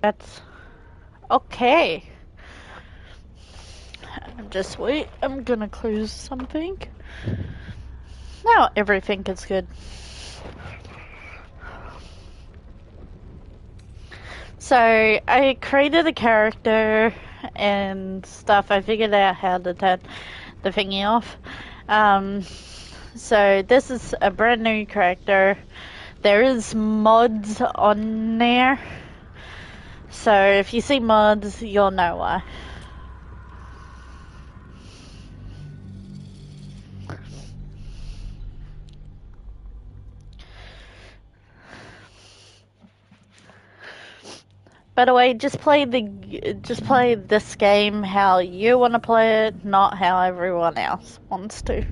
That's okay. Just wait. I'm gonna close something. Now everything is good. So I created a character and stuff. I figured out how to turn the thingy off. So this is a brand new character. There is mods on there. So if you see mods, you'll know why. By the way, just play this game how you want to play it, not how everyone else wants to.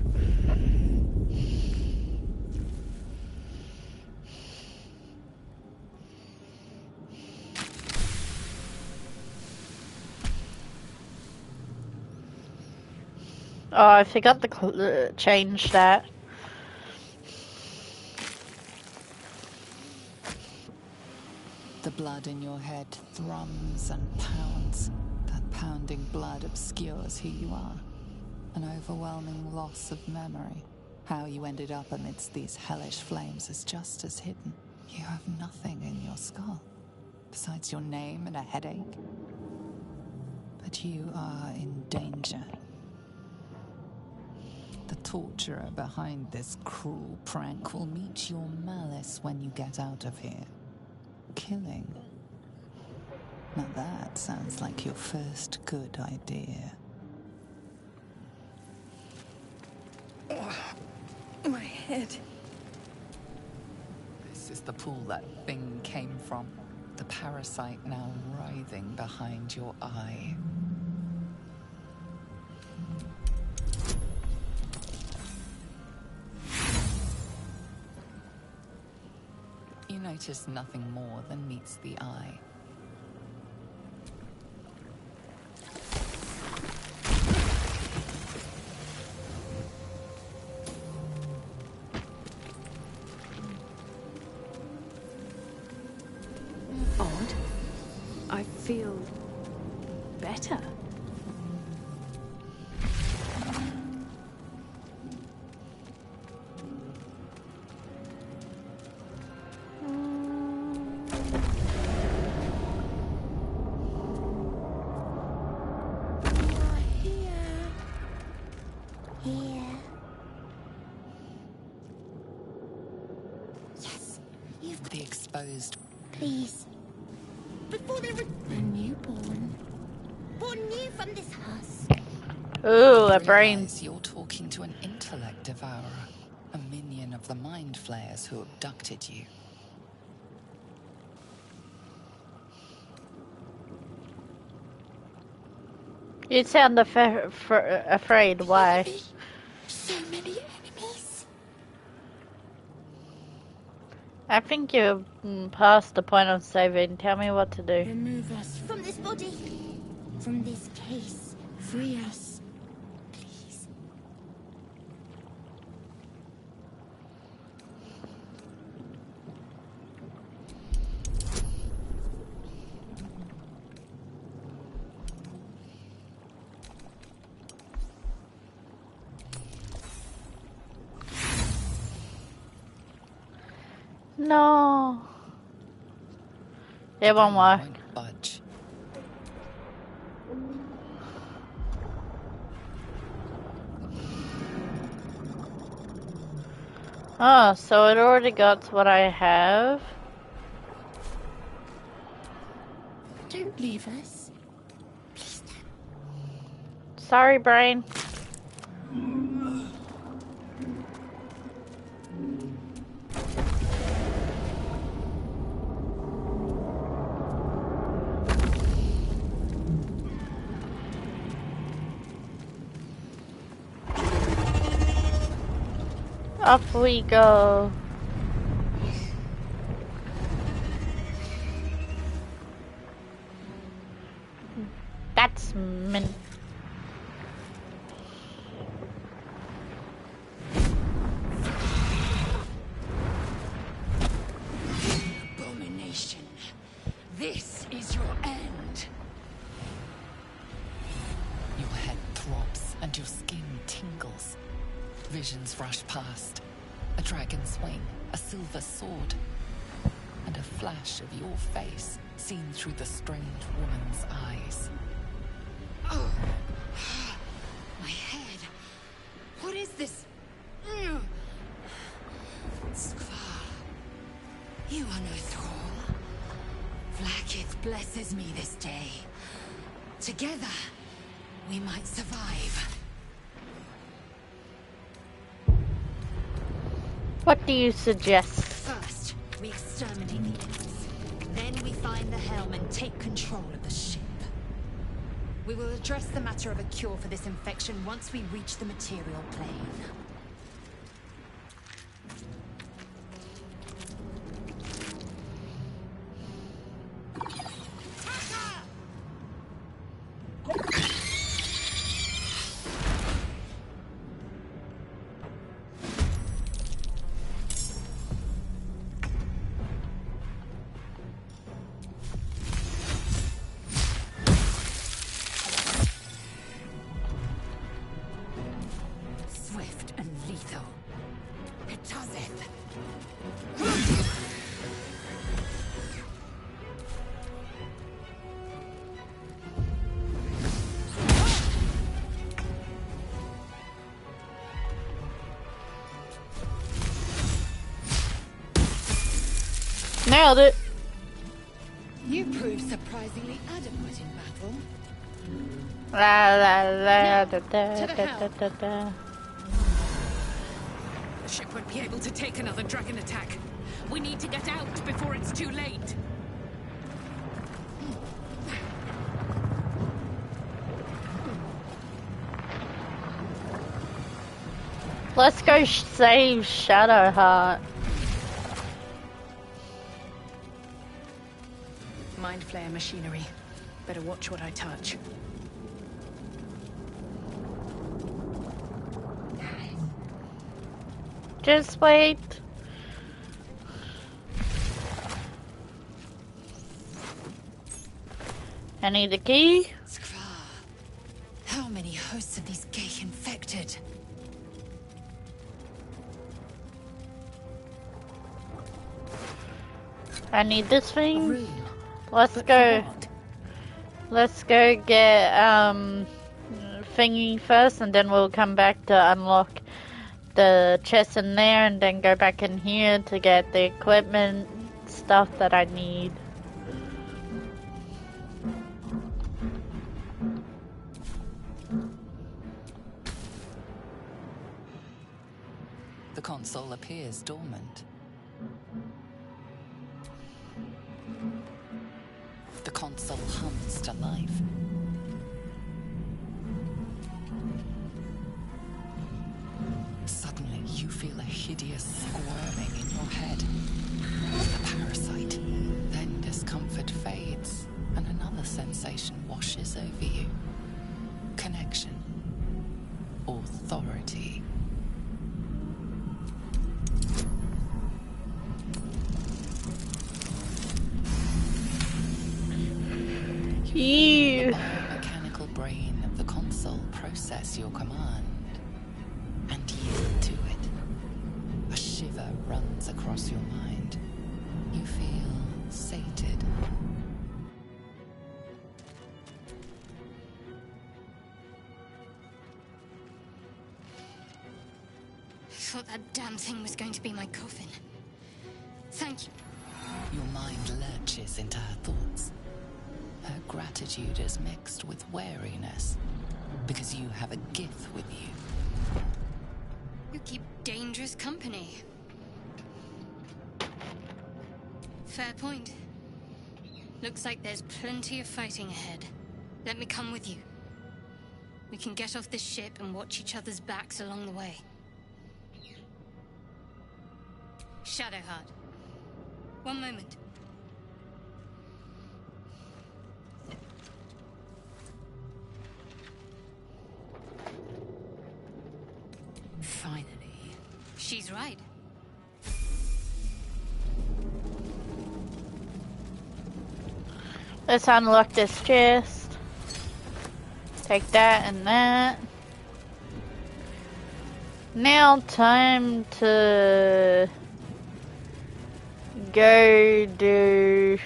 Oh, I forgot to change that. The blood in your head thrums and pounds. That pounding blood obscures who you are. An overwhelming loss of memory. How you ended up amidst these hellish flames is just as hidden. You have nothing in your skull, besides your name and a headache. But you are in danger. The torturer behind this cruel prank will meet your malice when you get out of here. Killing. Now that sounds like your first good idea. My head. This is the pool that thing came from. The parasite now writhing behind your eye. You notice nothing more than meets the eye. Odd. I feel better. The exposed. Please. Before they were a newborn. Born new from this house. Ooh, a brain. Realize you're talking to an intellect devourer, a minion of the mind flayers who abducted you. You sound afraid. Why? So many enemies. I think you're past the point of saving. Tell me what to do. Remove us from this body. From this case. Free us. Please. No. It won't work. Won't budge. Oh, so it already got what I have. Don't leave us. Please don't. Sorry, brain. Up we go. That's min. Abomination. This is your end. Your head throbs and your skin tingles. Visions rush past. A dragon's wing, a silver sword, and a flash of your face seen through the strange woman's eyes. Oh. My head. What is this? Skvar. You are no thrall. Vlaakith blesses me this day. Together, we might survive. What do you suggest? First, we exterminate the enemies. Then we find the helm and take control of the ship. We will address the matter of a cure for this infection once we reach the material plane. Nailed it. You proved surprisingly adequate in battle. La la la da to da the da helm. da da. The ship won't be able to take another dragon attack. We need to get out before it's too late. Let's go save Shadowheart. Mind flare machinery. Better watch what I touch. Just wait. I need the key. Skvar. How many hosts of these gay infected? I need this A thing. rune. Let's But go. for what? Let's go get thingy first, and then we'll come back to unlock the chest in there, and then go back in here to get the equipment stuff that I need. The console appears dormant. The console hums to life. Suddenly, you feel a hideous squirming in your head. A parasite. Then discomfort fades, and another sensation washes over you. Connection. Authority. Ew. The mechanical brain of the console process your command and yield to it. A shiver runs across your mind. You feel sated. I thought that damn thing was going to be my coffin. Thank you. Your mind lurches into her thoughts. Her gratitude is mixed with wariness, because you have a gift with you. You keep dangerous company. Fair point. Looks like there's plenty of fighting ahead. Let me come with you. We can get off this ship and watch each other's backs along the way. Shadowheart. One moment. Finally. She's right. Let's unlock this chest. Take that and that. Now time to go do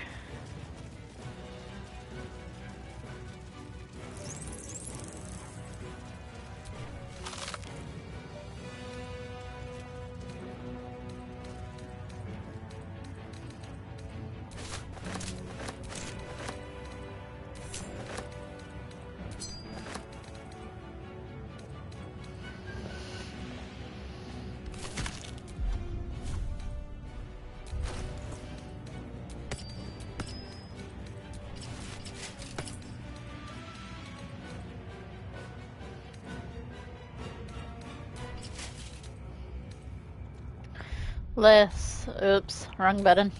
less. Oops, wrong button.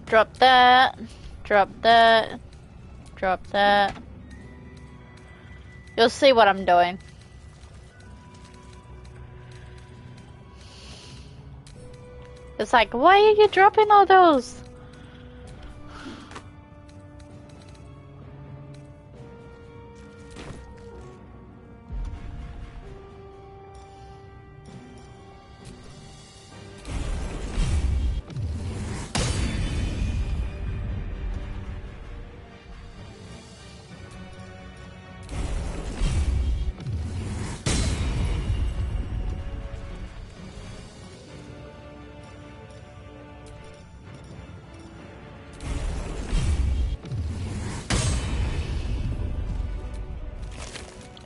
Drop that. Drop that. Drop that. You'll see what I'm doing. It's like, why are you dropping all those?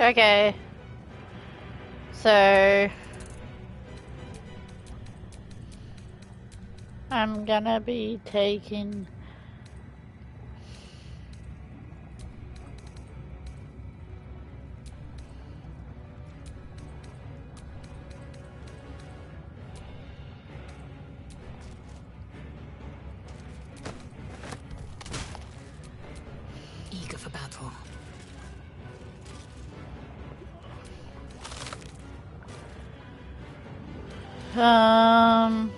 Okay. So I'm gonna be taking Eager for battle. um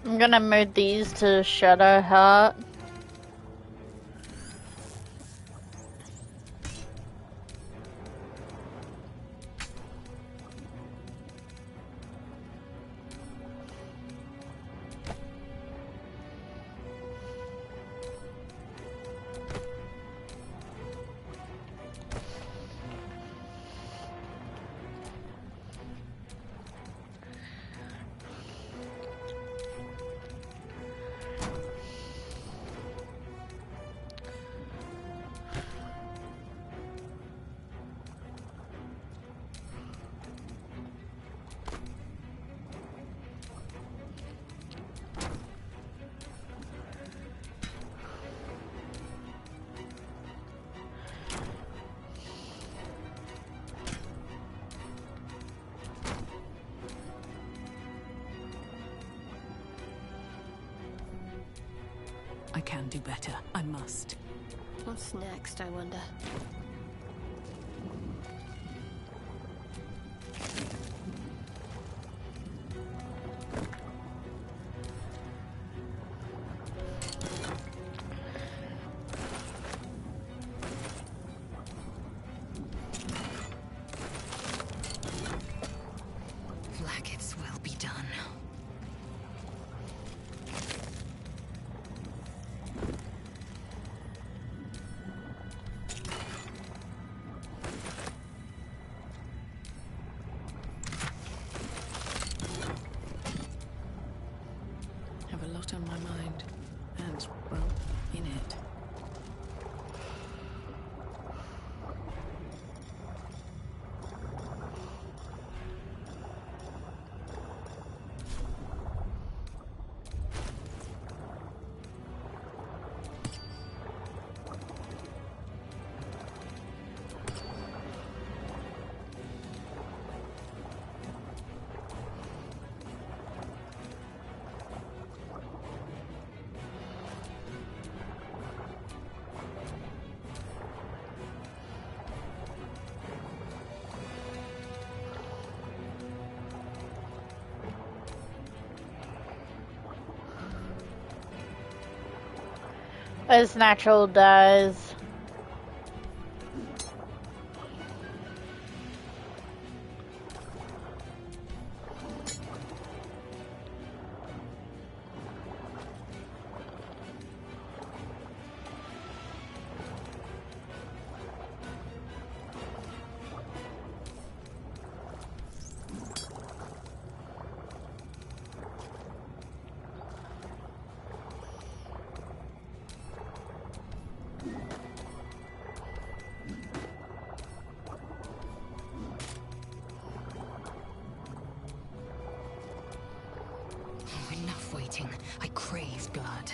I'm gonna move these to Shadow Heart. I can do better. I must. What's next, I wonder? As natural dies. Enough waiting. I crave blood.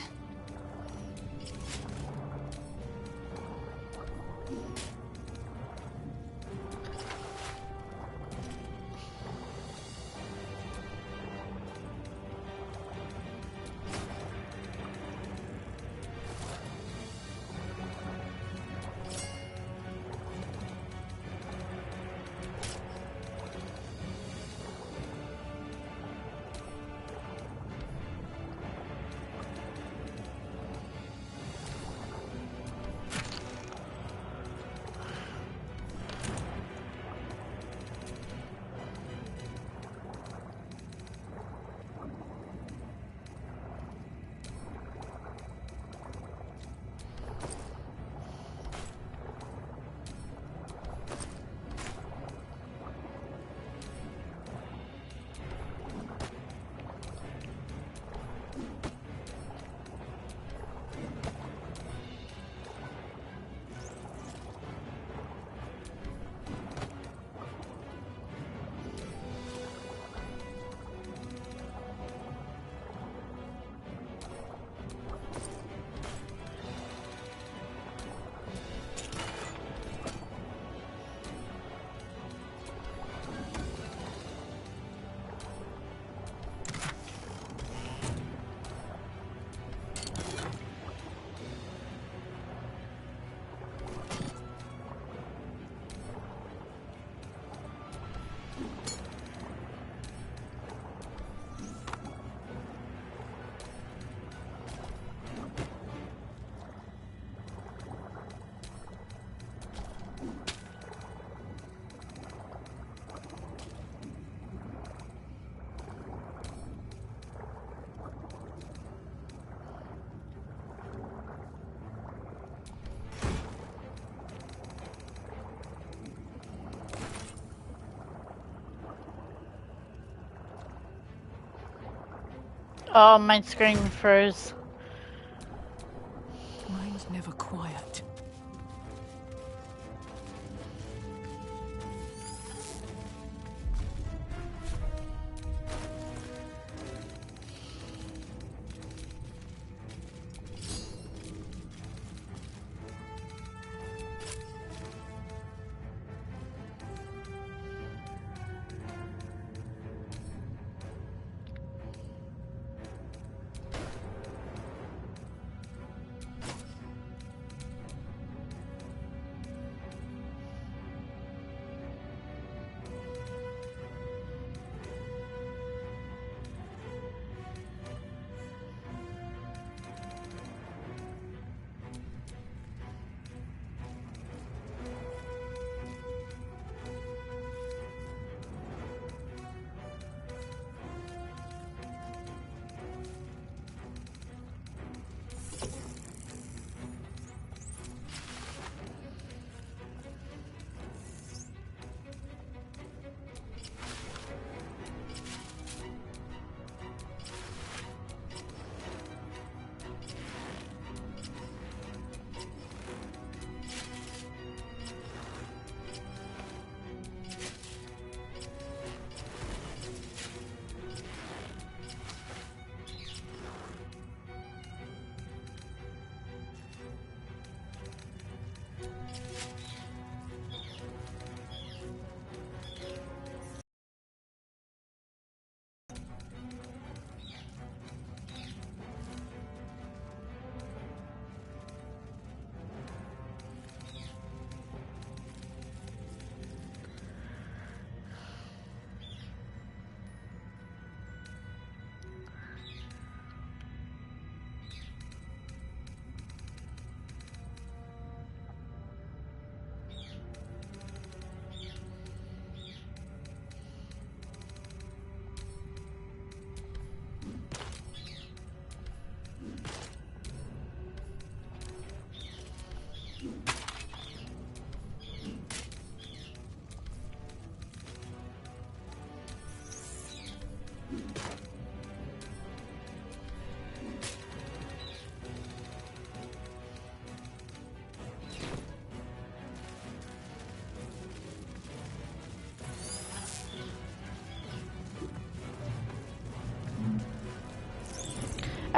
Oh, my screen froze. Mine's never quiet.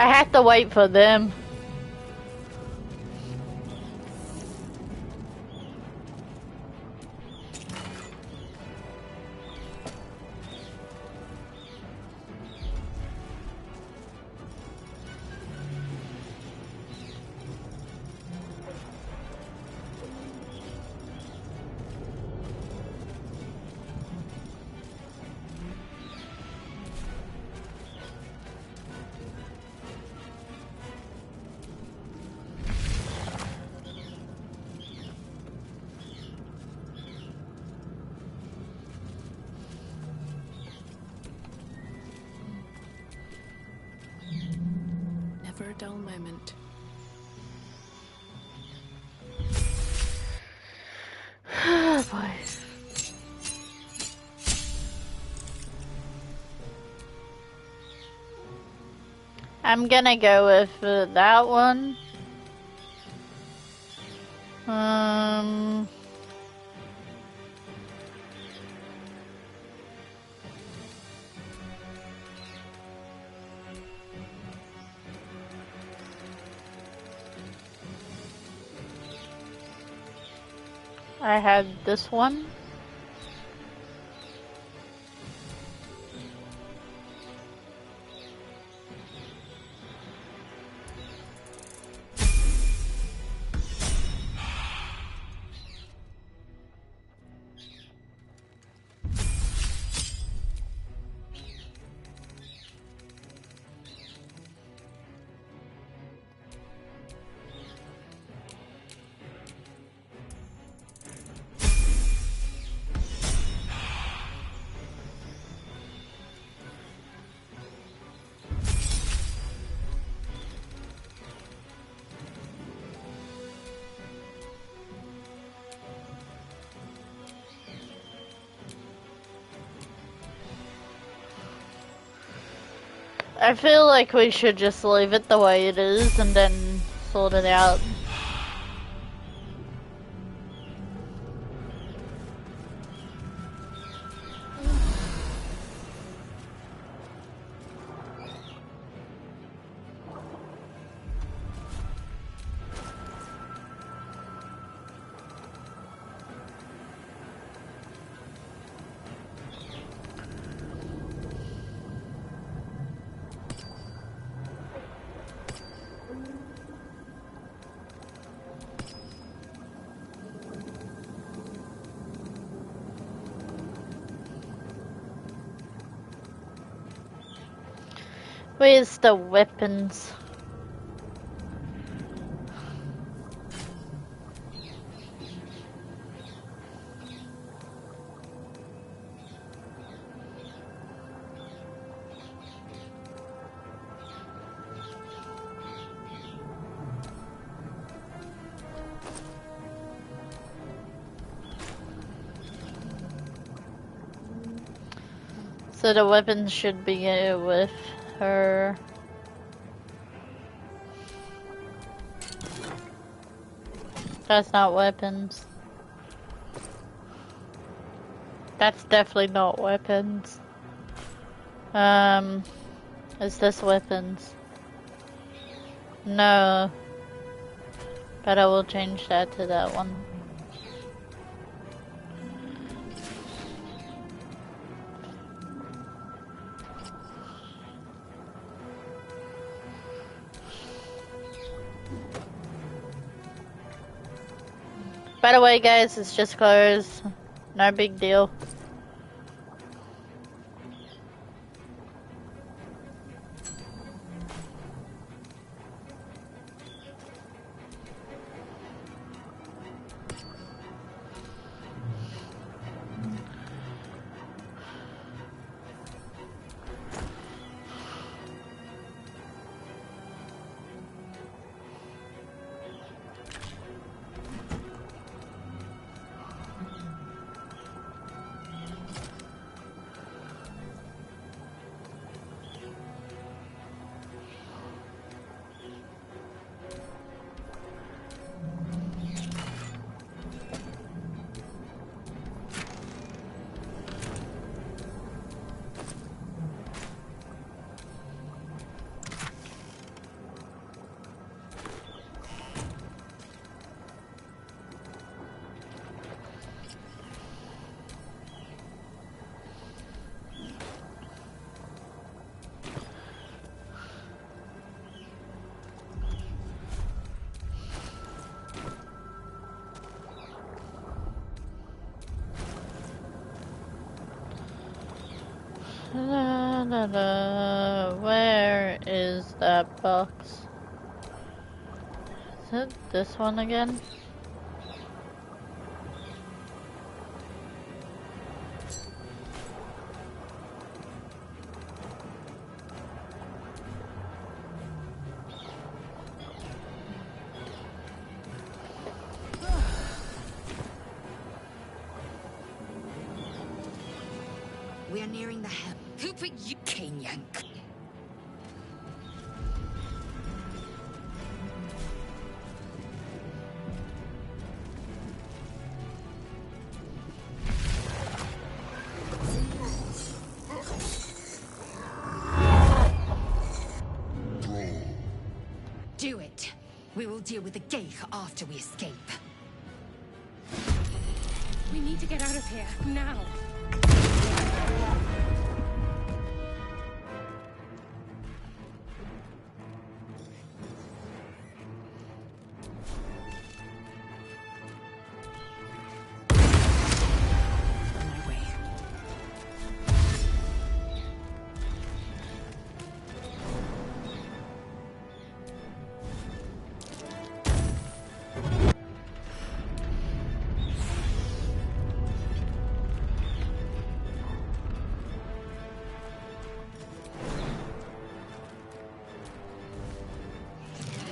I had to wait for them. Never a dull moment. Boy. I'm gonna go with that one. I had this one. I feel like we should just leave it the way it is and then sort it out. Where's the weapons? So the weapons should be with her. That's not weapons. That's definitely not weapons. Is this weapons? No. But I will change that to that one. By the way, guys, it's just clothes. No big deal. Where is that box? Is it this one again? We are nearing the helm. Who put you, Kenyan? Do it. We will deal with the Geich after we escape. We need to get out of here, now. On my way.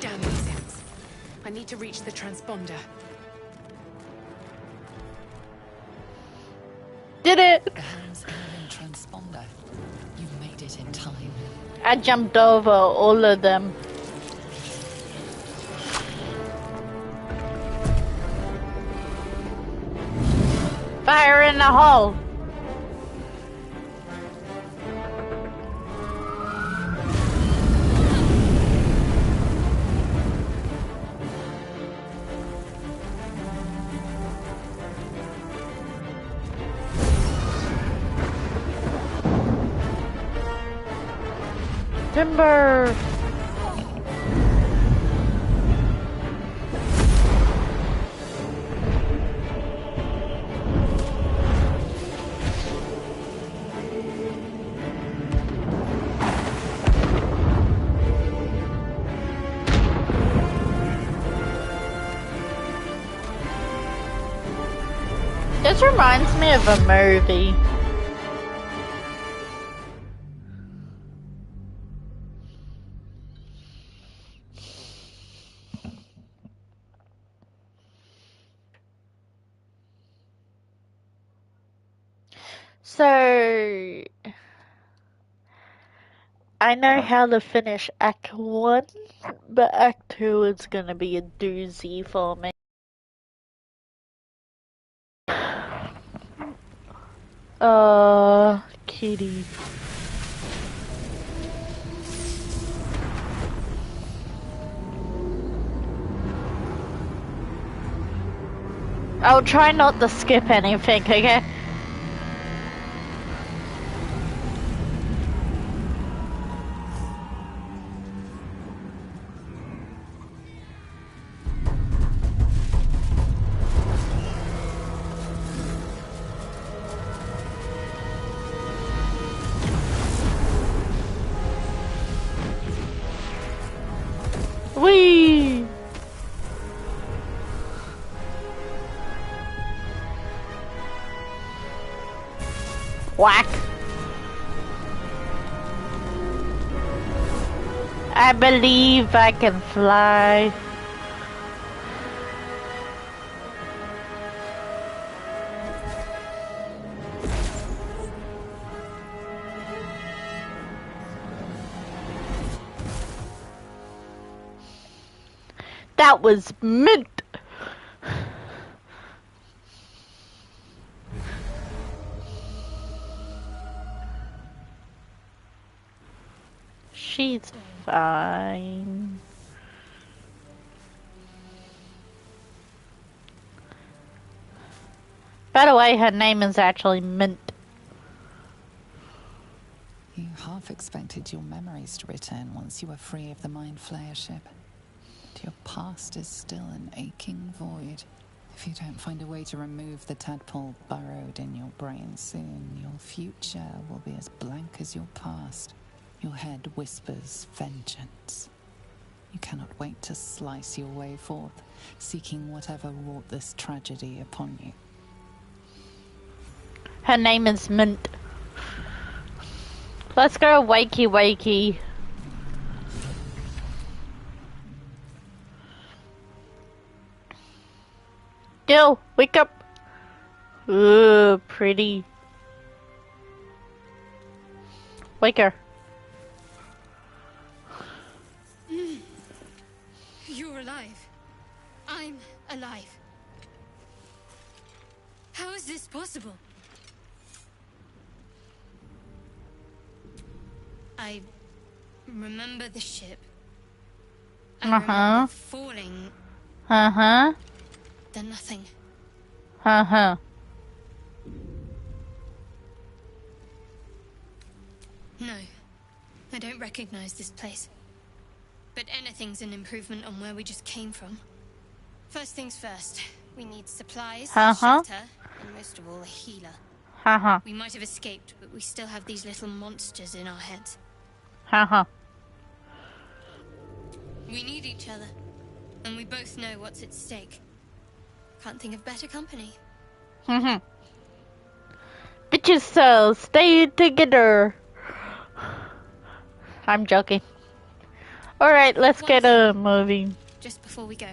Damn these ends. I need to reach the transponder. Did it! The helm's alien transponder. You made it in time. I jumped over all of them. Fire in the hole! Timber! This reminds me of a movie. So, I know how to finish Act 1, but Act 2 is gonna be a doozy for me. Kitty. I'll try not to skip anything, okay? Whee! Whack! I believe I can fly. That was mint. She's fine. By the way, her name is actually Mint. You half expected your memories to return once you were free of the Mind Flayer ship. But your past is still an aching void, If you don't find a way to remove the tadpole burrowed in your brain soon, your future will be as blank as your past. Your head whispers vengeance. You cannot wait to slice your way forth, seeking whatever wrought this tragedy upon you. Her name is Mint. Let's go wakey wakey. Gil, wake up. Ooh, pretty. Wake her. You're alive. I'm alive. How is this possible? I remember the ship. I remember falling. Then nothing. No, I don't recognize this place. But anything's an improvement on where we just came from. First things first, we need supplies, shelter, and most of all, a healer. We might have escaped, but we still have these little monsters in our heads. We need each other, and we both know what's at stake. Can't think of better company. Bitches, so stay together. I'm joking. Alright, let's get moving. Just before we go,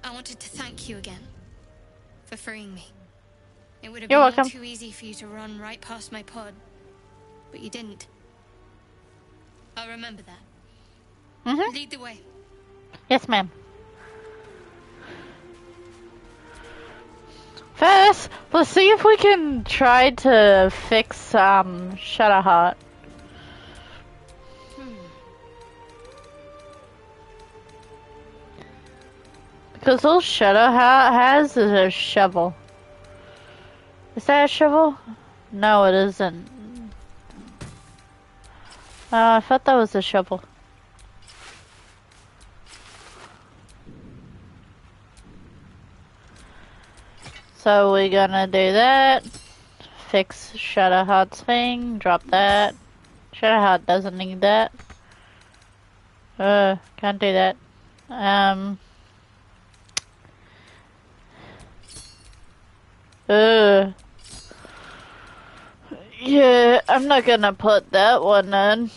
I wanted to thank you again for freeing me. It would have been all too easy for you to run right past my pod, but you didn't. I'll remember that. Lead the way. Yes, ma'am. First, let's see if we can try to fix Shadowheart. Because all Shadowheart has is a shovel. Is that a shovel? No, it isn't. I thought that was a shovel. So we're gonna do that. Fix Shadowheart's thing. Drop that. Shadowheart doesn't need that. Can't do that. Yeah, I'm not gonna put that one in.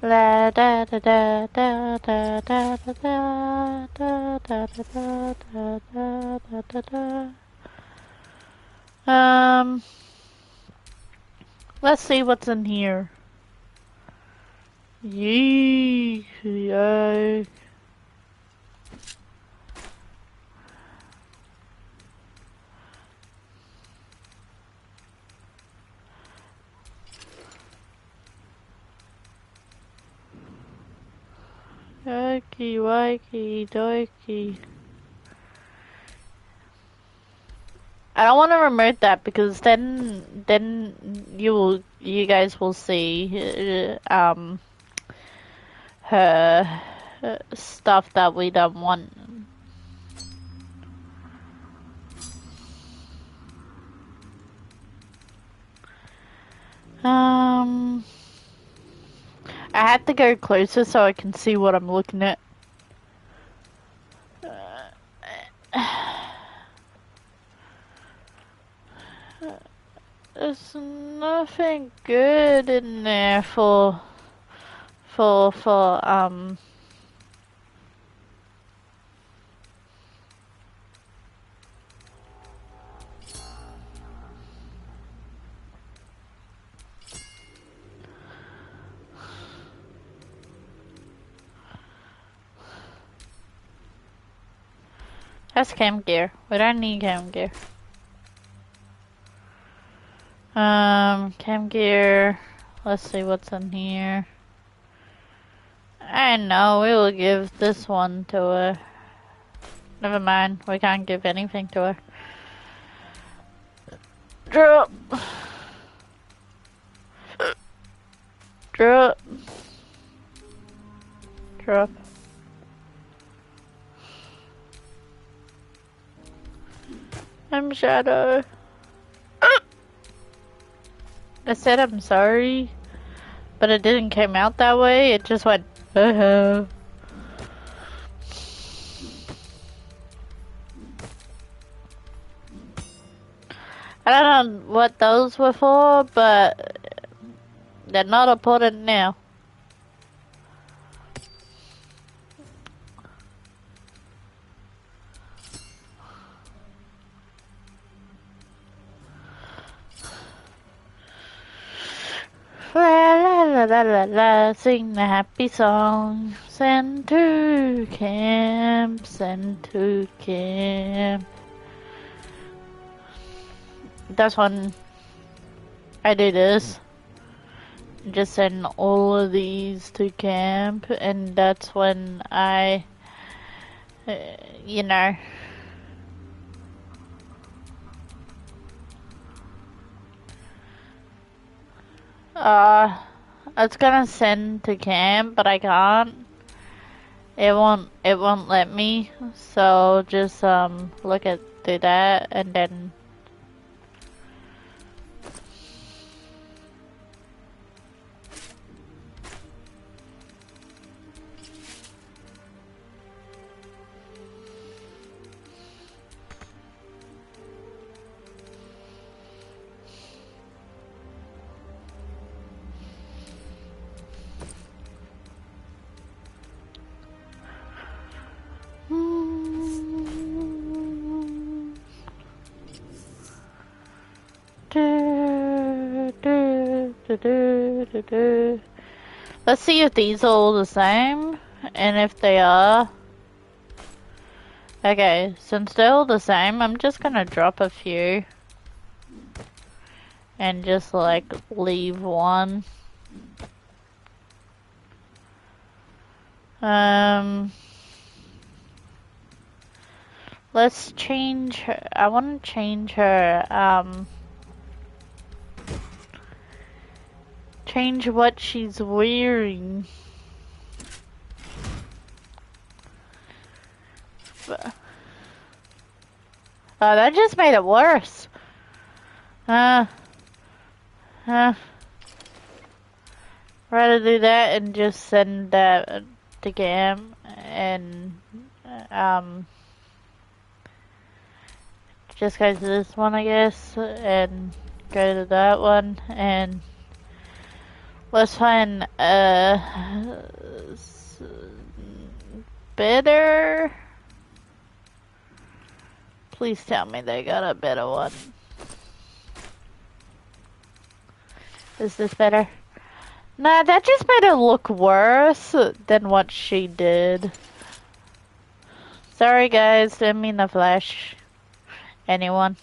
La da da da da da da da da da da da da da da da. Let's see what's in here. Yee, yay. Okie wakey dokey. I don't want to remove that because then you guys will see her stuff that we don't want. I had to go closer so I can see what I'm looking at. There's nothing good in there for that's cam gear. We don't need cam gear. Cam gear. Let's see what's in here. I know, we will give this one to her. Never mind, we can't give anything to her. Drop. Drop. Drop. I'm Shadow. I said I'm sorry, but it didn't come out that way. It just went, I don't know what those were for, but they're not important now. La la la la la la, sing the happy song. Send to camp, send to camp. That's when I do this. Just send all of these to camp, and that's when I, you know. I was gonna send to camp, but I can't. It won't let me. So just look at do that and then. Let's see if these are all the same, and if they are. Okay, since they're all the same, I'm just gonna drop a few. And just like leave one. Let's change her. I want to change her, change what she's wearing. Oh, that just made it worse. Rather do that and just send that to Cam and, just go to this one, I guess, and go to that one, and let's find better. Please tell me they got a better one. Is this better? Nah, that just made it look worse than what she did. Sorry guys, didn't mean to flash anyone.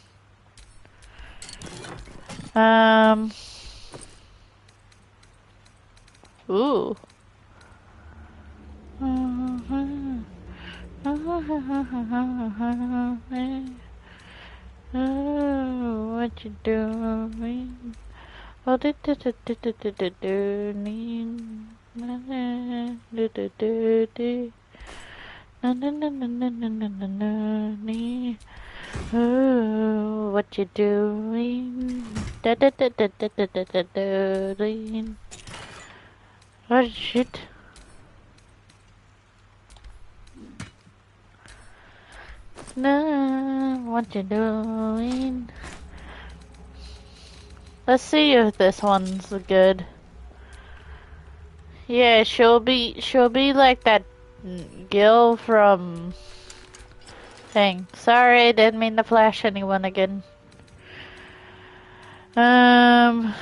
Ooh. Oh, what you doing? Oh, do do do do do do do do do do do do. Na na na na na na na na na. Oh, what you doing? Da da da da da da da da da. Oh shit. No, what you doing? Let's see if this one's good. Yeah, she'll be like that girl from thing. Sorry, I didn't mean to flash anyone again. I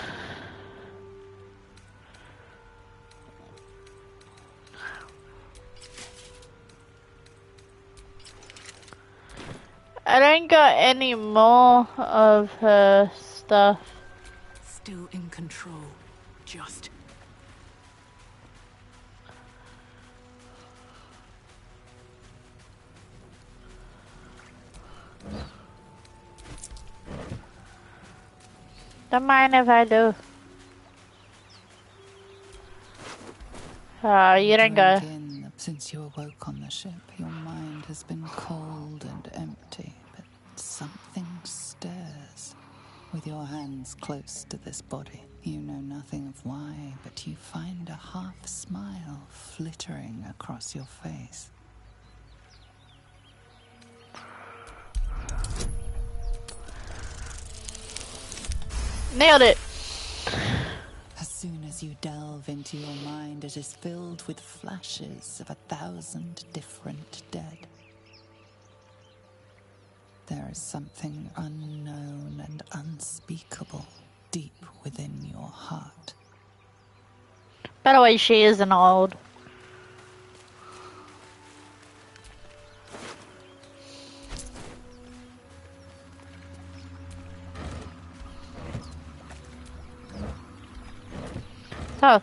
don't got any more of her stuff. Still in control. Just. Don't mind if I do. You don't go. Since you awoke on the ship, your mind has been cold and empty, but something stirs. With your hands close to this body, you know nothing of why, but you find a half smile flittering across your face. Nailed it. As soon as you delve into your mind, it is filled with flashes of 1,000 different dead. There is something unknown and unspeakable deep within your heart. By the way, she isn't old. Oh.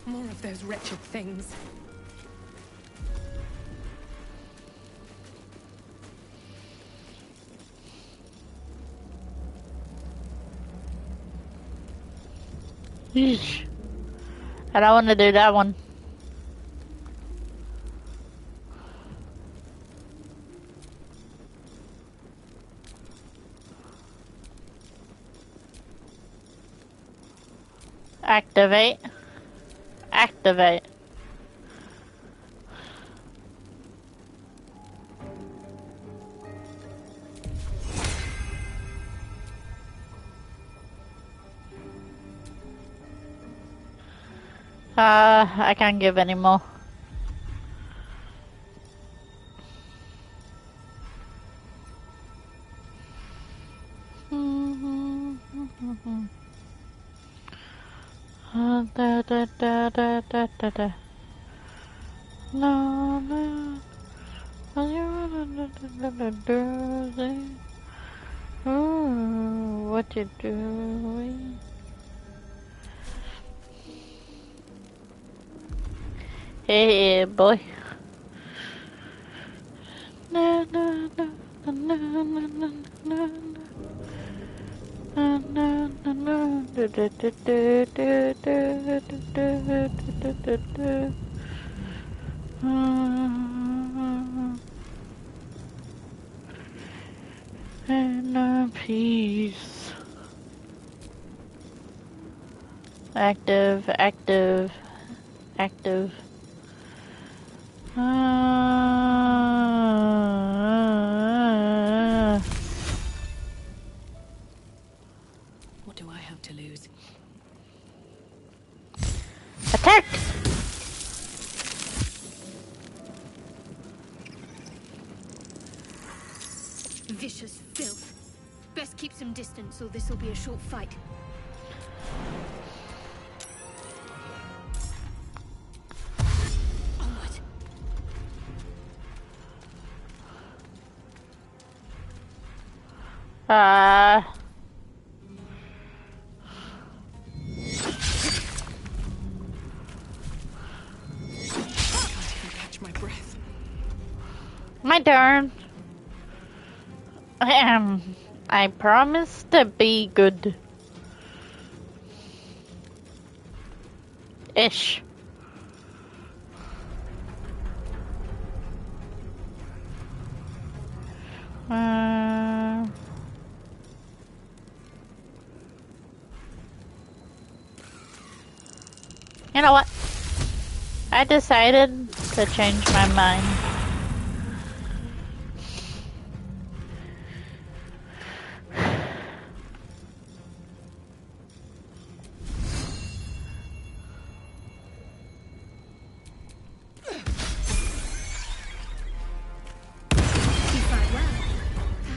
More of those wretched things. Yeesh. I don't want to do that one. Activate. Activate. I can't give any more. Da, da, da, da, da, da, da. No, no. Ooh, what you doing? Hey, boy. Na, na, na, na, na, na, na, na. Na, na, na, na. Du, du, du, du, du, du, du, du, du, du. And peace. Active, active, active. What do I have to lose? Attack! Vicious filth. Best keep some distance or this'll be a short fight. Onward. Can't even catch my breath. My turn. I promise to be good. Ish. You know what? I decided to change my mind. You fight well.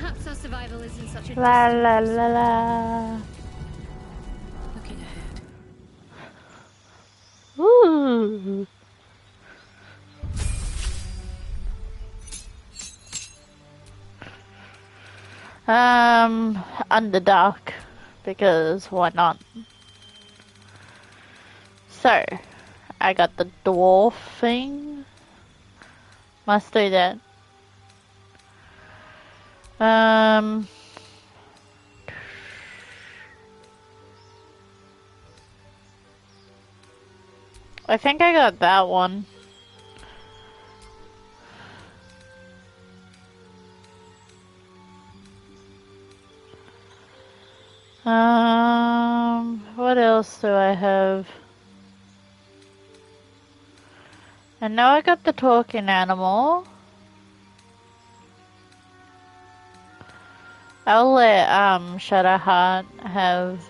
Perhaps our survival isn't such a La distant la prospect. la la. Looking ahead. Ooh. Underdark, because why not? So, I got the dwarf thing. Must do that. I think I got that one. What else do I have? I know I got the talking animal. I'll let Shadowheart have.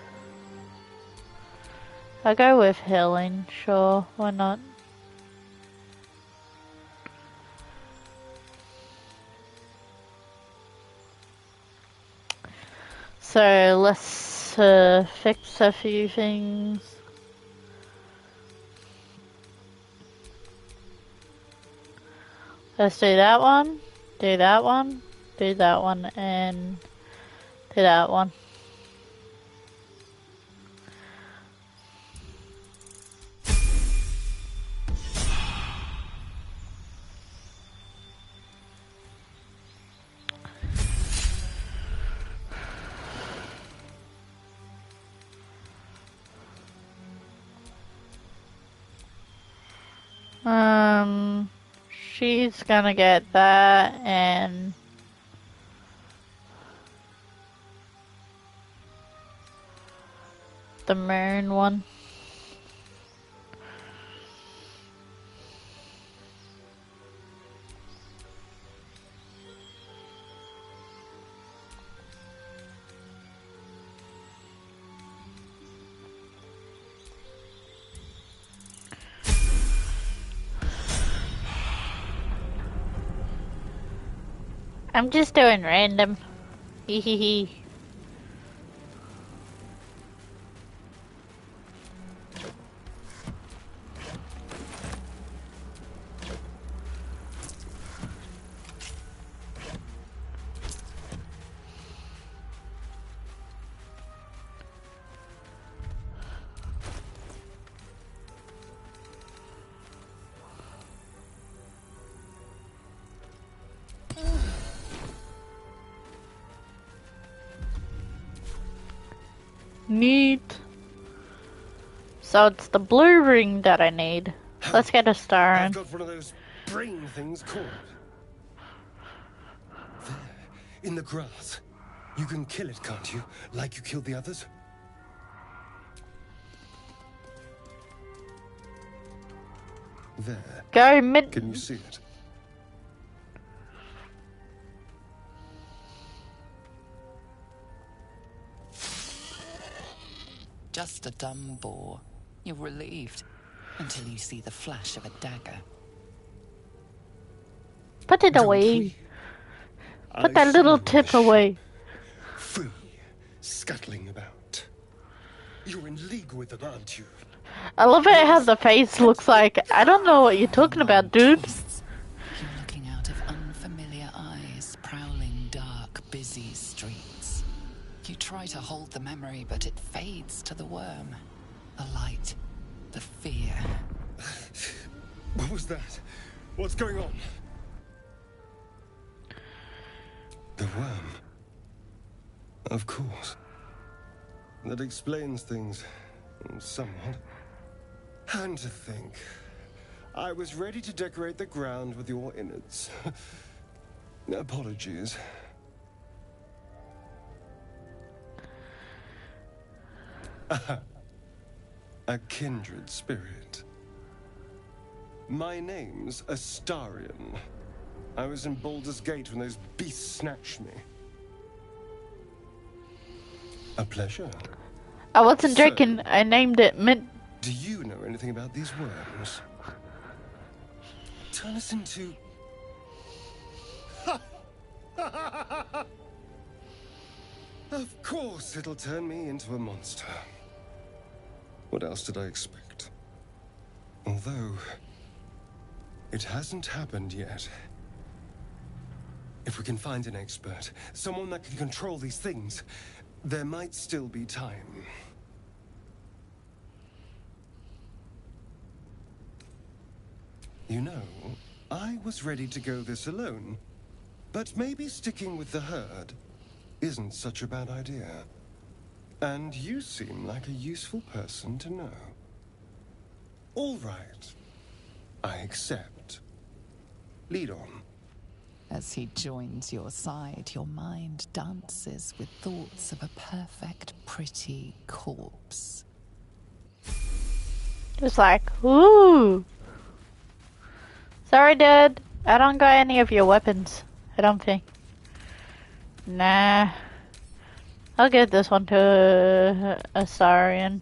I'll go with healing, sure, why not? So let's fix a few things. Let's do that one, do that one, do that one, and do that one. She's gonna get that, and the moon one. I'm just doing random. Hee hee hee. Neat. So it's the blue ring that I need. Let's get a star in. I've got one of those brain things called. There, in the grass. You can kill it, can't you? Like you killed the others? There. Go mid. Can you see it? Just a dumb boar. You're relieved until you see the flash of a dagger. Put it Don't away. we? Put that little tip away. Free, scuttling about. You're in league with them, aren't you? I love it how the face looks like. I don't know what you're talking about, dude. You're looking out of unfamiliar eyes, prowling dark, busy streets. You try to hold the memory, but it fades to the worm. The light, the fear. What was that? What's going on? The worm. Of course. That explains things somewhat. And to think, I was ready to decorate the ground with your innards. Apologies. A kindred spirit. My name's Astarion. I was in Baldur's Gate when those beasts snatched me. A pleasure. I wasn't joking. I named it Mint. Do you know anything about these worms? Turn us into... Of course it'll turn me into a monster. What else did I expect? Although, it hasn't happened yet. If we can find an expert, someone that can control these things, There might still be time. You know, I was ready to go this alone, but maybe sticking with the herd isn't such a bad idea. And you seem like a useful person to know. All right. I accept. Lead on. As he joins your side, your mind dances with thoughts of a perfect, pretty corpse. Just like, ooh. Sorry, dude. I don't got any of your weapons. I don't think. Nah. I'll give this one to a Starian.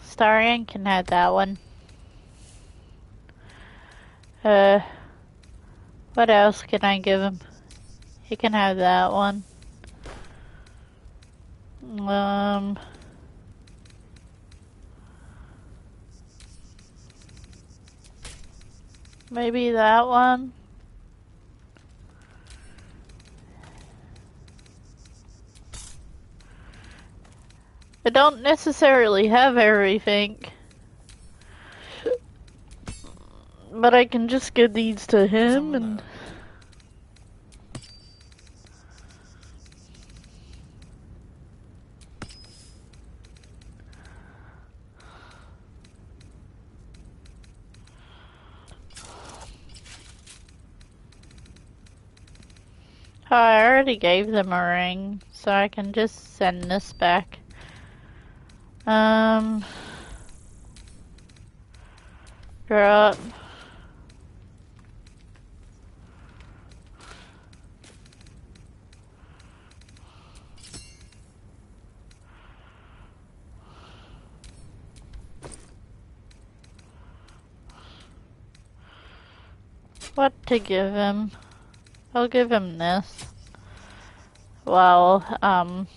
Starian can have that one. What else can I give him? He can have that one. Maybe that one. I don't necessarily have everything. But I can just give these to him and... Oh, I already gave them a ring, so I can just send this back. Drop. What to give him? I'll give him this. Well, I'll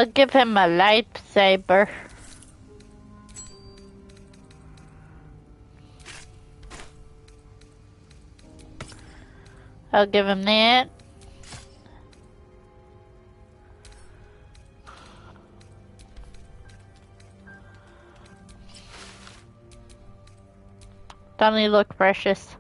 give him a lightsaber. I'll give him that. Don't they look precious?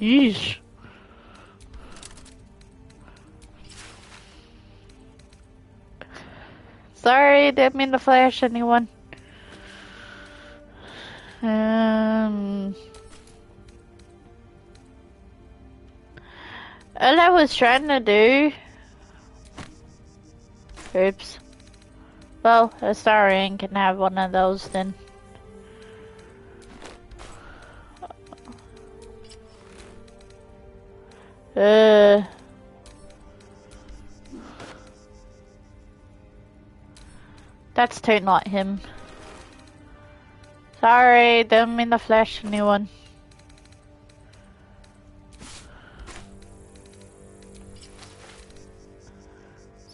Yeesh. Sorry, didn't mean to flash anyone. All I was trying to do... Oops. Well, a Starian can have one of those then. That's totally not him. Sorry, didn't mean to flash anyone.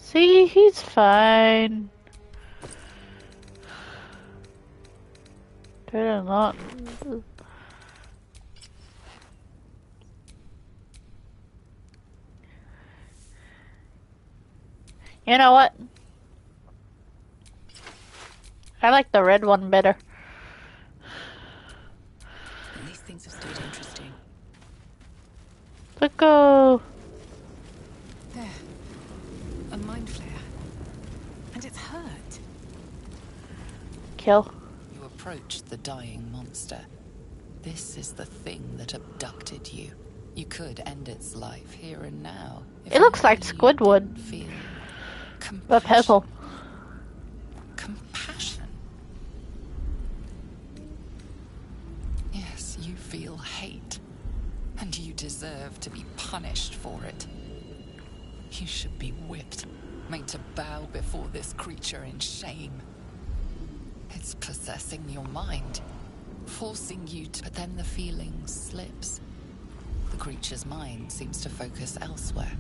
See, he's fine. Totally not. You know what? I like the red one better. These things have stayed interesting. Let go. There. A mind flare. And it's hurt. Kill. You approach the dying monster. This is the thing that abducted you. You could end its life here and now. If It looks like only you Squidward. didn't feel But purple. Compassion. Yes, you feel hate. And you deserve to be punished for it. You should be whipped, made to bow before this creature in shame. It's possessing your mind, forcing you to... But then the feeling slips. The creature's mind seems to focus elsewhere.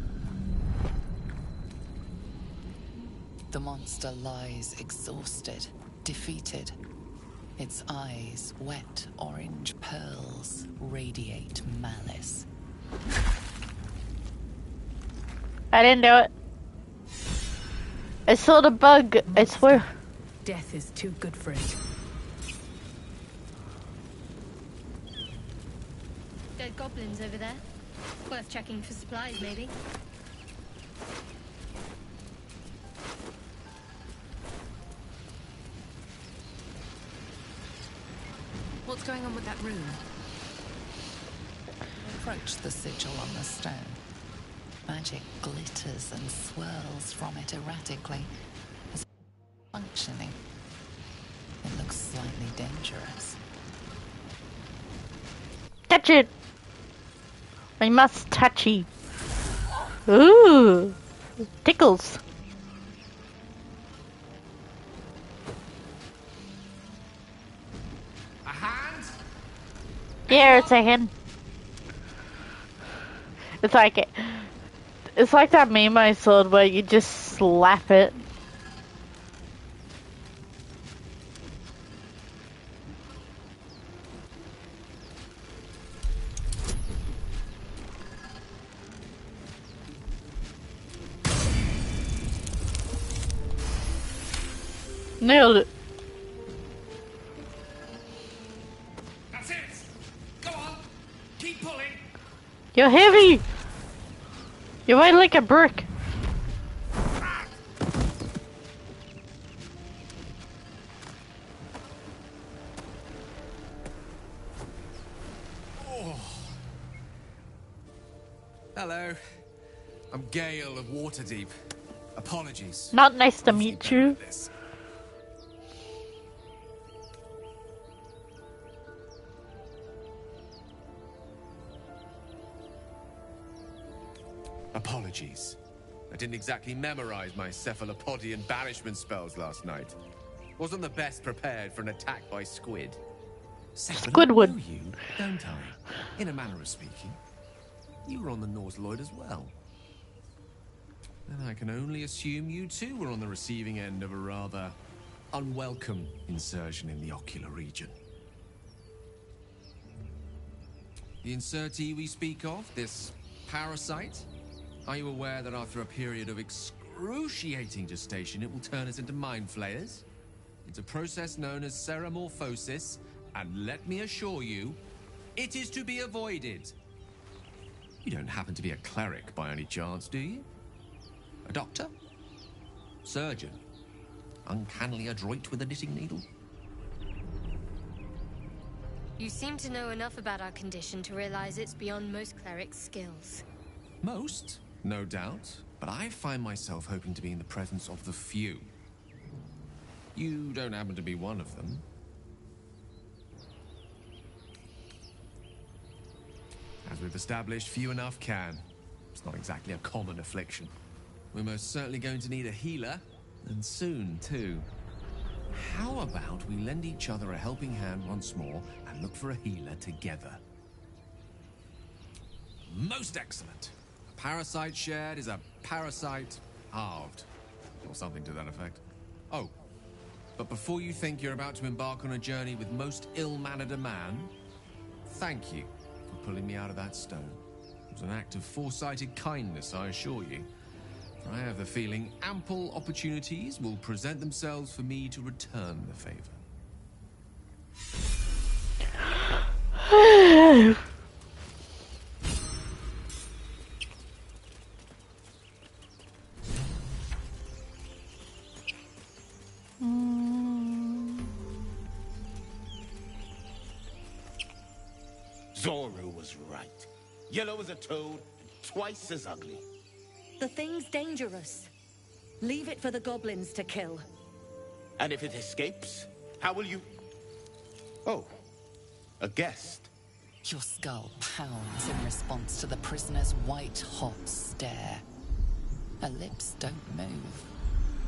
The monster lies exhausted, defeated. Its eyes, wet orange pearls, radiate malice. I didn't do it. I saw the bug, I swear. Death is too good for it. Dead goblins over there. Worth checking for supplies, maybe. What's going on with that room? Approach the sigil on the stone. Magic glitters and swirls from it erratically, as functioning. It looks slightly dangerous. Touch it! I must touchy. Ooh! Tickles. A hand? Here, it's a hand. It's like that meme I saw where you just slap it. Nailed it. That's it! Go on! Keep pulling! You're heavy! You're weight like a brick. Hello. I'm Gale of Waterdeep. Apologies. Not nice to meet you. Apologies. I didn't exactly memorize my cephalopodian banishment spells last night. Wasn't the best prepared for an attack by squid. Squidward. I know you, don't I? In a manner of speaking. You were on the Norse Lloyd as well. Then I can only assume you too were on the receiving end of a rather unwelcome insertion in the ocular region. The insertee we speak of, this parasite, are you aware that after a period of excruciating gestation, it will turn us into mind flayers? It's a process known as ceremorphosis, and let me assure you, it is to be avoided. You don't happen to be a cleric by any chance, do you? A doctor? Surgeon? Uncannily adroit with a knitting needle? You seem to know enough about our condition to realize it's beyond most clerics' skills. Most, no doubt, but I find myself hoping to be in the presence of the few. You don't happen to be one of them. As we've established, few enough can. It's not exactly a common affliction. We're most certainly going to need a healer, and soon, too. How about we lend each other a helping hand once more and look for a healer together? Most excellent. A parasite shared is a parasite halved, or something to that effect. Oh, but before you think you're about to embark on a journey with most ill-mannered a man, thank you for pulling me out of that stone. It was an act of foresighted kindness, I assure you. For I have the feeling ample opportunities will present themselves for me to return the favor. Zoru was right. Yellow as a toad, and twice as ugly. The thing's dangerous. Leave it for the goblins to kill. And if it escapes, how will you... Oh, a guest. Your skull pounds in response to the prisoner's white-hot stare. Her lips don't move,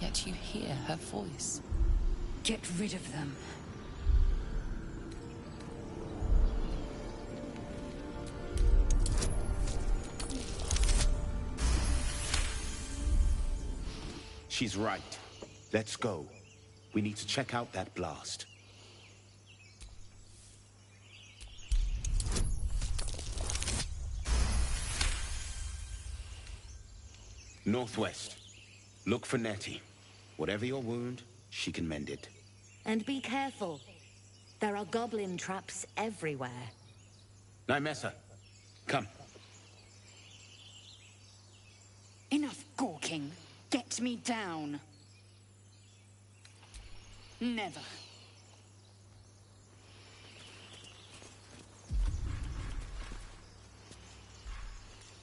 yet you hear her voice. Get rid of them. She's right. Let's go. We need to check out that blast. Northwest. Look for Nettie. Whatever your wound, she can mend it. And be careful. There are goblin traps everywhere. Nymessa, come. Enough gawking. Get me down. Never.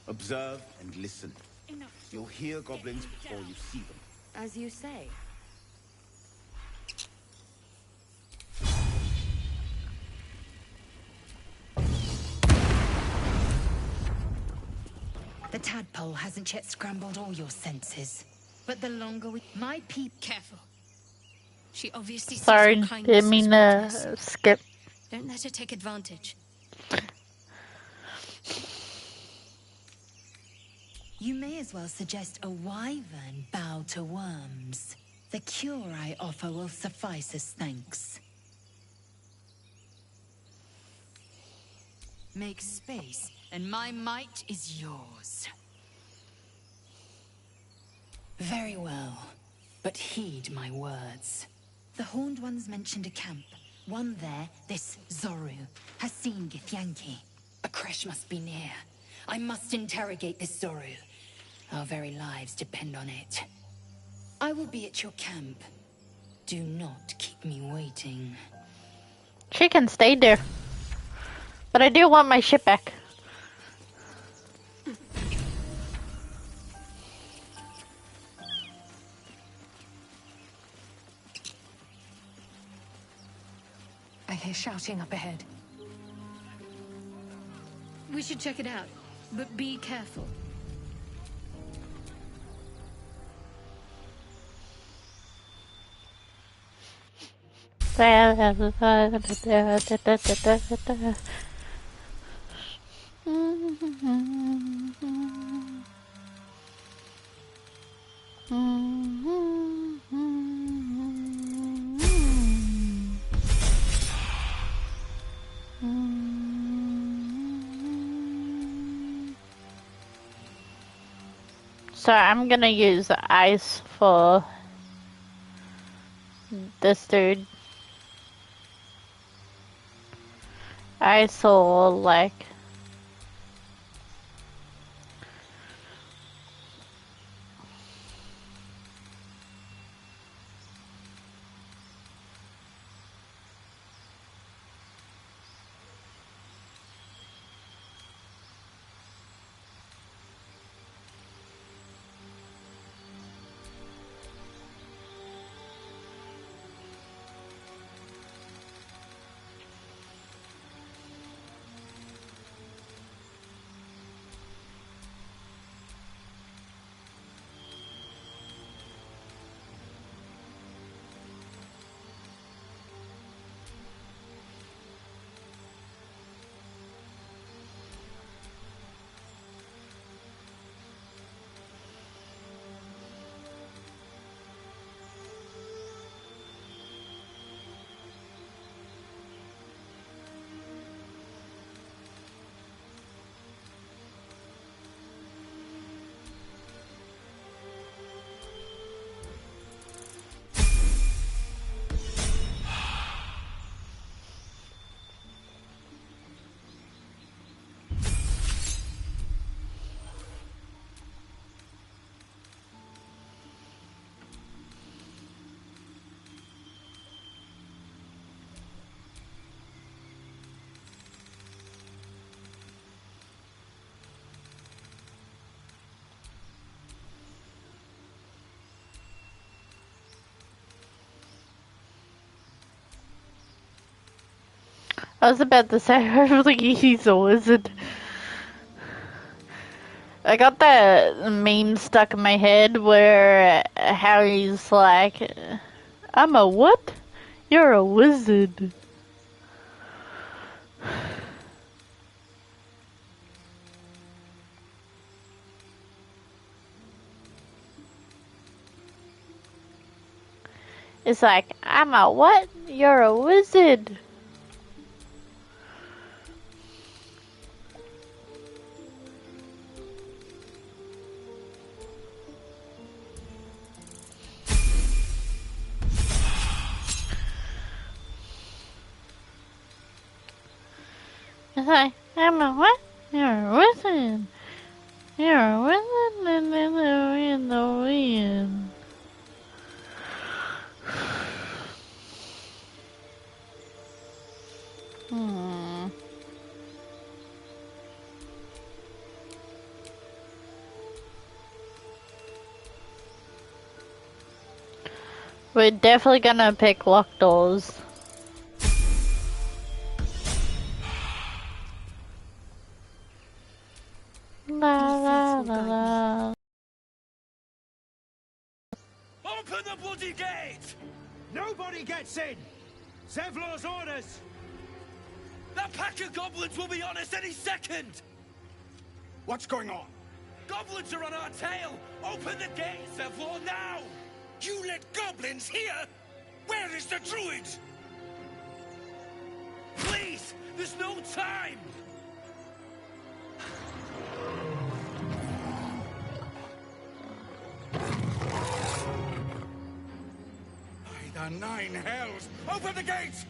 Observe and listen. You'll hear goblins before you see them. As you say. The tadpole hasn't yet scrambled all your senses. But the longer we... My peep... Careful. She obviously sees Sorry, your kindness didn't mean as to weakness. skip. Don't let her take advantage. You may as well suggest a wyvern bow to worms. The cure I offer will suffice as thanks. Make space, and my might is yours. Very well, but heed my words. The Horned Ones mentioned a camp. One there, this Zoru, has seen Githyanki. A crash must be near. I must interrogate this Zoru. Our very lives depend on it. I will be at your camp. Do not keep me waiting. She can stay there. But I do want my ship back. I hear shouting up ahead. We should check it out, but be careful. So I'm gonna use ice for this dude. Ice or like I was about to say, hopefully he's a wizard. I got that meme stuck in my head where Harry's like, I'm a what? You're a wizard. It's like, I'm a what? You're a wizard. It's like, I'm a what? You're a wizard. You're a wizard in the wind. We're definitely gonna pick locked doors. La la la la. Open the bloody gate! Nobody gets in! Zevlor's orders! That pack of goblins will be on us any second! What's going on? Goblins are on our tail! Open the gate, Zevlor, now! You let goblins here? Where is the druid? Please! There's no time! By the nine hells! Open the gates!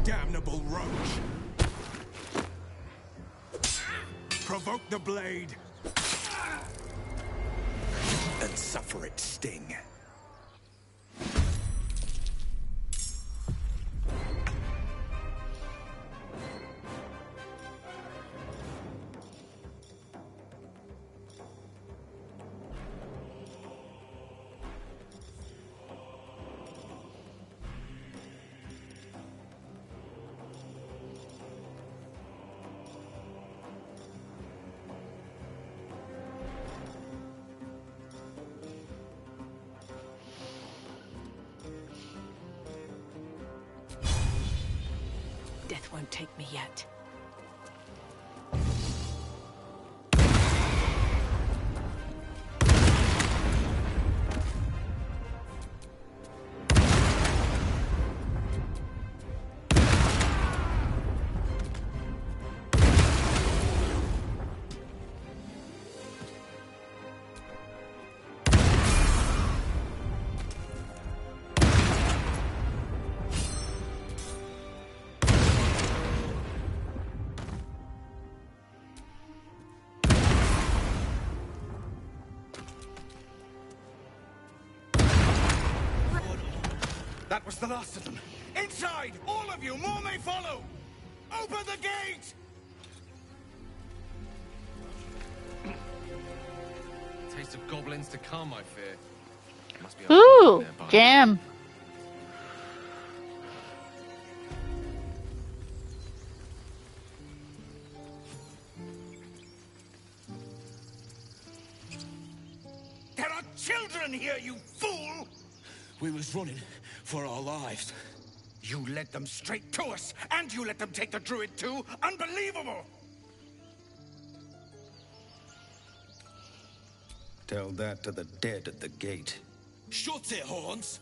Damnable roach! Provoke the blade! And suffer its sting. Death won't take me yet. That was the last of them. Inside! All of you! More may follow! Open the gate! Taste of goblins to come, I fear. Must be Ooh, jam. There are children here, you fool! We was running for our lives. You led them straight to us, and you let them take the druid too? Unbelievable! Tell that to the dead at the gate. Shut it, Horns!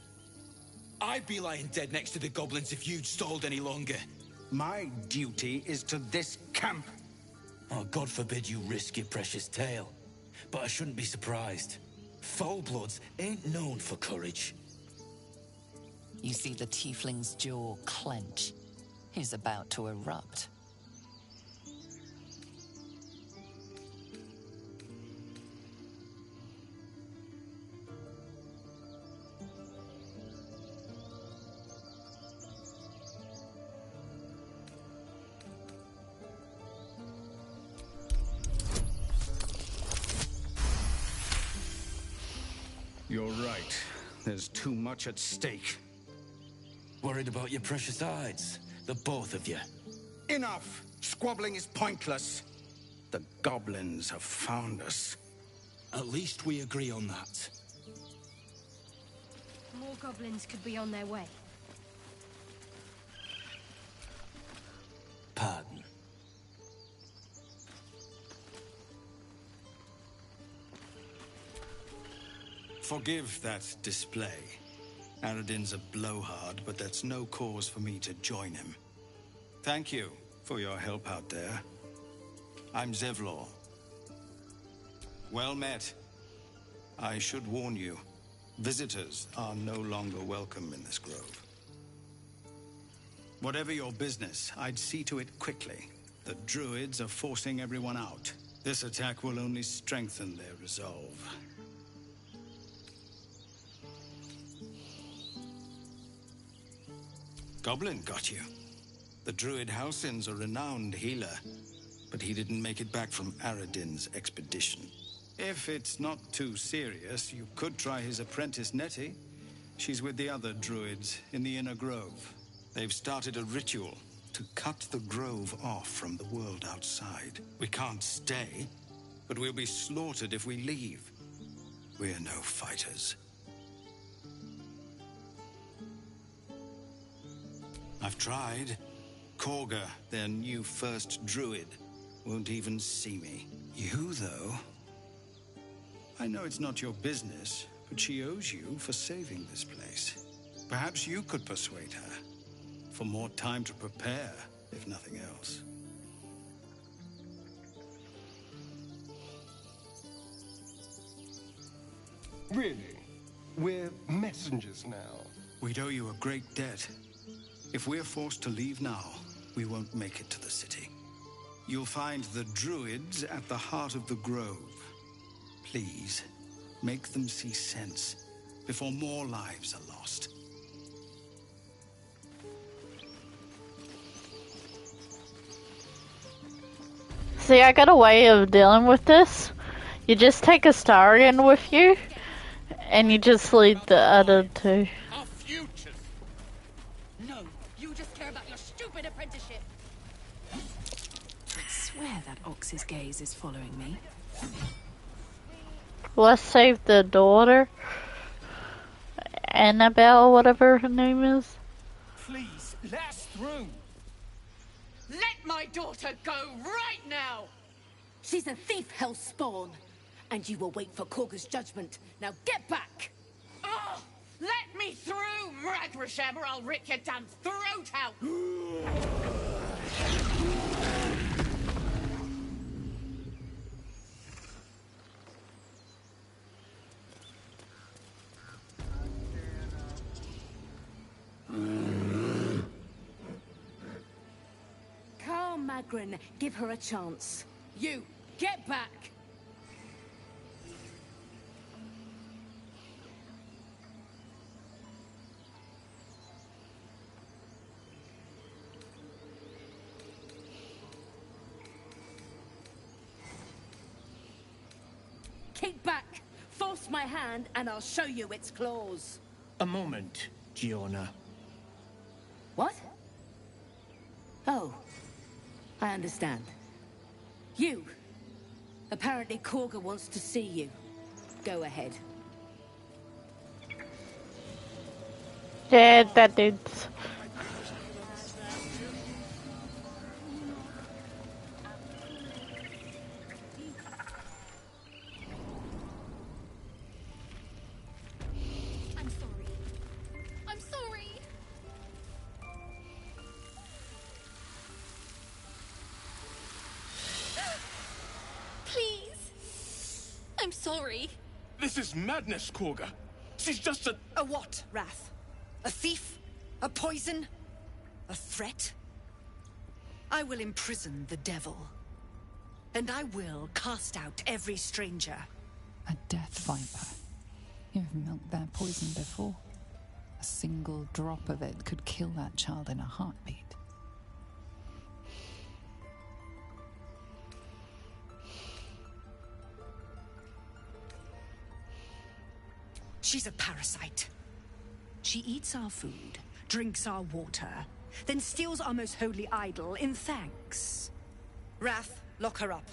I'd be lying dead next to the goblins if you'd stalled any longer. My duty is to this camp. Oh, God forbid you risk your precious tail. But I shouldn't be surprised. Foulbloods ain't known for courage. You see the tiefling's jaw clench. He's about to erupt. You're right. There's too much at stake. Worried about your precious hides? The both of you. Enough! Squabbling is pointless. The goblins have found us. At least we agree on that. More goblins could be on their way. Pardon. Forgive that display. Aradin's a blowhard, but that's no cause for me to join him. Thank you for your help out there. I'm Zevlor. Well met. I should warn you, visitors are no longer welcome in this grove. Whatever your business, I'd see to it quickly. The druids are forcing everyone out. This attack will only strengthen their resolve. Goblin got you. The druid Halsin's a renowned healer, but he didn't make it back from Aradin's expedition. If it's not too serious, you could try his apprentice Nettie. She's with the other druids in the inner grove. They've started a ritual to cut the grove off from the world outside. We can't stay, but we'll be slaughtered if we leave. We're no fighters. I've tried. Korga, their new first druid, won't even see me. You, though? I know it's not your business, but she owes you for saving this place. Perhaps you could persuade her. For more time to prepare, if nothing else. Really? We're messengers now. We'd owe you a great debt. If we're forced to leave now, we won't make it to the city. You'll find the druids at the heart of the grove. Please, make them see sense before more lives are lost. See, I got a way of dealing with this. You just take a Starion with you, and you just lead the other two. Our futures. No, you just care about your stupid apprenticeship. I swear that ox's gaze is following me. Let's save the daughter. Annabelle, whatever her name is. Please, let us through. Let my daughter go right now! She's a thief, hellspawn. And you will wait for Korga's judgment. Now get back! Oh, let me through, Ragrasham, or I'll rip your damn throat out! Carl Magrin, give her a chance. You, get back! Kick back! Force my hand and I'll show you its claws. A moment, Giona. What? Oh. I understand. You. Apparently Korga wants to see you. Go ahead. Yeah, that dude's... I'm sorry. I'm sorry. Please. I'm sorry. This is madness, Korga. She's just A what, Wrath? A thief? A poison? A threat? I will imprison the devil. And I will cast out every stranger. A death viper. You've milked their poison before. A single drop of it could kill that child in a heartbeat. She's a parasite. She eats our food, drinks our water, then steals our most holy idol in thanks. Wrath, lock her up.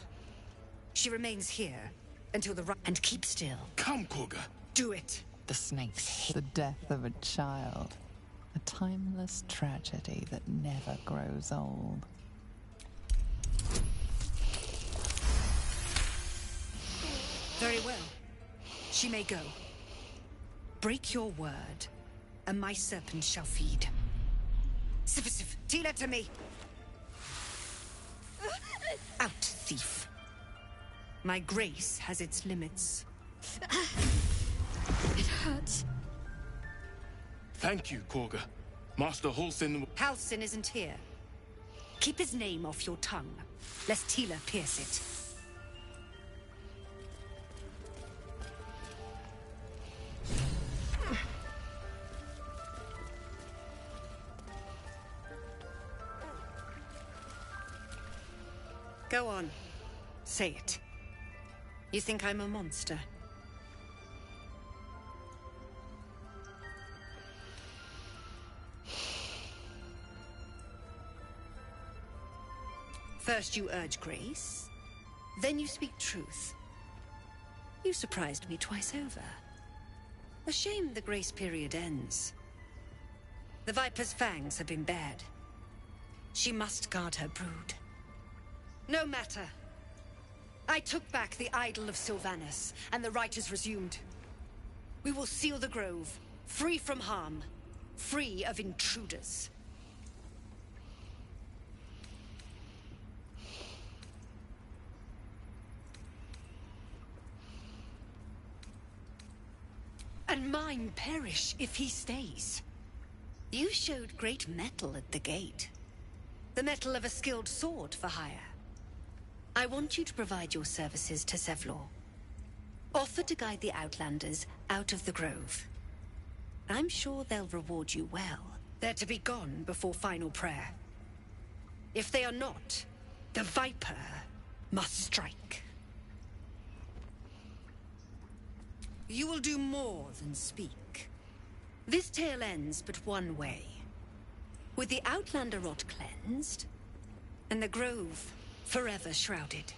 She remains here until the and keep still. Come, Korga. Do it. The snakes. The death of a child. A timeless tragedy that never grows old. Very well. She may go. Break your word, and my serpent shall feed. Sif, Tila to me! Out, thief. My grace has its limits. It hurts. Thank you, Korga. Master Halsin... Halsin isn't here. Keep his name off your tongue, lest Tila pierce it. Go on. Say it. You think I'm a monster? First you urge grace, then you speak truth. You surprised me twice over. A shame the grace period ends. The Viper's fangs have been bared. She must guard her brood. No matter. I took back the idol of Sylvanus, and the rite is resumed. We will seal the grove, free from harm, free of intruders. And mine perish if he stays. You showed great mettle at the gate. The mettle of a skilled sword for hire. I want you to provide your services to Zevlor. Offer to guide the Outlanders out of the grove. I'm sure they'll reward you well. They're to be gone before final prayer. If they are not, the Viper must strike. You will do more than speak. This tale ends but one way. With the Outlander rot cleansed, and the grove forever shrouded.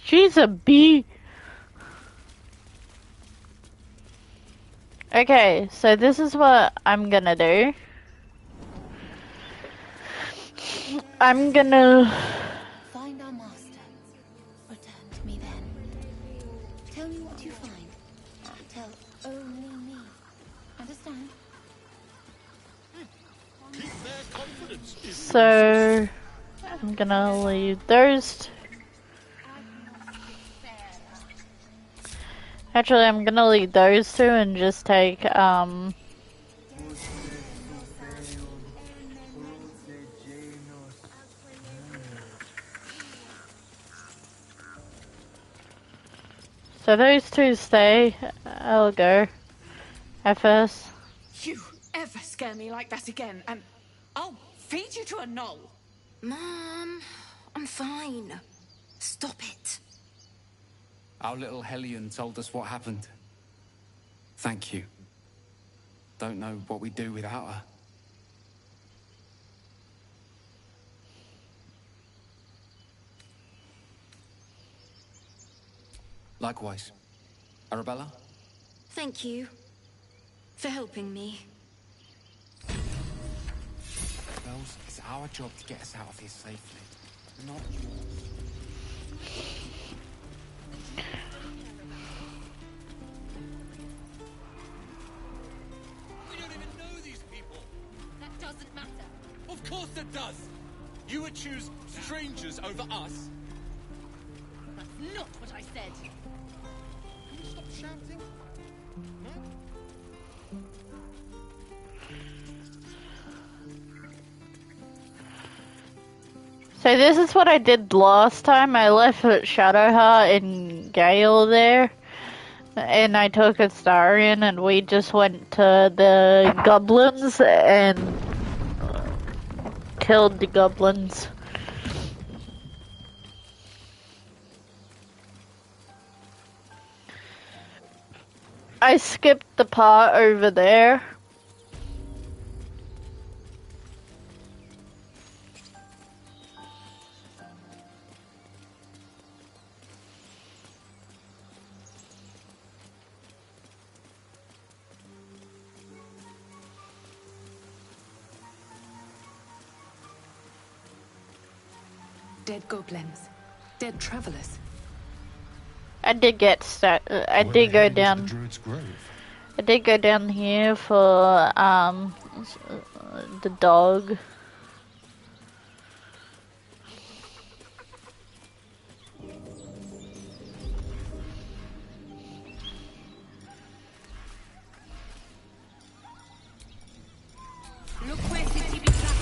She's a bee. Okay, so this is what I'm gonna do. I'm gonna... Find our master. Return to me then. Tell me what you find. Tell only me. Understand? Keep their confidence. So... I'm gonna leave those two. Actually, I'm gonna leave those two and just take, so those two stay. I'll go. At first. You ever scare me like that again, and I'll feed you to a gnoll. Mom, I'm fine. Stop it. Our little Hellion told us what happened. Thank you. Don't know what we'd do without her. Likewise. Arabella? Thank you for helping me. Bells, it's our job to get us out of here safely, not yours. We don't even know these people. That doesn't matter. Of course it does. You would choose strangers over us. That's not what I said. Can you stop shouting? No? So this is what I did last time. I left Shadowheart and Gale there. And I took Astarion and we just went to the goblins and killed the goblins. I skipped the part over there. Dead goblins. Dead travelers. I did get I did go down. The druid's grove. I did go down here for the dog. Look where city be traffic.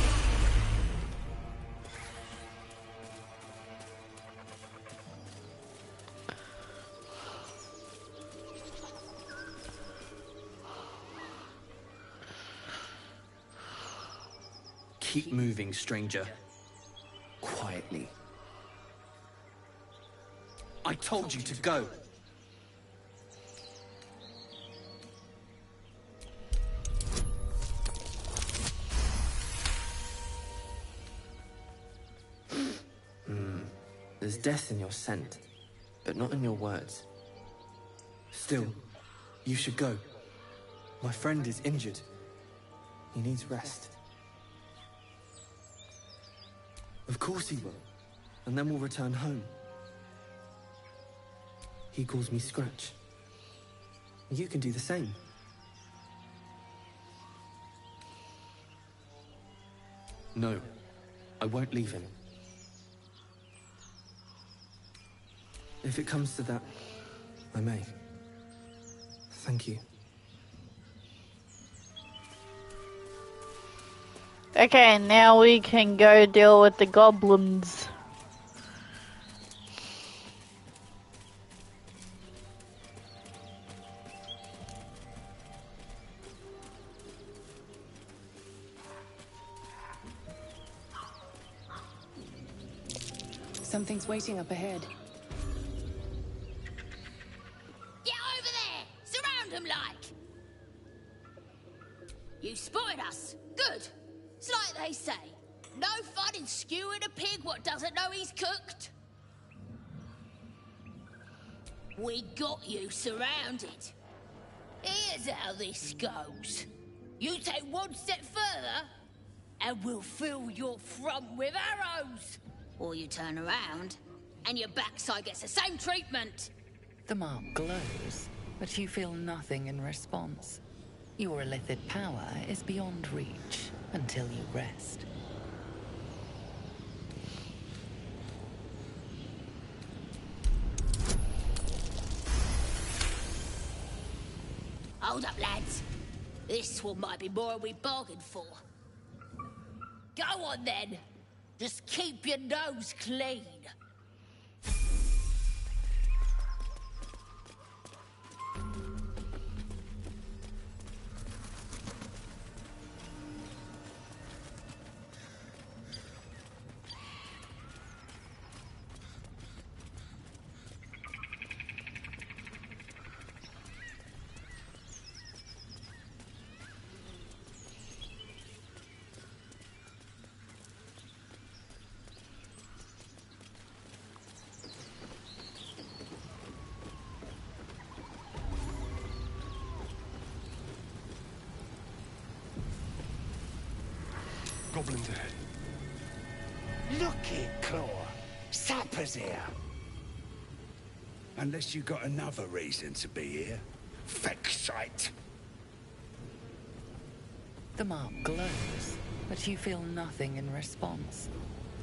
Keep moving, stranger. Quietly. I told you to go. There's death in your scent, but not in your words. Still, you should go. My friend is injured. He needs rest. Of course he will, and then we'll return home. He calls me Scratch. You can do the same. No, I won't leave him. If it comes to that, I may. Thank you. Okay, now we can go deal with the goblins. Something's waiting up ahead. Get over there! Surround them like! You spotted us. Good. It's like they say. No fun in skewing a pig what doesn't know he's cooked. We got you surrounded. Here's how this goes. You take one step further, and we'll fill your front with arrows. Or you turn around, and your backside gets the same treatment. The mark glows, but you feel nothing in response. Your illithid power is beyond reach until you rest. Hold up, lads. This one might be more than we bargained for. Go on, then. Just keep your nose clean. Goblins ahead. Look it, Claw. Sapper's here. Unless you got another reason to be here. Fexite. The mark glows, but you feel nothing in response.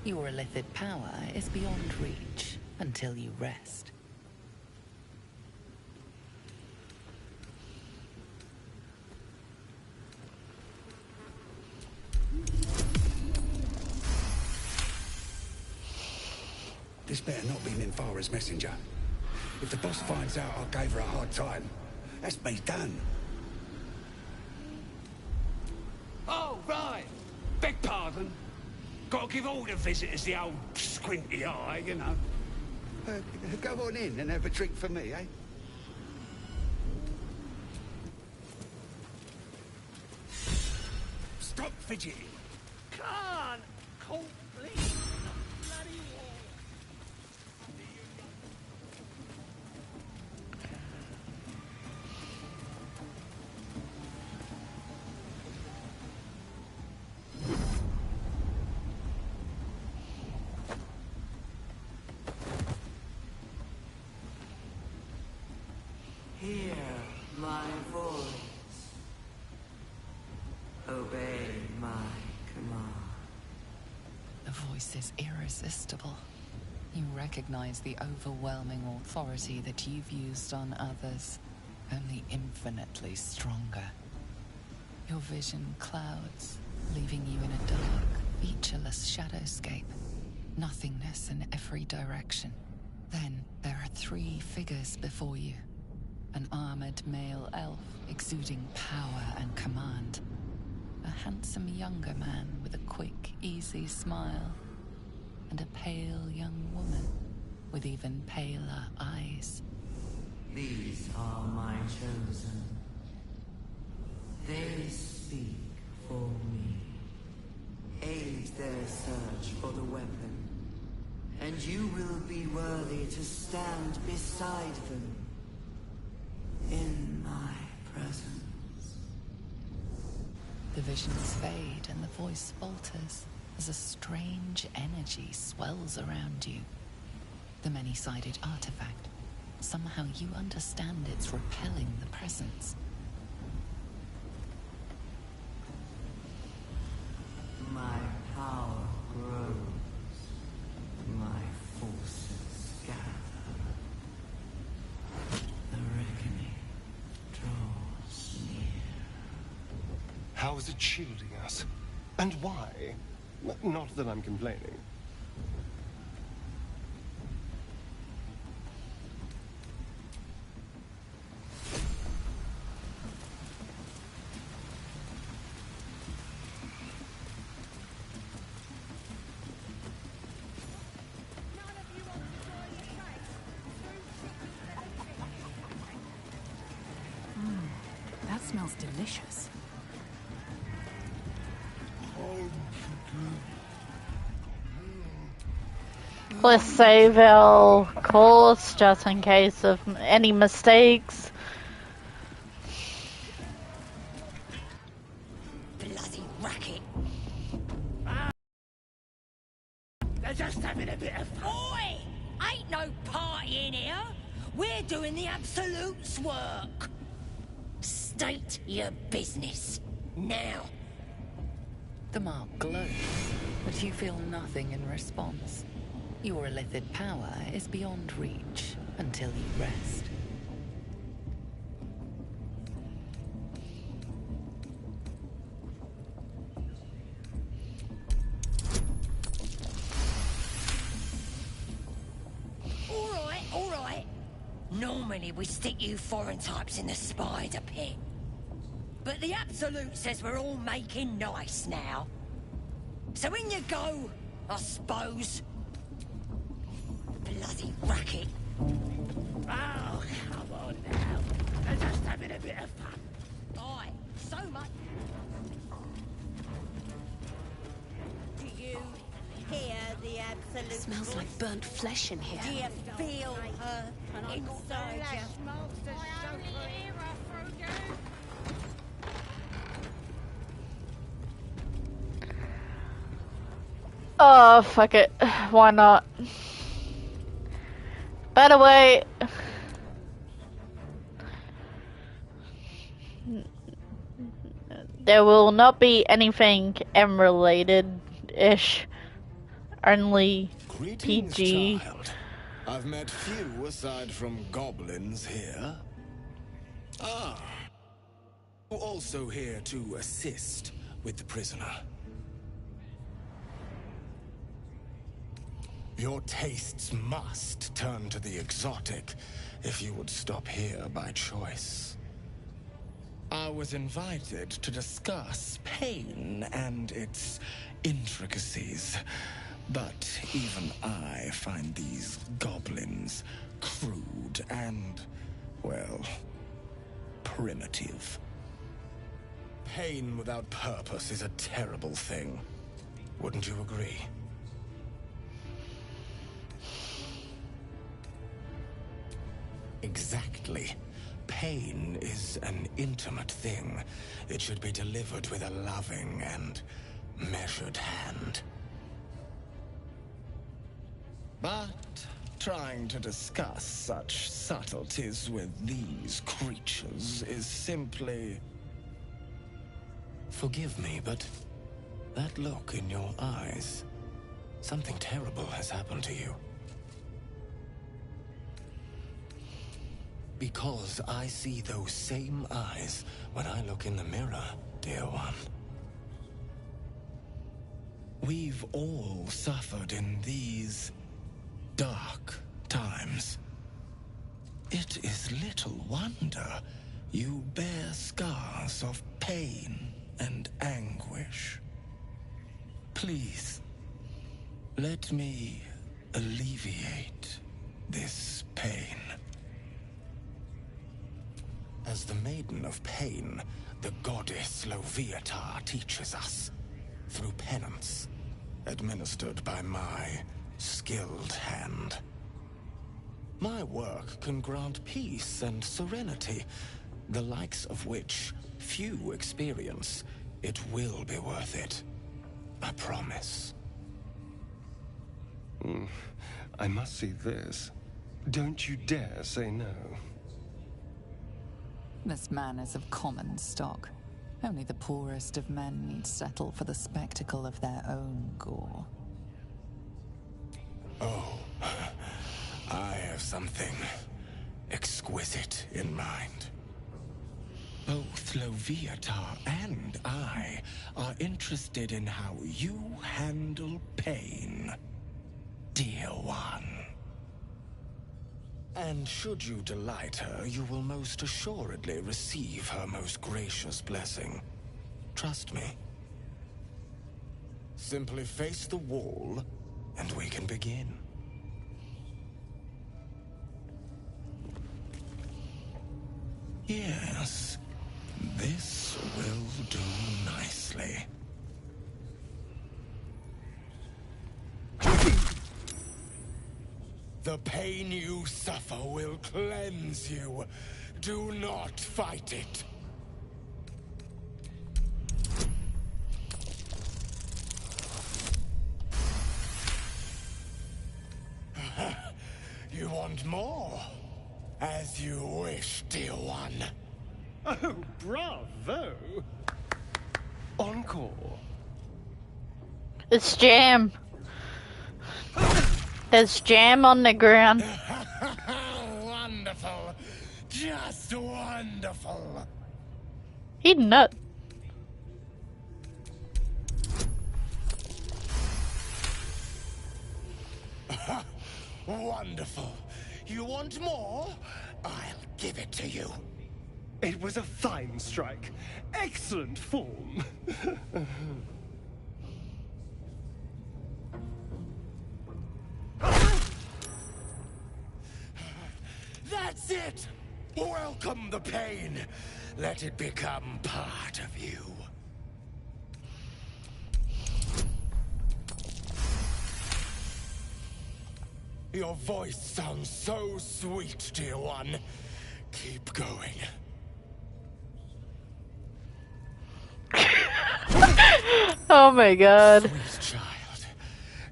Your illithid power is beyond reach until you rest. better not be Minthara's messenger. If the boss finds out I gave her a hard time, that's me done. Oh, right. Beg pardon. Gotta give all the visitors the old squinty eye, you know. Go on in and have a drink for me, eh? Stop fidgeting. Can't. Complete. Bloody wall. Hear my voice. Obey my command. The voice is irresistible. You recognize the overwhelming authority that you've used on others, only infinitely stronger. Your vision clouds, leaving you in a dark, featureless shadowscape. Nothingness in every direction. Then there are 3 figures before you. An armored male elf exuding power and command. A handsome younger man with a quick, easy smile. And a pale young woman with even paler eyes. These are my chosen. They speak for me. Aid their search for the weapon. And you will be worthy to stand beside them. In my presence. The visions fade and the voice falters as a strange energy swells around you. The many-sided artifact. Somehow you understand it's repelling the presence. My power grows. My forces gather. The reckoning draws near. How is it shielding us? And why? Not that I'm complaining. That smells delicious. Let's save our course just in case of any mistakes. Bloody racket. They're just having a bit of fun. Oi! Ain't no party in here. We're doing the Absolute's work. State your business. Now. The mark glows, but you feel nothing in response. Your illithid power is beyond reach until you rest. All right. Normally we stick you foreign types in the spider pit. But the Absolute says we're all making nice now. So in you go, I suppose. Bloody racket. Oh, come on now. They're just having a bit of fun. Aye, so much. Do you hear the Absolute? Smells like burnt flesh in here. Do you feel her inside you? Oh, fuck it. Why not? By the way, there will not be anything M-related-ish. Only Greetings, PG. child. I've met few aside from goblins here. Ah. Also here to assist with the prisoner. Your tastes must turn to the exotic if you would stop here by choice. I was invited to discuss pain and its intricacies, but even I find these goblins crude and, well, primitive. Pain without purpose is a terrible thing. Wouldn't you agree? Exactly. Pain is an intimate thing. It should be delivered with a loving and measured hand. But trying to discuss such subtleties with these creatures is simply... Forgive me, but that look in your eyes, something terrible has happened to you. Because I see those same eyes when I look in the mirror, dear one. We've all suffered in these dark times. It is little wonder you bear scars of pain and anguish. Please, let me alleviate this pain. As the Maiden of Pain, the goddess Loviatar teaches us, through penance, administered by my skilled hand. My work can grant peace and serenity, the likes of which few experience. It will be worth it. I promise. I must see this. Don't you dare say no. This man is of common stock. Only the poorest of men need settle for the spectacle of their own gore. Oh, I have something exquisite in mind. Both Loviatar and I are interested in how you handle pain, dear one. And should you delight her, you will most assuredly receive her most gracious blessing. Trust me. Simply face the wall, and we can begin. Yes, this will do nicely. The pain you suffer will cleanse you. Do not fight it. You want more? As you wish, dear one. Oh, bravo! Encore. It's jam. There's jam on the ground. Wonderful. Just wonderful. He nut. Wonderful. You want more? I'll give it to you. It was a fine strike. Excellent form. That's it! Welcome the pain. Let it become part of you. Your voice sounds so sweet, dear one. Keep going. Oh my god. Sweet child,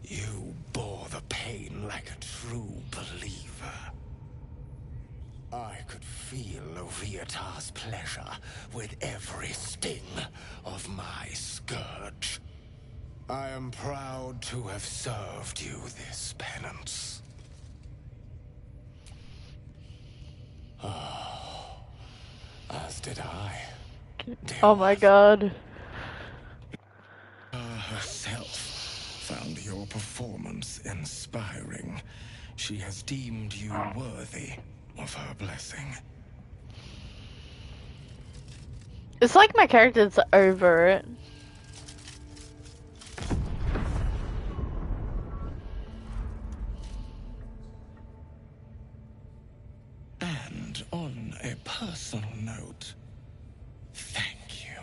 you bore the pain like a true believer. I could feel Loviatar's pleasure with every sting of my scourge. I am proud to have served you this penance. Oh, as did I. Oh my god. Herself found your performance inspiring. found you worthy of her blessing. It's like my character's over it. And on a personal note, thank you.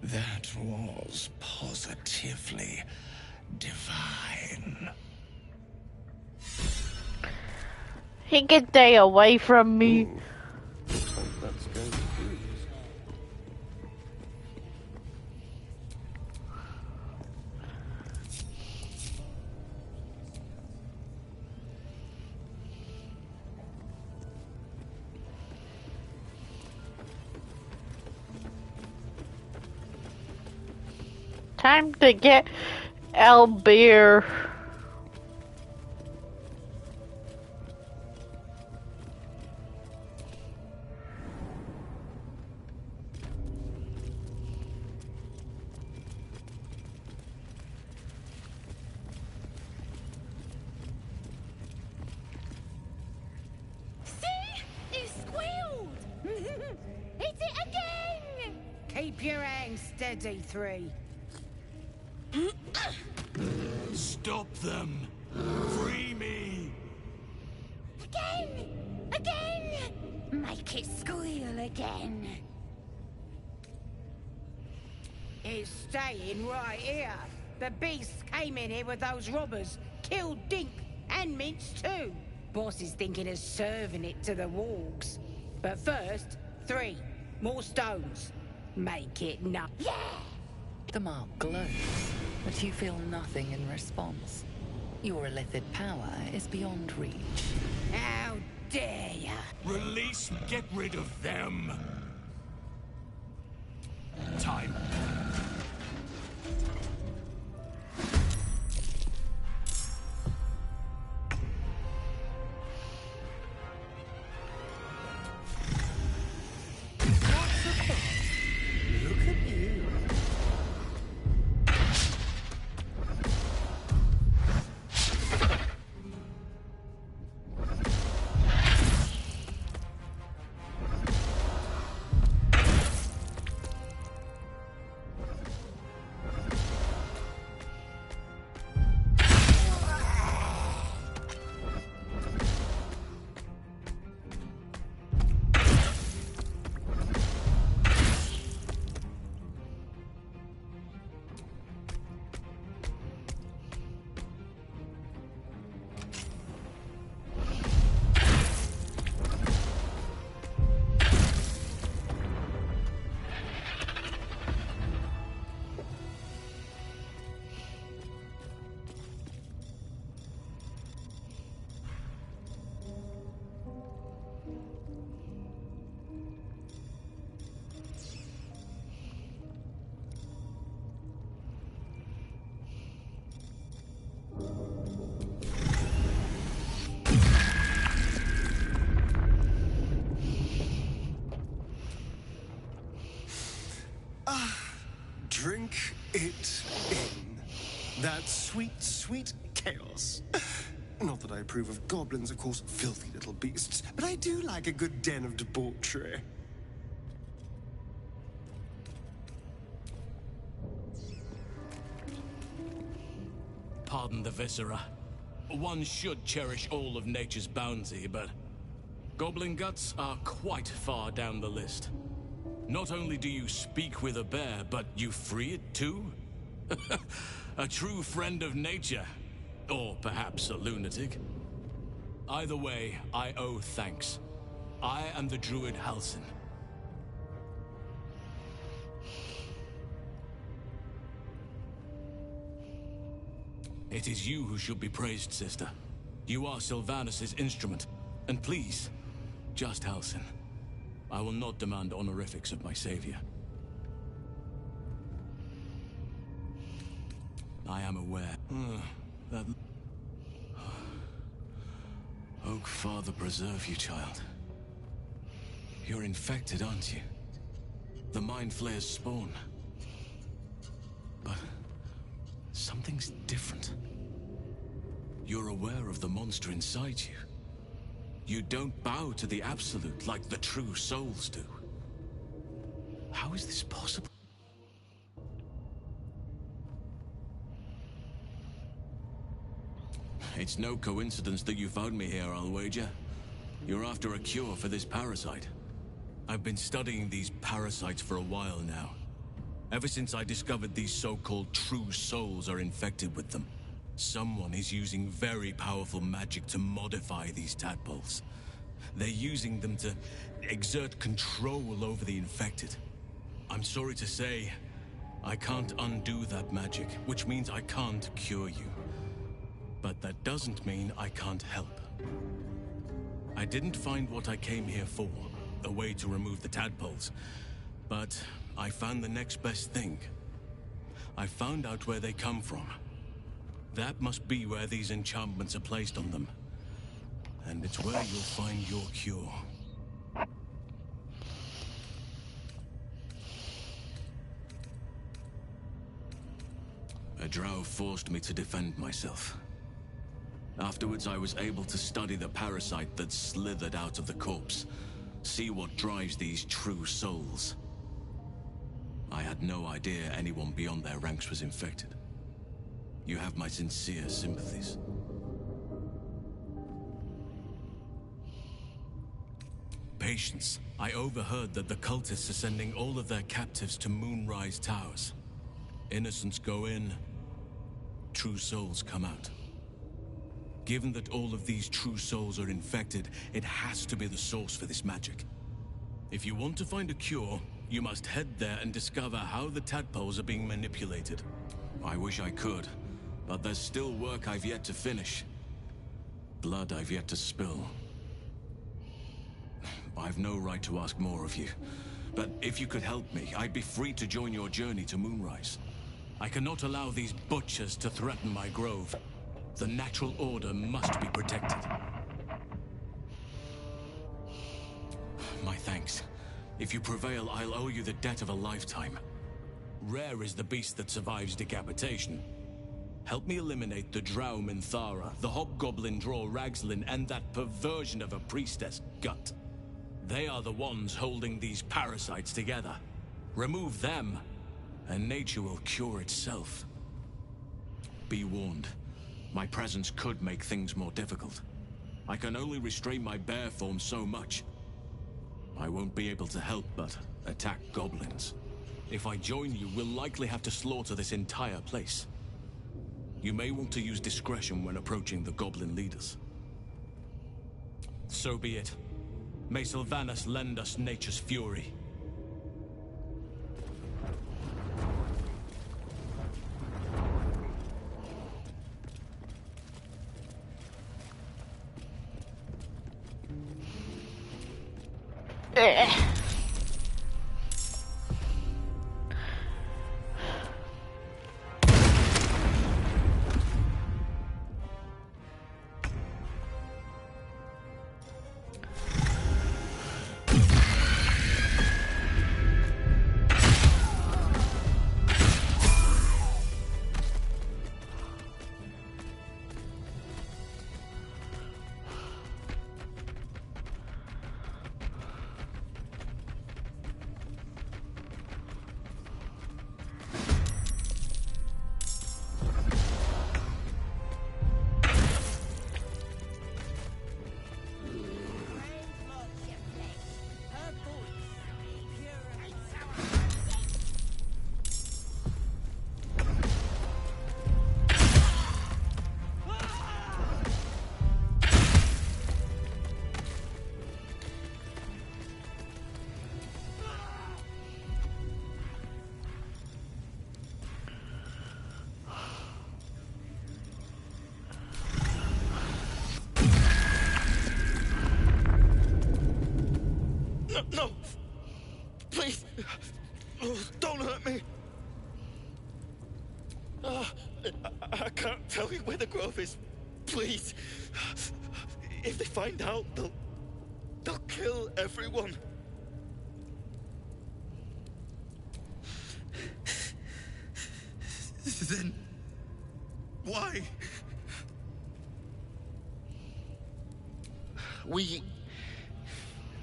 That was positively divine. He get day away from me. Ooh. Looks like that's going to freeze. Time to get Baldur. Keep your hands steady, 3. Stop them! Free me! Again! Make it squeal again. It's staying right here. The beasts came in here with those robbers, killed Dink and Minch too. Boss is thinking of serving it to the wargs. But first, 3 more stones. Make it nut. Yeah! The mark glows, but you feel nothing in response. Your illithid power is beyond reach. How dare ya! Release and get rid of them! Time. Look at you. Drink it in. That sweet, sweet chaos. Not that I approve of goblins, of course, filthy little beasts, but I do like a good den of debauchery. Pardon the viscera. One should cherish all of nature's bounty, but goblin guts are quite far down the list. Not only do you speak with a bear, but you free it too? A true friend of nature. Or perhaps a lunatic. Either way, I owe thanks. I am the druid Halsin. It is you who should be praised, sister. You are Sylvanus' instrument. And please, just Halsin. I will not demand honorifics of my savior. I am aware that... Oak Father preserve you, child. You're infected, aren't you? The Mind Flayer's spawn. But something's different. You're aware of the monster inside you, You don't bow to the Absolute like the true souls do. How is this possible? It's no coincidence that you found me here, I'll wager. You're after a cure for this parasite. I've been studying these parasites for a while now. Ever since I discovered these so-called true souls are infected with them. Someone is using very powerful magic to modify these tadpoles. They're using them to exert control over the infected. I'm sorry to say, I can't undo that magic, which means I can't cure you. But that doesn't mean I can't help. I didn't find what I came here for, a way to remove the tadpoles, but I found the next best thing. I found out where they come from. That must be where these enchantments are placed on them. And it's where you'll find your cure. A drow forced me to defend myself. Afterwards, I was able to study the parasite that slithered out of the corpse, see what drives these true souls. I had no idea anyone beyond their ranks was infected. You have my sincere sympathies. Patience. I overheard that the cultists are sending all of their captives to Moonrise Towers. Innocents go in, true souls come out. Given that all of these true souls are infected, it has to be the source for this magic. If you want to find a cure, you must head there and discover how the tadpoles are being manipulated. I wish I could, but there's still work I've yet to finish. Blood I've yet to spill. I've no right to ask more of you, but if you could help me, I'd be free to join your journey to Moonrise. I cannot allow these butchers to threaten my grove. The natural order must be protected. My thanks. If you prevail, I'll owe you the debt of a lifetime. Rare is the beast that survives decapitation. Help me eliminate the Drow Minthara, the Hobgoblin Draw Ragslin, and that perversion of a priestess, Gut. They are the ones holding these parasites together. Remove them, and nature will cure itself. Be warned. My presence could make things more difficult. I can only restrain my bear form so much. I won't be able to help but attack goblins. If I join you, we'll likely have to slaughter this entire place. You may want to use discretion when approaching the goblin leaders. So be it. May Sylvanas lend us nature's fury. No! Please! Oh, don't hurt me! I can't tell you where the grove is. Please! If they find out, they'll kill everyone. Then why?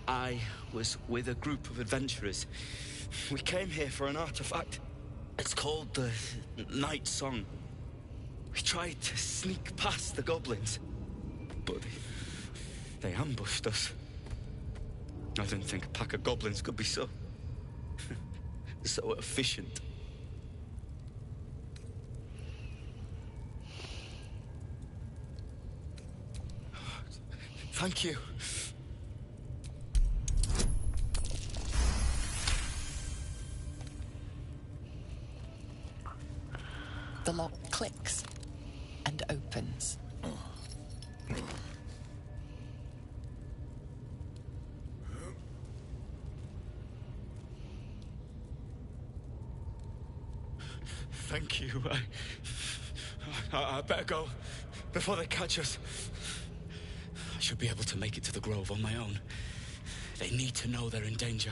I was with a group of adventurers. We came here for an artifact. It's called the Night Song. We tried to sneak past the goblins, but they ambushed us. I didn't think a pack of goblins could be so efficient. Thank you. The lock clicks and opens. Thank you. I better go before they catch us. I should be able to make it to the Grove on my own. They need to know they're in danger.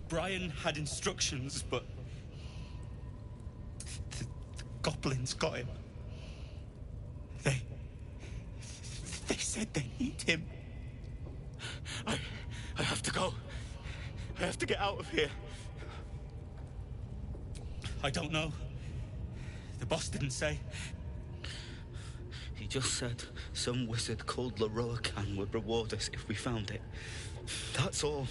Brian had instructions, but the goblins got him. They said they need him. I have to go. I have to get out of here. I don't know. The boss didn't say. He just said some wizard called Leroacan would reward us if we found it. That's all.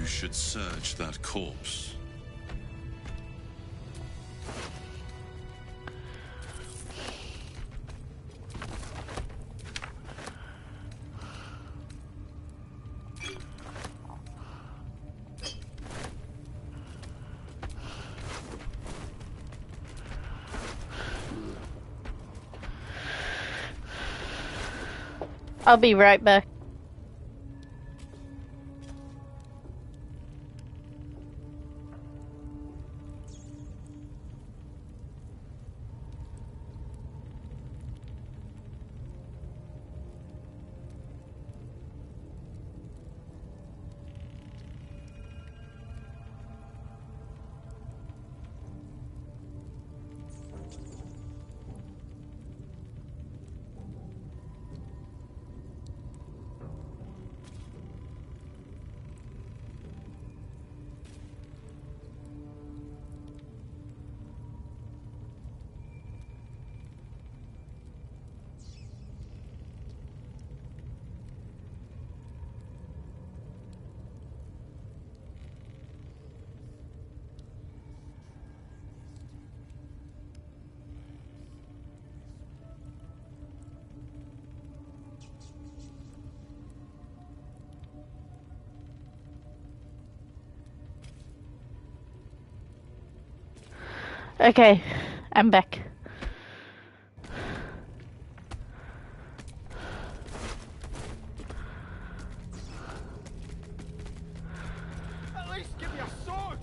Should search that corpse. I'll be right back. Okay, I'm back. At least give me a sword!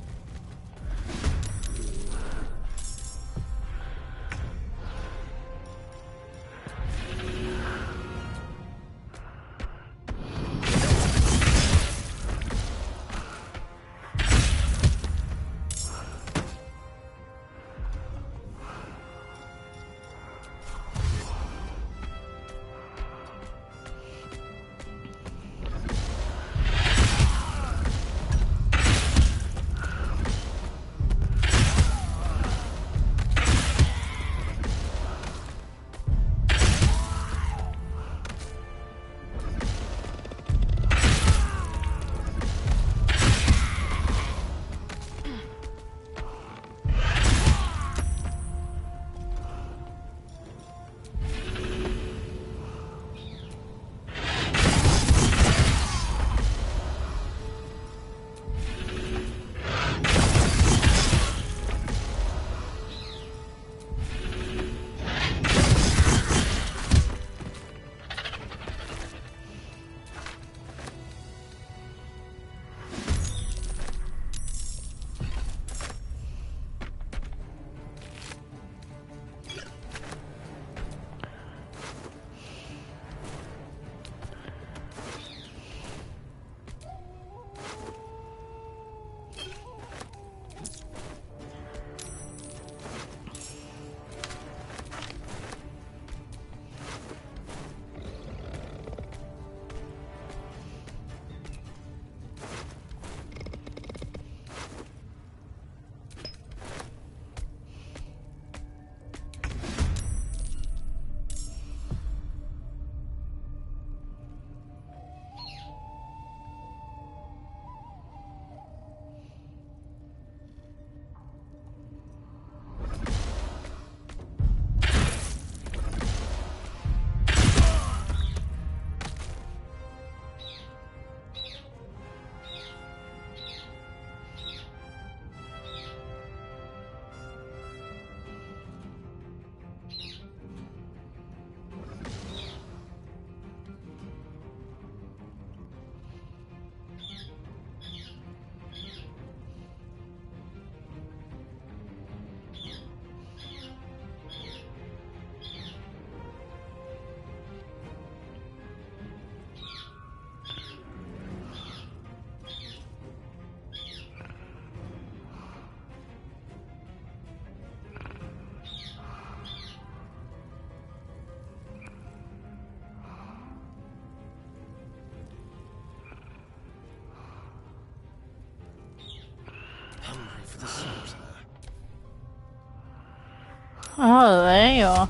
to suit her. Oh, there you are.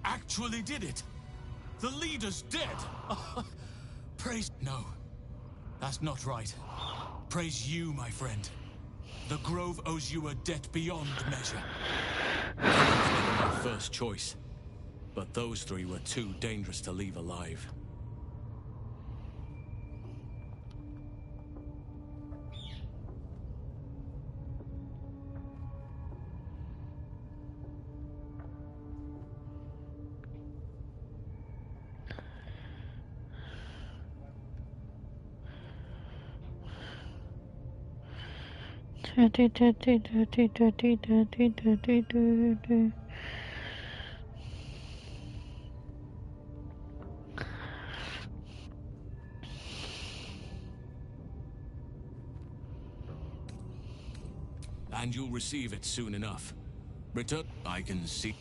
Actually did it! The leader's dead! Praise... No. That's not right. Praise you, my friend. The Grove owes you a debt beyond measure. You were my first choice, but those three were too dangerous to leave alive. And you'll receive it soon enough. Return... I can see...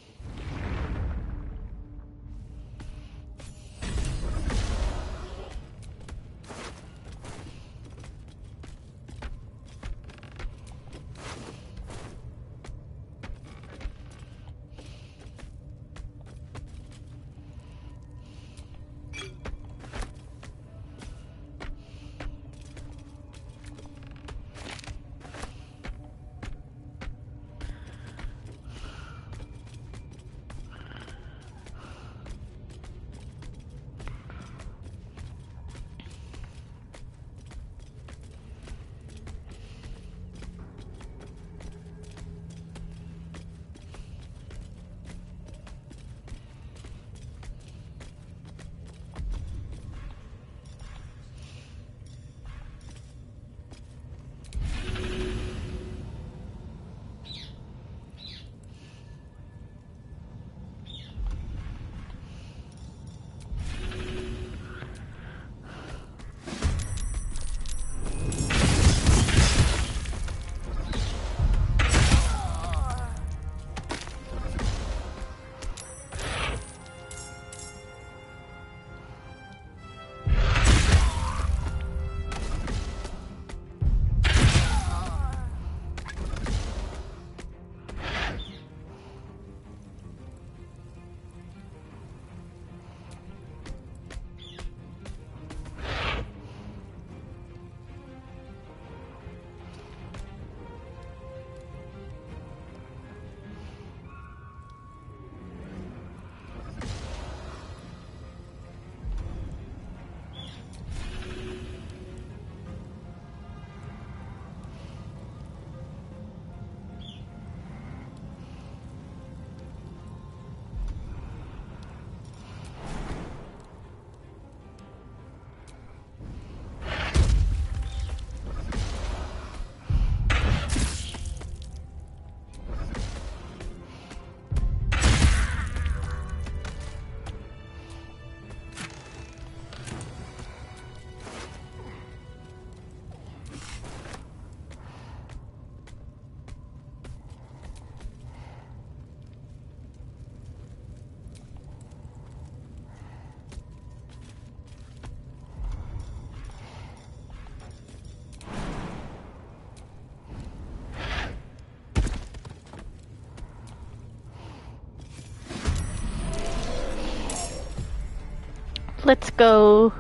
Let's go.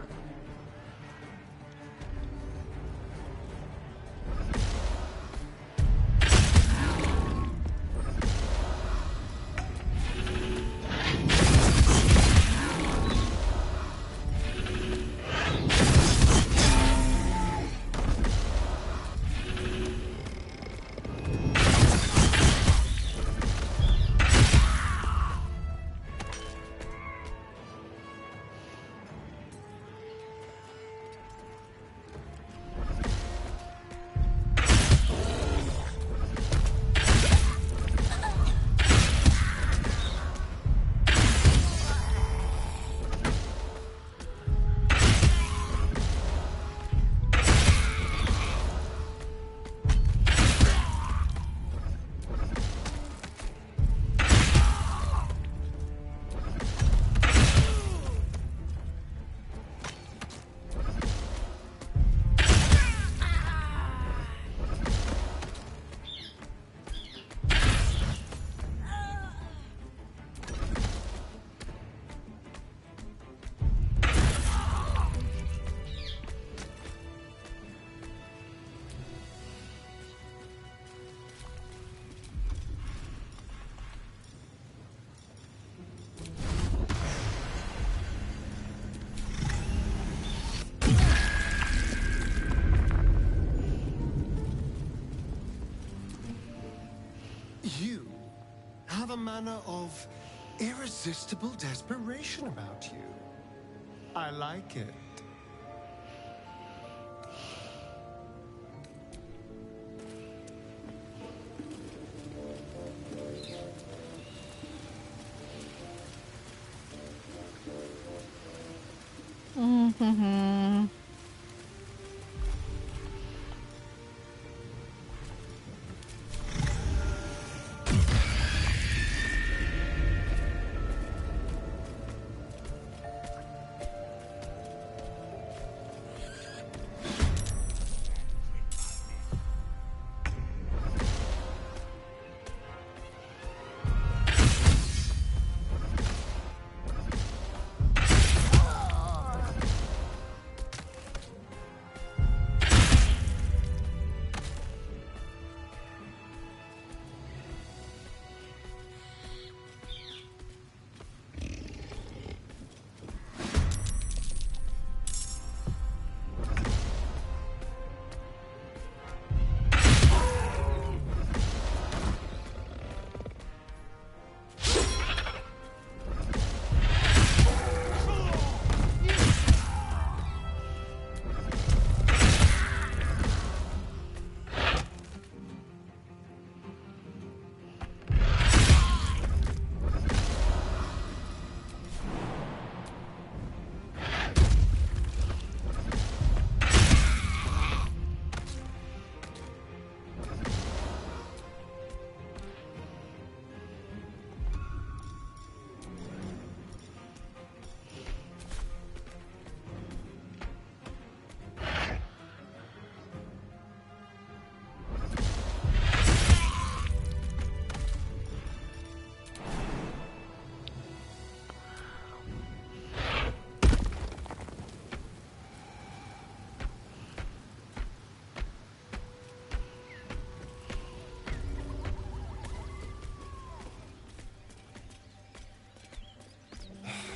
You have a manner of irresistible desperation about you. I like it. Mm-hmm.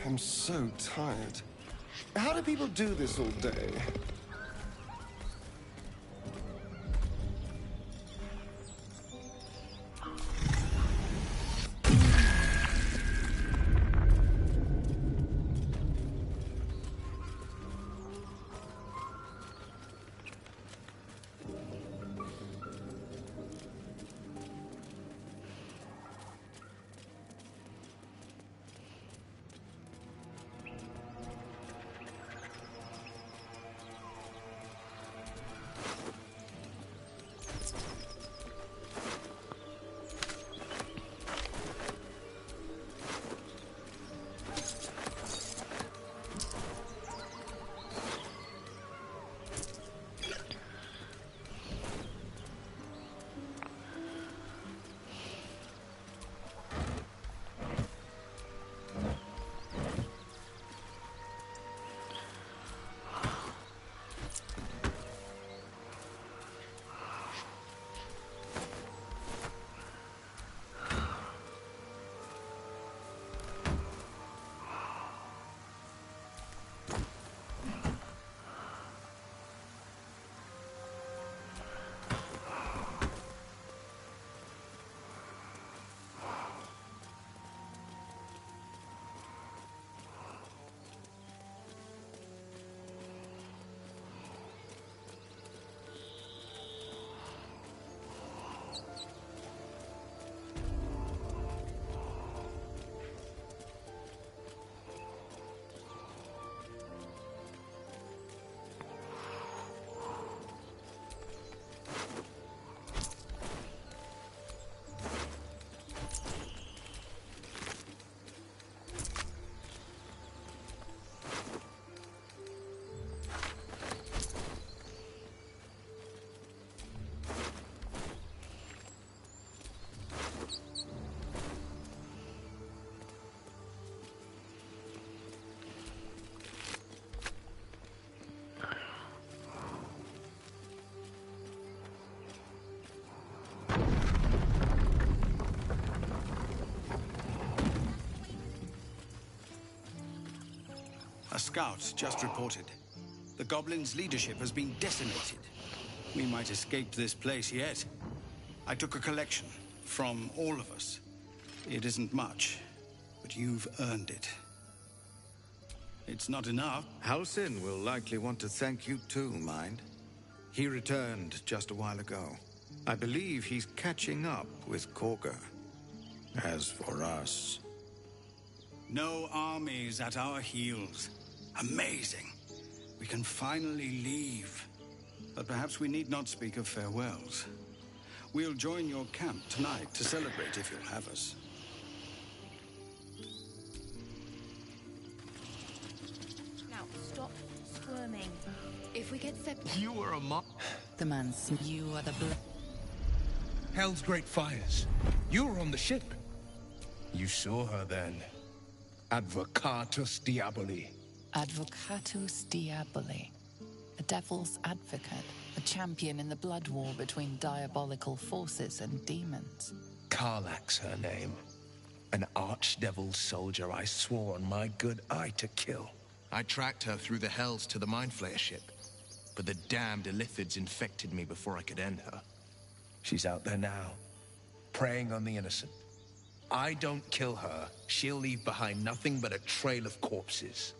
I'm so tired. How do people do this all day? A scout just reported. The goblins' leadership has been decimated. We might escape this place yet. I took a collection from all of us. It isn't much, but you've earned it. It's not enough. Halsin will likely want to thank you too, mind. He returned just a while ago. I believe he's catching up with Korga. As for us... No armies at our heels. Amazing. We can finally leave. But perhaps we need not speak of farewells. We'll join your camp tonight to celebrate if you'll have us. Now, stop squirming. If we get separated... You were a mob. The man you are the Hell's great fires. You were on the ship. You saw her then. Advocatus Diaboli. Advocatus Diaboli. A devil's advocate. A champion in the blood war between diabolical forces and demons. Karlak's her name. An archdevil soldier I swore on my good eye to kill. I tracked her through the hells to the Mindflayer ship. But the damned Illithids infected me before I could end her. She's out there now, preying on the innocent. I don't kill her, she'll leave behind nothing but a trail of corpses.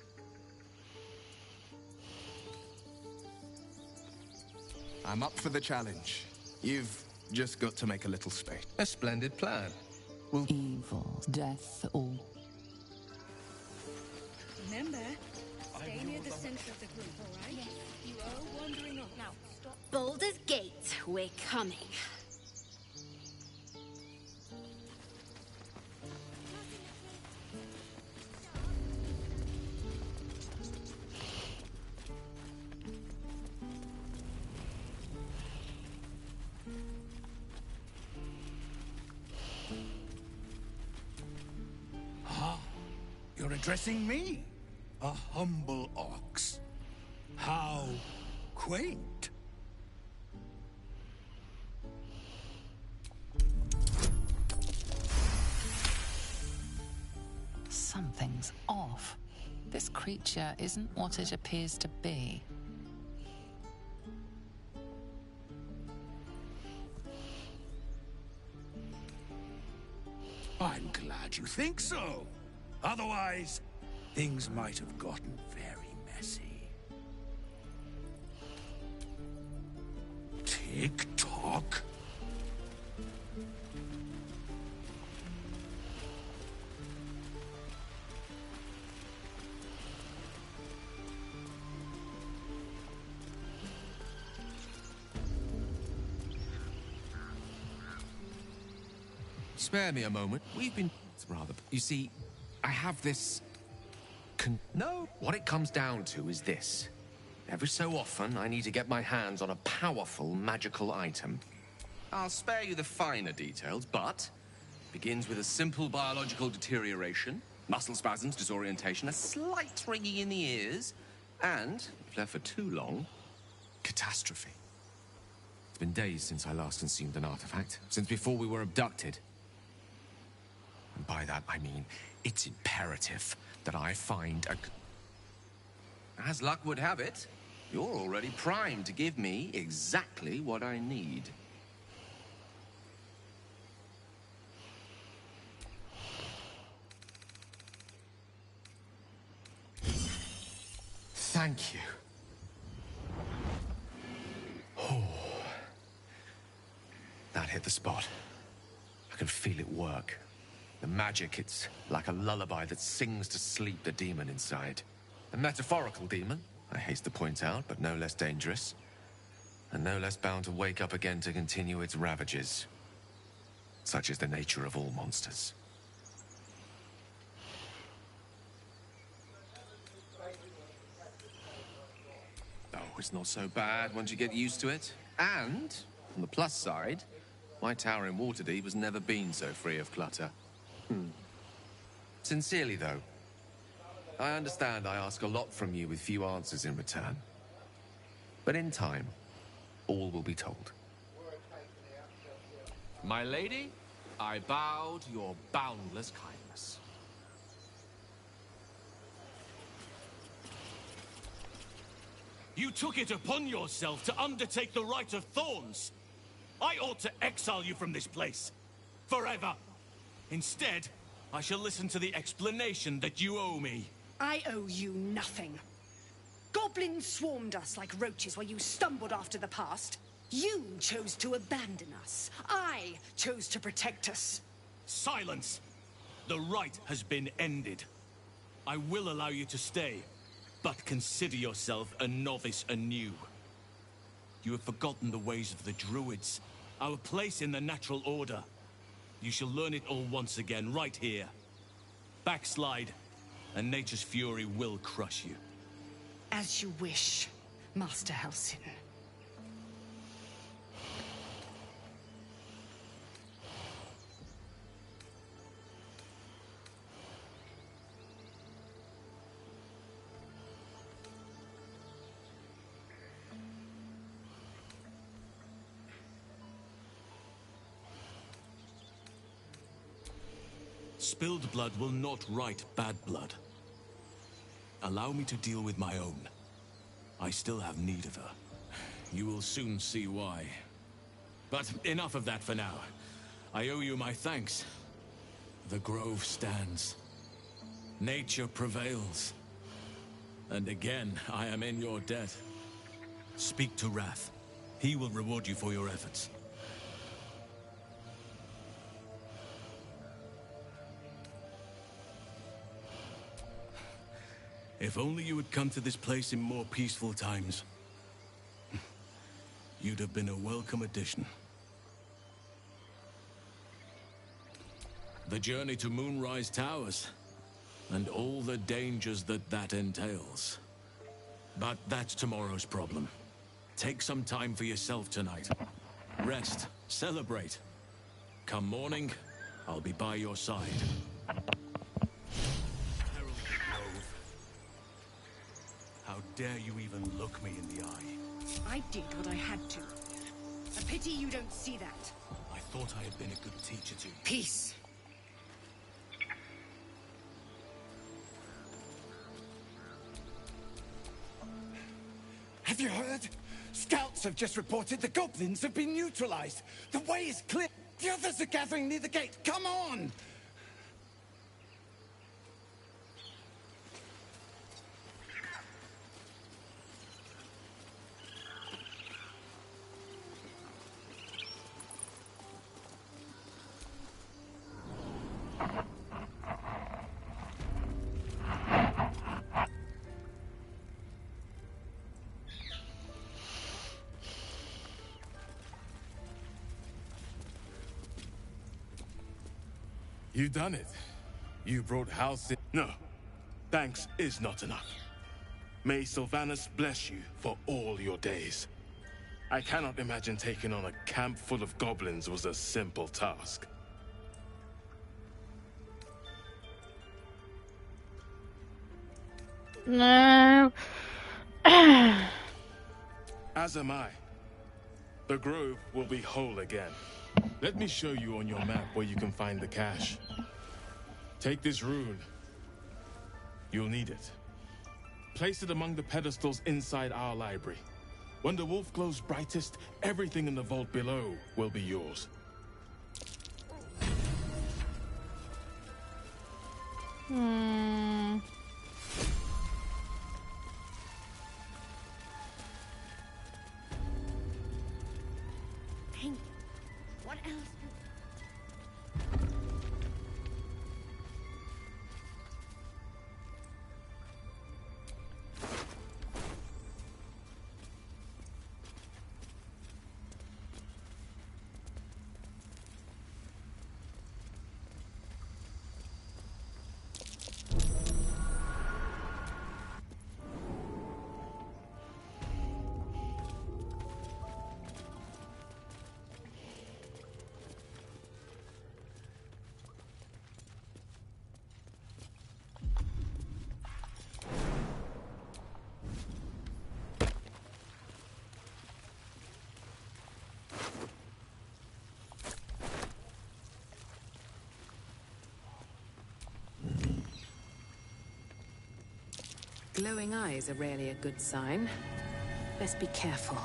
I'm up for the challenge. You've just got to make a little space. A splendid plan. Evil, death, all. Remember, stay near the center of the group, all right? Yes. You are wandering off. Now, stop. Baldur's Gate, we're coming. You're addressing me, a humble ox. How quaint. Something's off. This creature isn't what it appears to be. I'm glad you think so. Otherwise, things might have gotten very messy. Tick-tock. Spare me a moment. We've been... rather... You see, I have this... No, what it comes down to is this. Every so often, I need to get my hands on a powerful magical item. I'll spare you the finer details, but... begins with a simple biological deterioration, muscle spasms, disorientation, a slight ringing in the ears, and, if left for too long, catastrophe. It's been days since I last consumed an artifact, since before we were abducted. And by that, I mean, it's imperative that I find a... As luck would have it, you're already primed to give me exactly what I need. Thank you. Oh. That hit the spot. I can feel it work. The magic, it's like a lullaby that sings to sleep the demon inside. A metaphorical demon, I haste to point out, but no less dangerous. And no less bound to wake up again to continue its ravages. Such is the nature of all monsters. Oh, it's not so bad once you get used to it. And, on the plus side, my tower in Waterdeep has never been so free of clutter. Sincerely, though, I understand I ask a lot from you with few answers in return. But in time, all will be told. My lady, I bow to your boundless kindness. You took it upon yourself to undertake the Rite of Thorns. I ought to exile you from this place. Forever. Instead, I shall listen to the explanation that you owe me. I owe you nothing. Goblins swarmed us like roaches while you stumbled after the past. You chose to abandon us. I chose to protect us. Silence! The rite has been ended. I will allow you to stay, but consider yourself a novice anew. You have forgotten the ways of the Druids, our place in the natural order. You shall learn it all once again, right here. Backslide, and nature's fury will crush you. As you wish, Master Halsin. Spilled blood will not right bad blood. Allow me to deal with my own. I still have need of her. You will soon see why. But enough of that for now. I owe you my thanks. The grove stands. Nature prevails. And again, I am in your debt. Speak to Wrath. He will reward you for your efforts. If only you had come to this place in more peaceful times. You'd have been a welcome addition. The journey to Moonrise Towers, and all the dangers that entails. But that's tomorrow's problem. Take some time for yourself tonight. Rest, celebrate. Come morning, I'll be by your side. How dare you even look me in the eye? I did what I had to. A pity you don't see that. I thought I had been a good teacher to you. Peace. Have you heard? Scouts have just reported the goblins have been neutralized. The way is clear. The others are gathering near the gate. Come on! You done it. You brought Halsin. No. Thanks is not enough. May Sylvanas bless you for all your days. I cannot imagine taking on a camp full of goblins was a simple task. No. As am I. The grove will be whole again. Let me show you on your map where you can find the cache. Take this rune. You'll need it. Place it among the pedestals inside our library. When the wolf glows brightest, everything in the vault below will be yours. Hey, what else? Glowing eyes are rarely a good sign. Best be careful.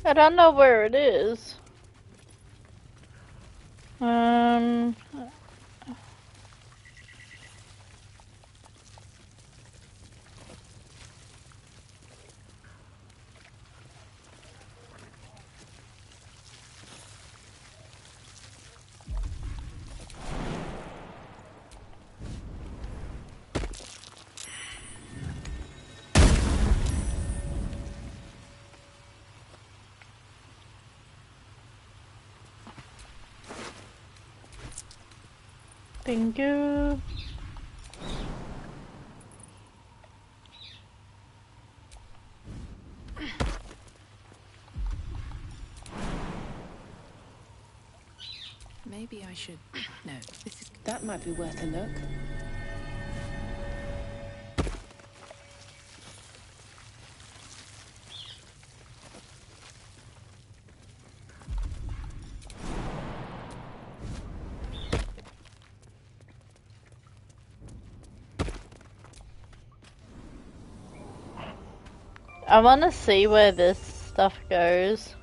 I don't know where it is. Thank you. Maybe I should... No, that might be worth a look. I want to see where this stuff goes.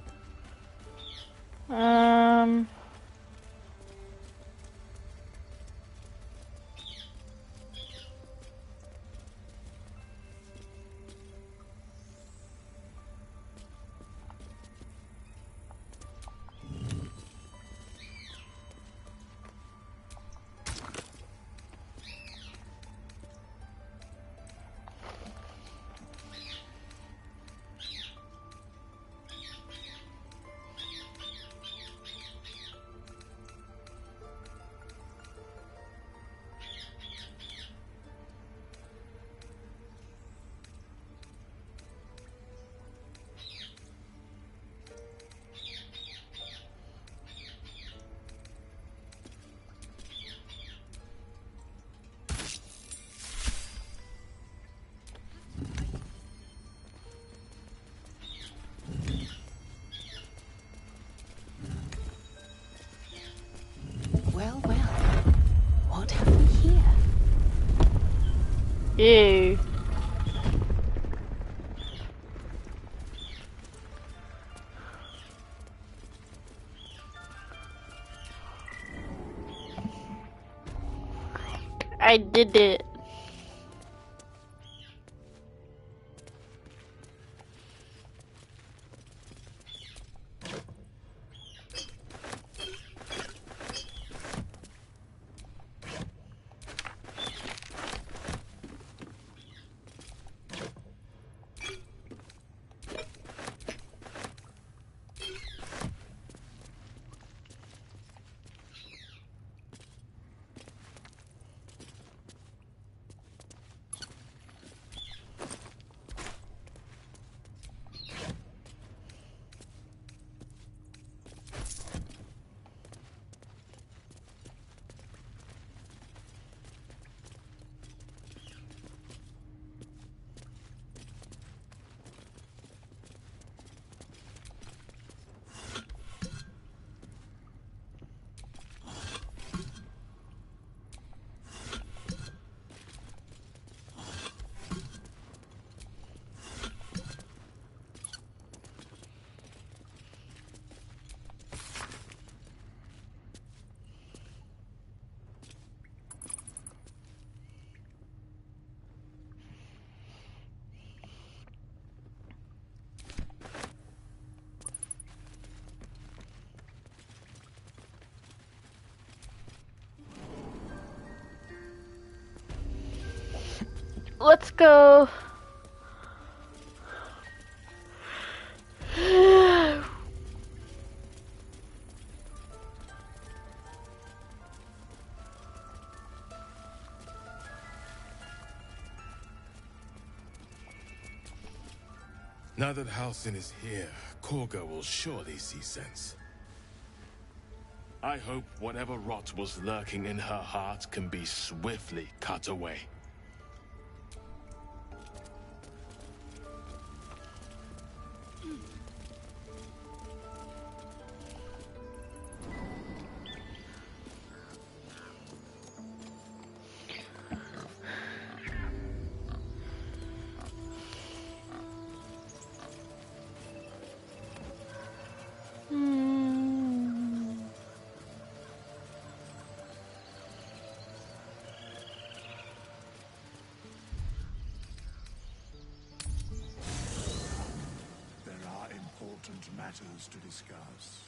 Well, well. What have we here? Ew. I did it. Let's go. Now that Halsin is here, Korga will surely see sense. I hope whatever rot was lurking in her heart can be swiftly cut away. There are important matters to discuss.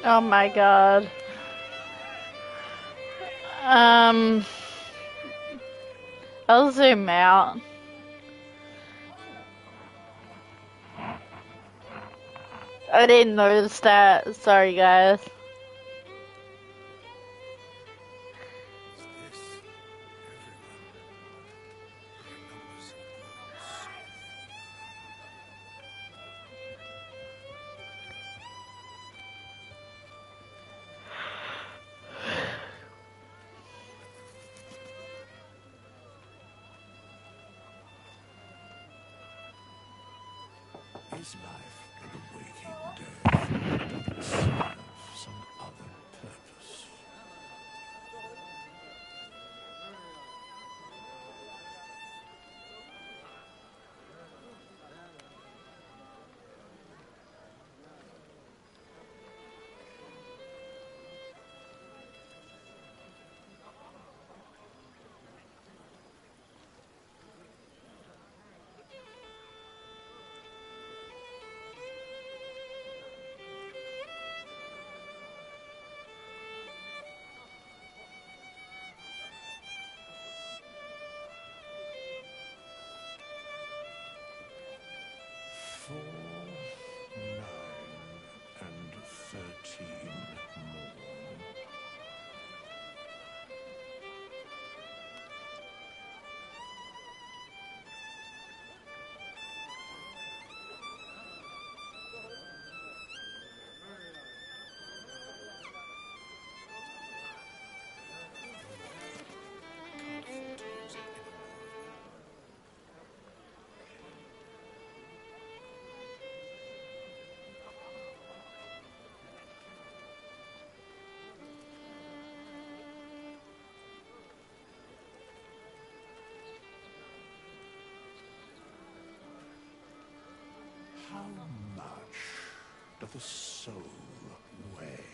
Oh my god. I'll zoom out. I didn't notice that. Sorry, guys. Is life but a waking death? Does it serve some other purpose? How much doth a soul weigh?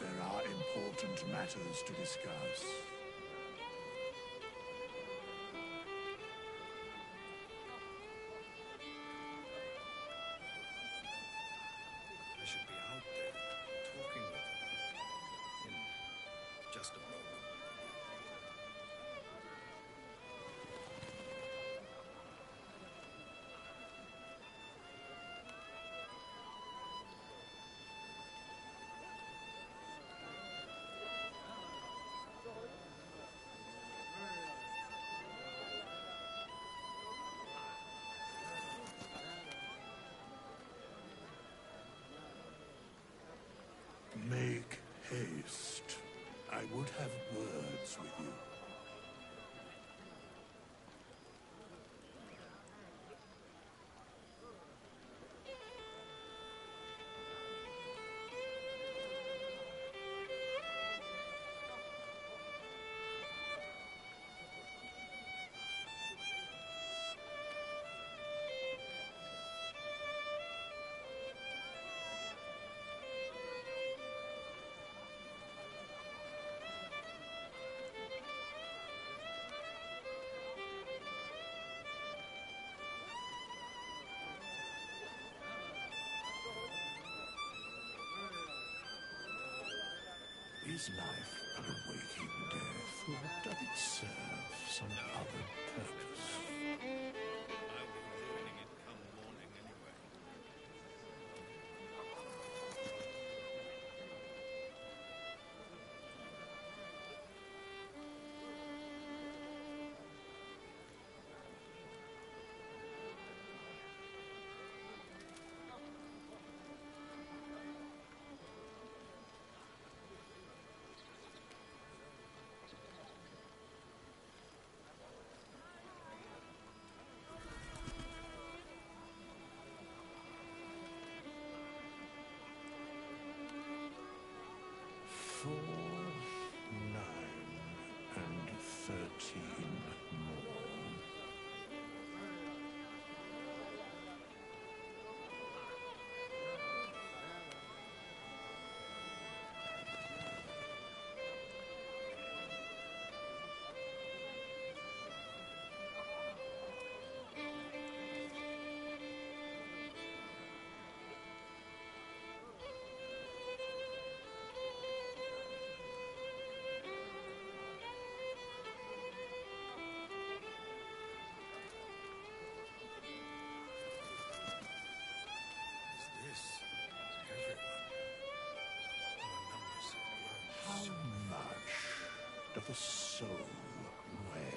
There are important matters to discuss. I should be out there talking with them in just a moment. have words with you. Is life but a waking death, or doth it serve some other purpose? I'll be ruining it come morning anyway. For 9 and 13 more. How much doth a soul weigh?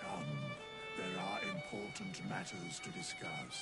Come, there are important matters to discuss.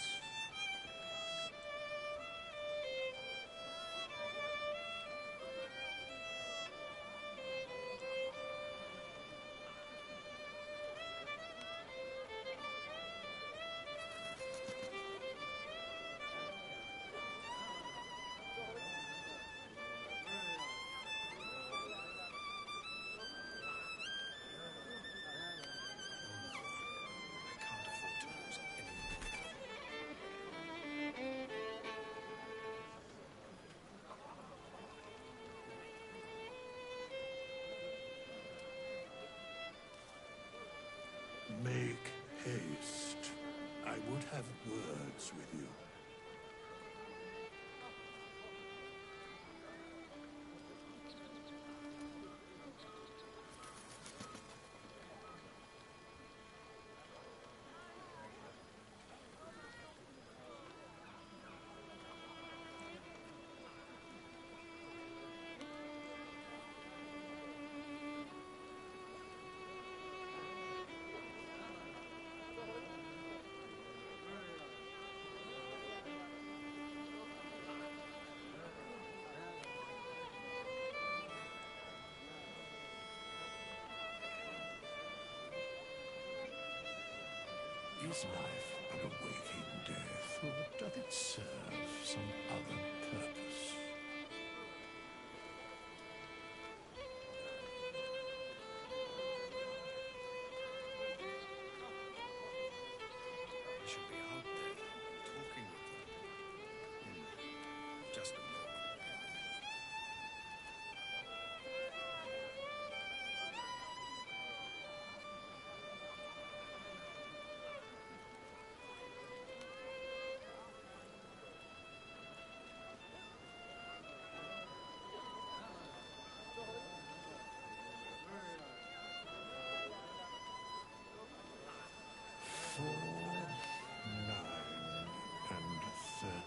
Make haste. I would have words with you. Is life but a waking death, or doth it serve some other purpose? I should be out there, talking with them. Just a moment.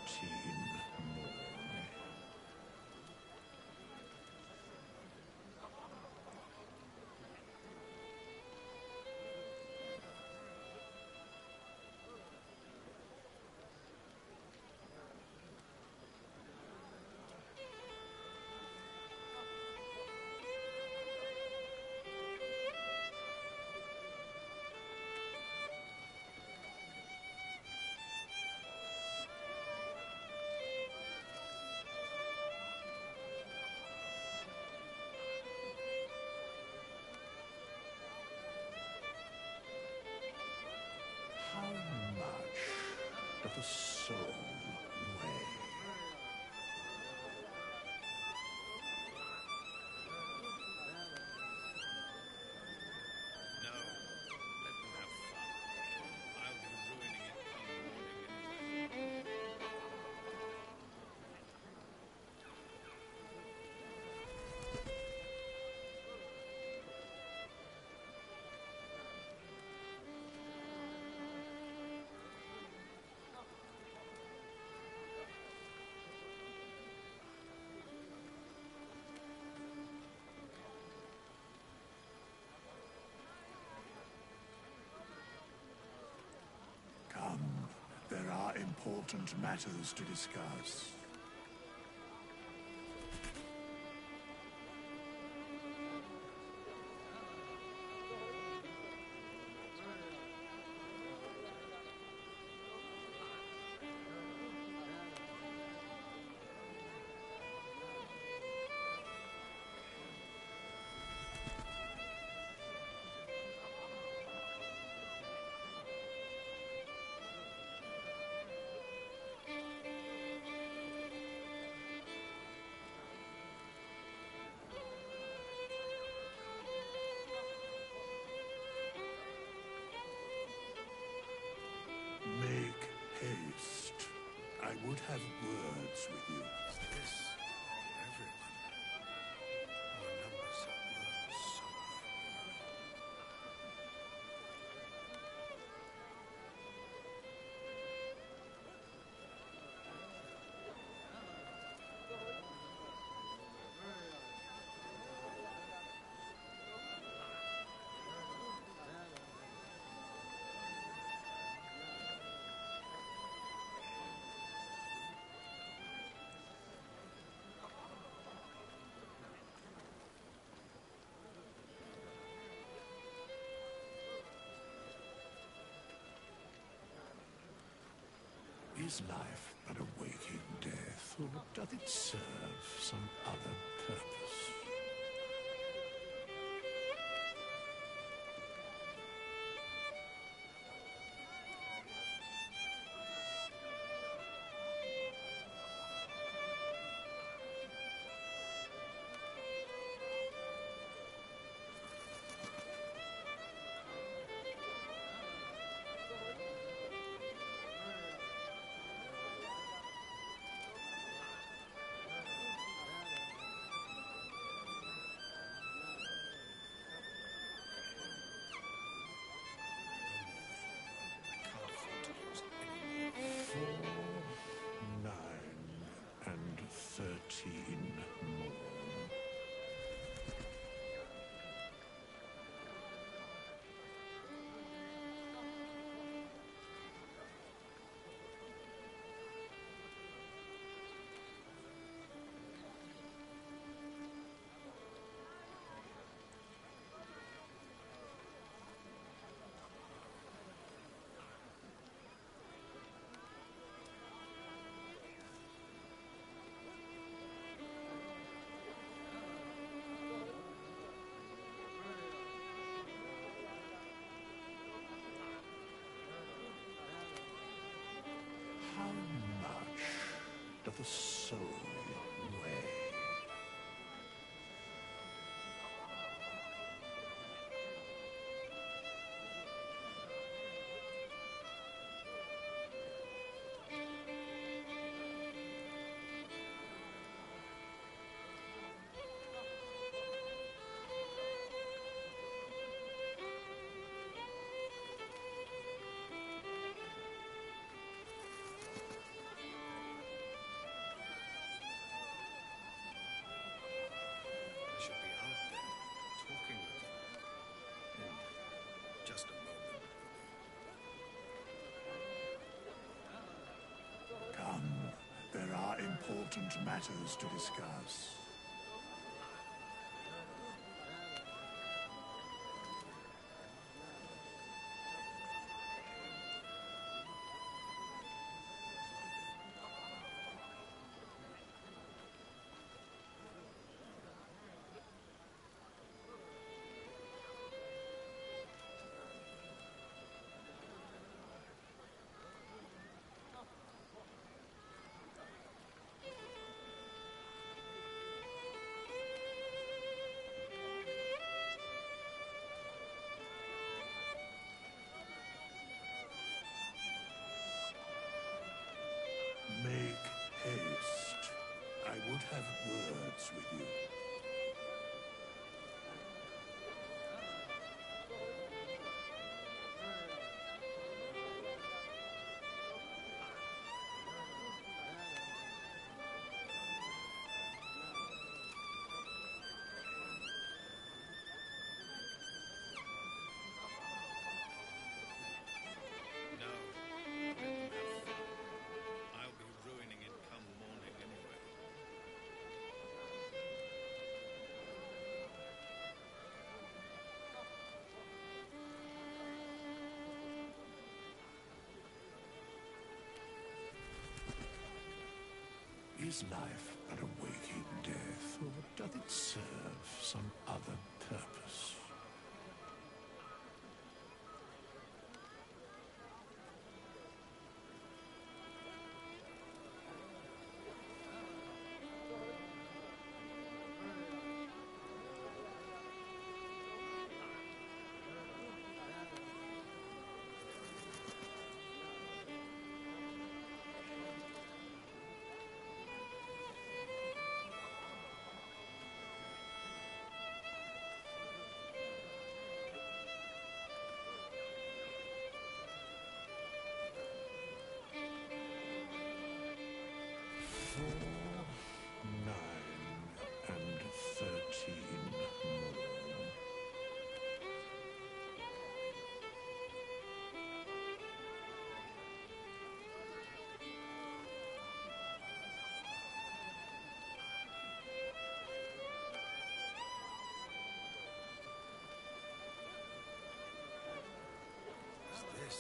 more. How much doth a soul weigh? No, let them have fun. I'll be ruining it come morning anyway. Come, there are important matters to discuss. Make haste. I would have words with you. This, everyone. Our numbers have grown so Is life but a waking death, or doth it serve some other purpose? And 13 more. How much doth a soul weigh? important matters to discuss. Make haste. I would have words with you. No. Let them have fun. I'll be ruining it come morning anyway. Is life but a waking death, or doth it serve some other purpose? Is this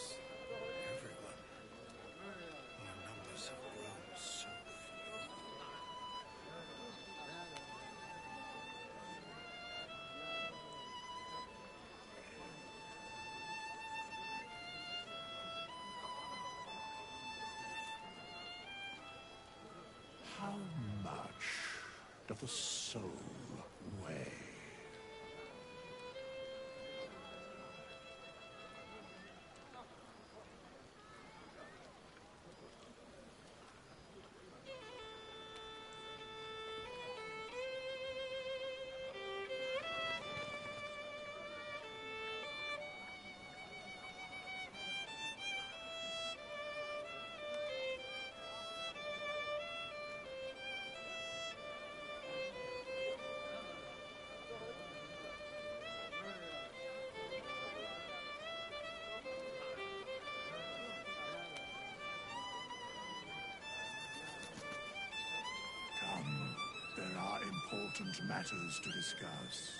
everyone? Our numbers have grown so few. How much doth a soul weigh? Come, there are important matters to discuss.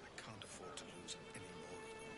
I can't afford to lose any more of them.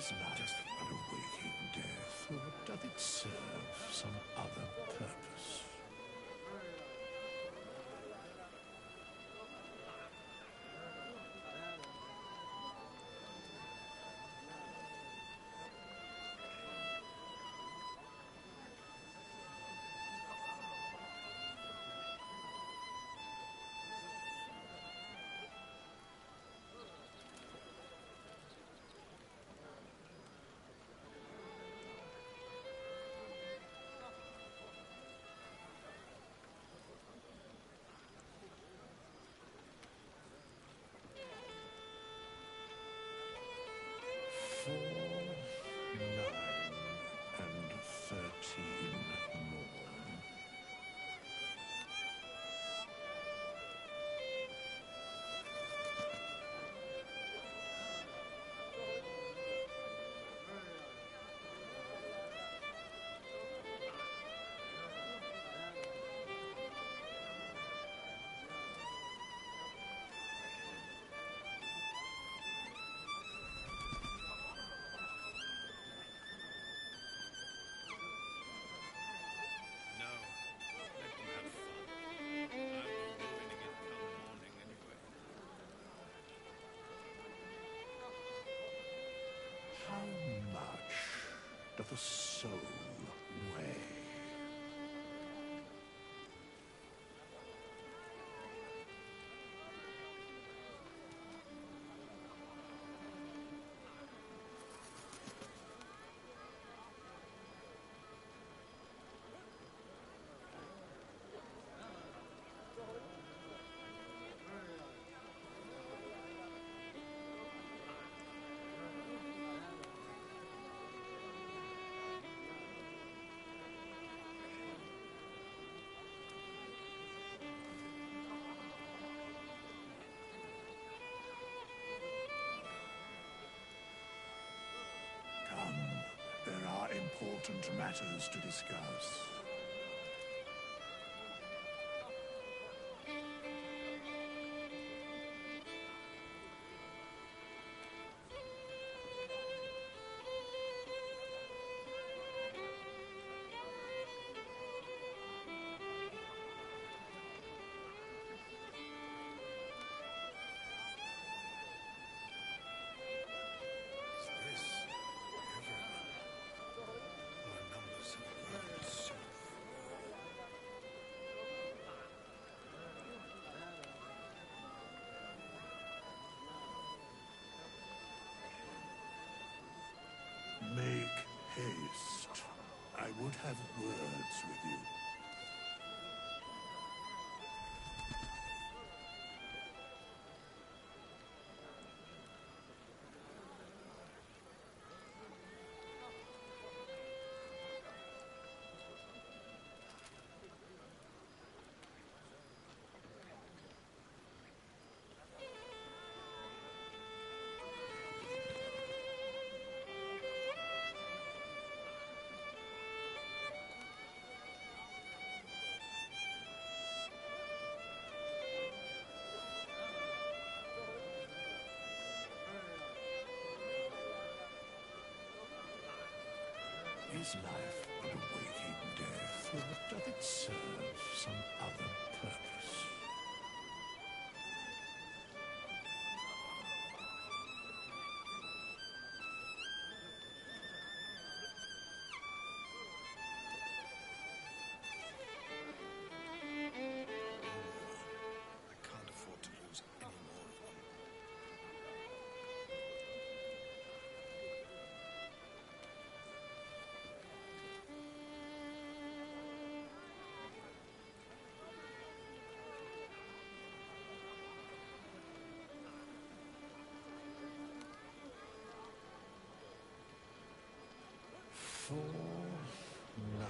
Is life but a waking death, or doth it serve some other purpose? Doth a soul weigh? There are important matters to discuss. Make haste. I would have words with you. Is life but a waking death, or doth it serve some other purpose? I can't afford to lose any more of them. For 9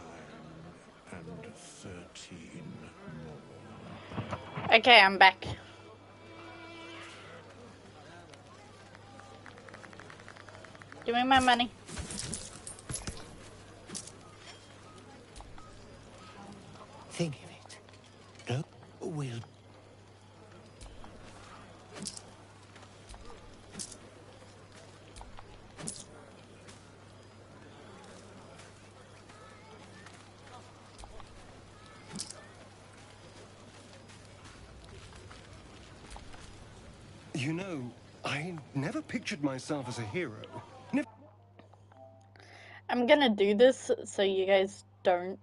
and 13 more. Okay, I'm back. Give me my money. Think of it. No will. You know, I never pictured myself as a hero. Never. I'm gonna do this so you guys don't.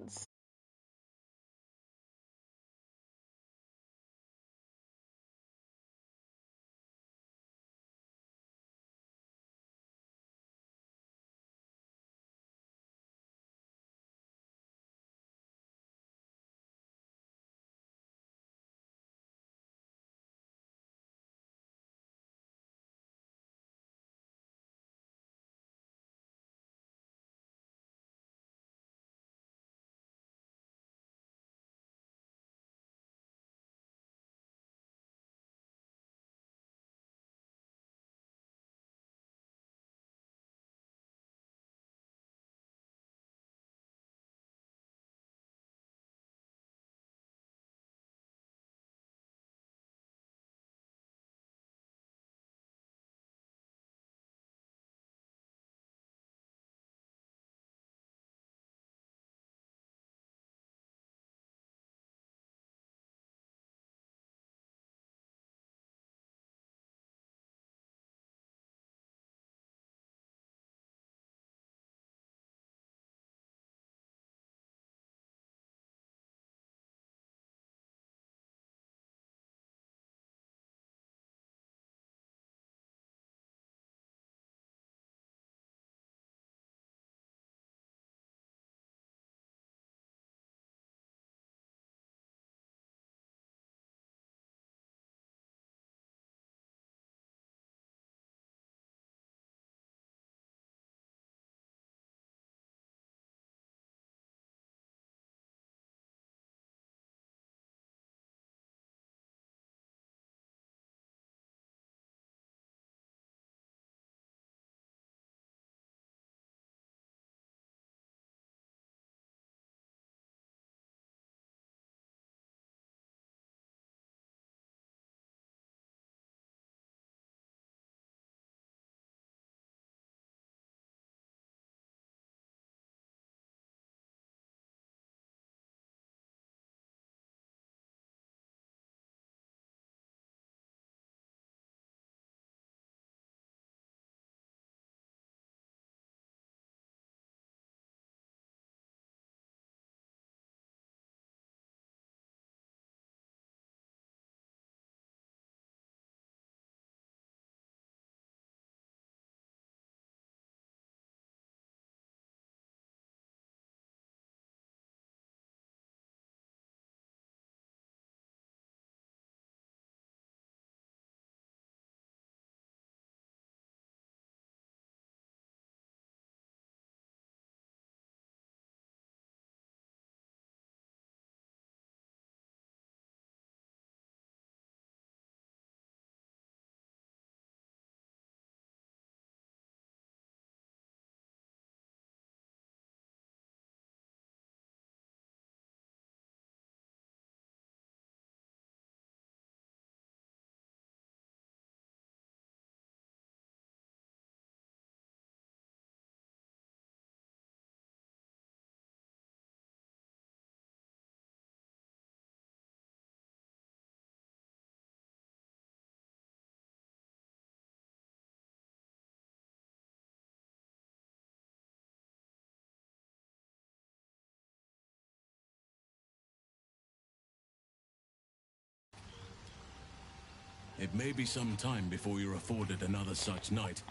It may be some time before you're afforded another such night.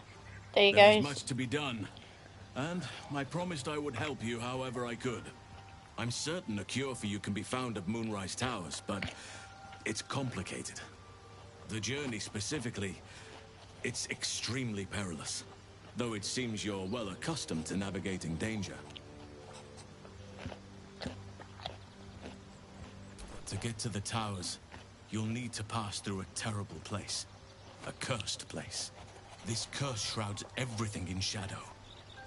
There you There's go. much to be done, and I promised I would help you however I could. I'm certain a cure for you can be found at Moonrise Towers, but it's complicated. The journey specifically, it's extremely perilous, though it seems you're well accustomed to navigating danger. To get to the towers, you'll need to pass through a terrible place. A cursed place. This curse shrouds everything in shadow.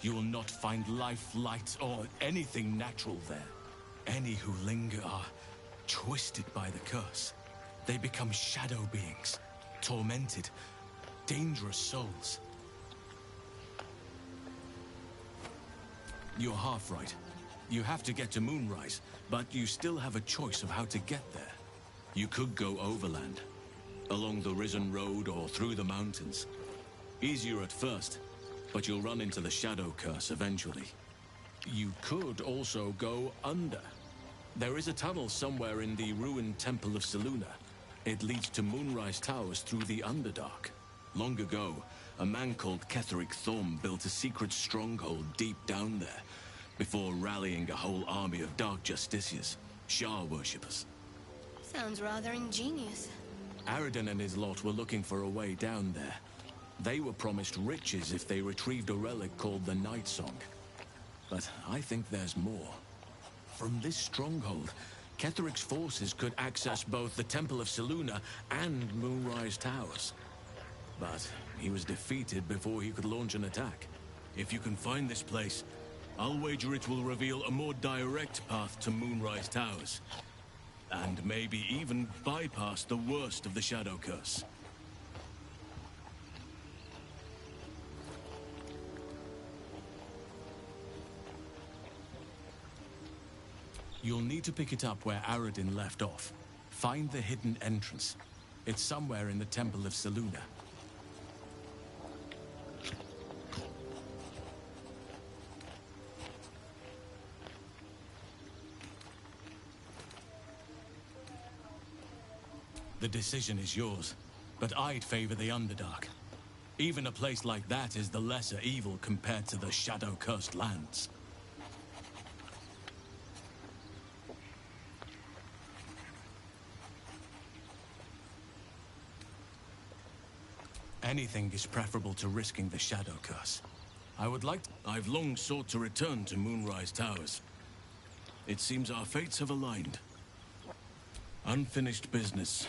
You will not find life, light, or anything natural there. Any who linger are twisted by the curse. They become shadow beings, tormented, dangerous souls. You're half right. You have to get to Moonrise, but you still have a choice of how to get there. You could go overland. along the Risen Road or through the mountains. Easier at first, but you'll run into the Shadow Curse eventually. You could also go under. There is a tunnel somewhere in the ruined Temple of Selûne. It leads to Moonrise Towers through the Underdark. Long ago, a man called Ketheric Thorm built a secret stronghold deep down there, before rallying a whole army of Dark Justiciars, Shah worshippers. Sounds rather ingenious. Aradin and his lot were looking for a way down there. They were promised riches if they retrieved a relic called the Night Song. But I think there's more. From this stronghold, Ketheric's forces could access both the Temple of Selûne and Moonrise Towers. But he was defeated before he could launch an attack. If you can find this place, I'll wager it will reveal a more direct path to Moonrise Towers. And maybe even bypass the worst of the Shadow Curse. You'll need to pick it up where Aradin left off. Find the hidden entrance. It's somewhere in the Temple of Selûne. The decision is yours, but I'd favor the Underdark. Even a place like that is the lesser evil compared to the shadow-cursed lands. Anything is preferable to risking the Shadow Curse. I've long sought to return to Moonrise Towers. It seems our fates have aligned. Unfinished business,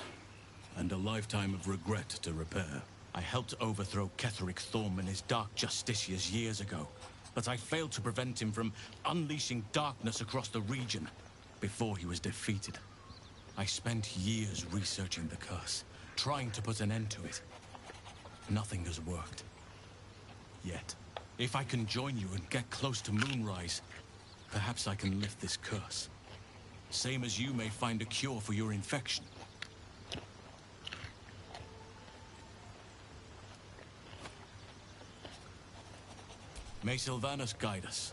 and a lifetime of regret to repair. I helped overthrow Ketheric Thorm and his Dark Justiciars years ago, but I failed to prevent him from unleashing darkness across the region before he was defeated. I spent years researching the curse, trying to put an end to it. Nothing has worked. Yet. If I can join you and get close to Moonrise, perhaps I can lift this curse. Same as you may find a cure for your infection. May Sylvanas guide us.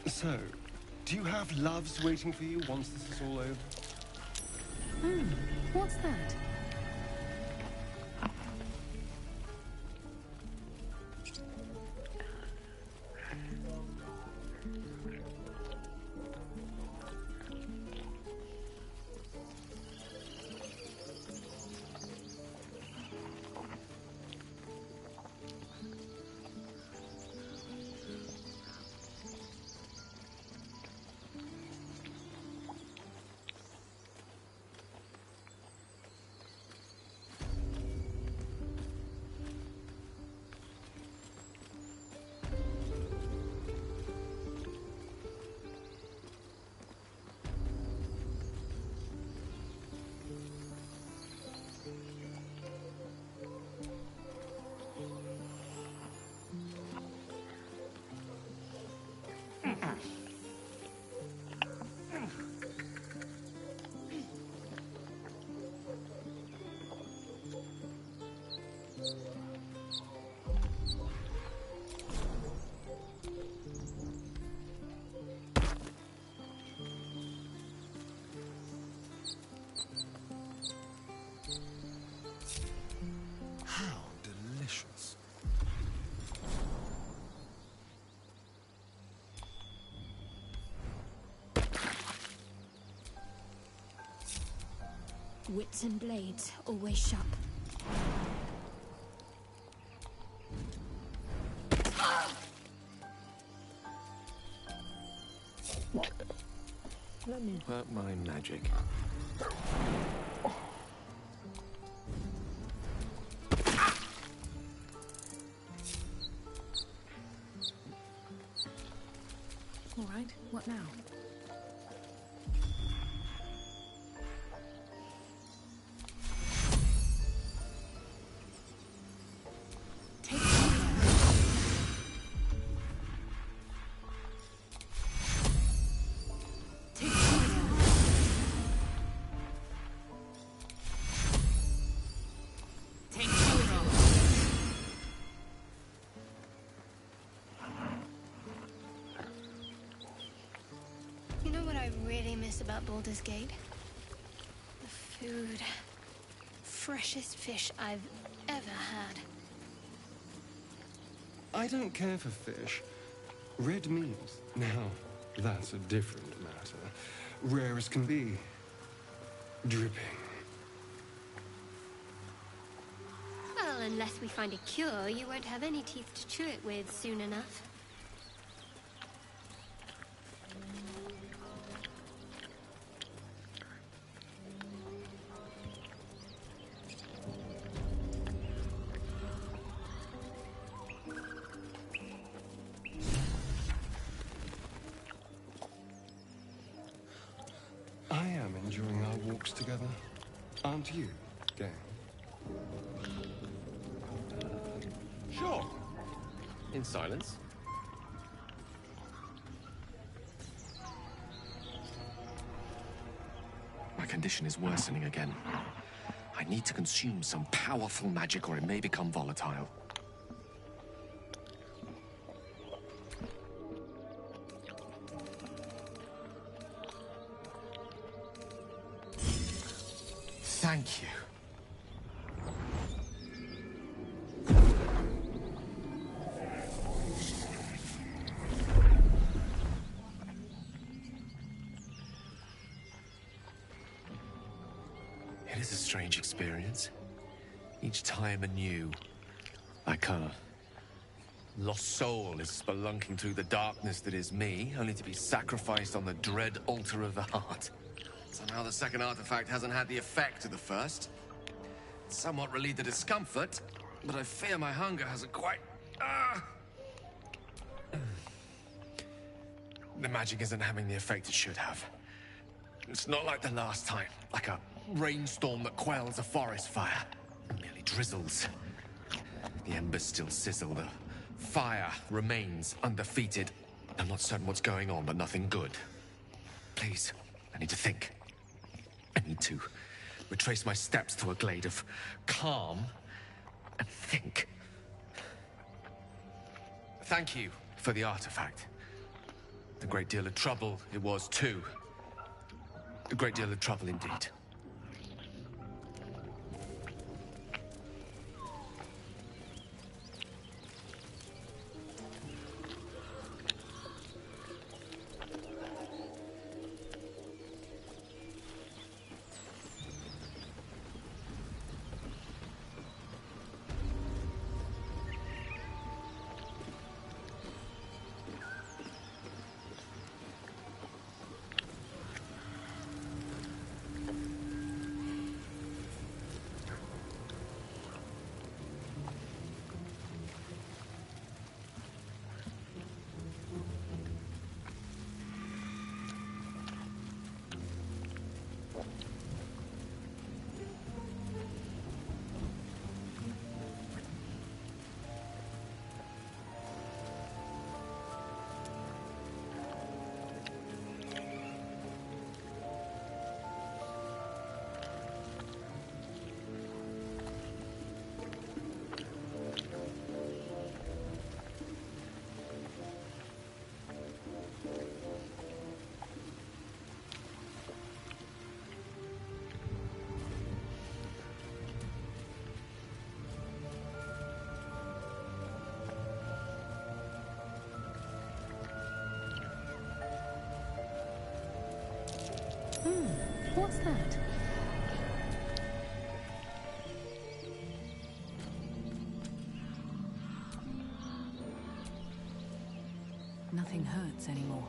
So, do you have loves waiting for you once this is all over? What's that? Wits and blades, always sharp. Let me work my magic. All right, what now? You know what I really miss about Baldur's Gate? The food. Freshest fish I've ever had. I don't care for fish. Red meat, now, that's a different matter. Rare as can be. Dripping. Well, unless we find a cure, you won't have any teeth to chew it with soon enough. I am enjoying our walks together. Aren't you, gang? Sure. In silence. My condition is worsening again. I need to consume some powerful magic or it may become volatile. Thank you. It is a strange experience. Each time anew. Like a lost soul is spelunking through the darkness that is me, only to be sacrificed on the dread altar of the heart. Somehow the second artifact hasn't had the effect of the first. It's somewhat relieved the discomfort, but I fear my hunger hasn't quite... The magic isn't having the effect it should have. It's not like the last time, like a rainstorm that quells a forest fire. It merely drizzles. The embers still sizzle, the fire remains undefeated. I'm not certain what's going on, but nothing good. Please, I need to think. I need to retrace my steps to a glade of calm and think. Thank you for the artifact. A great deal of trouble it was too. A great deal of trouble indeed. What's that? Nothing hurts anymore.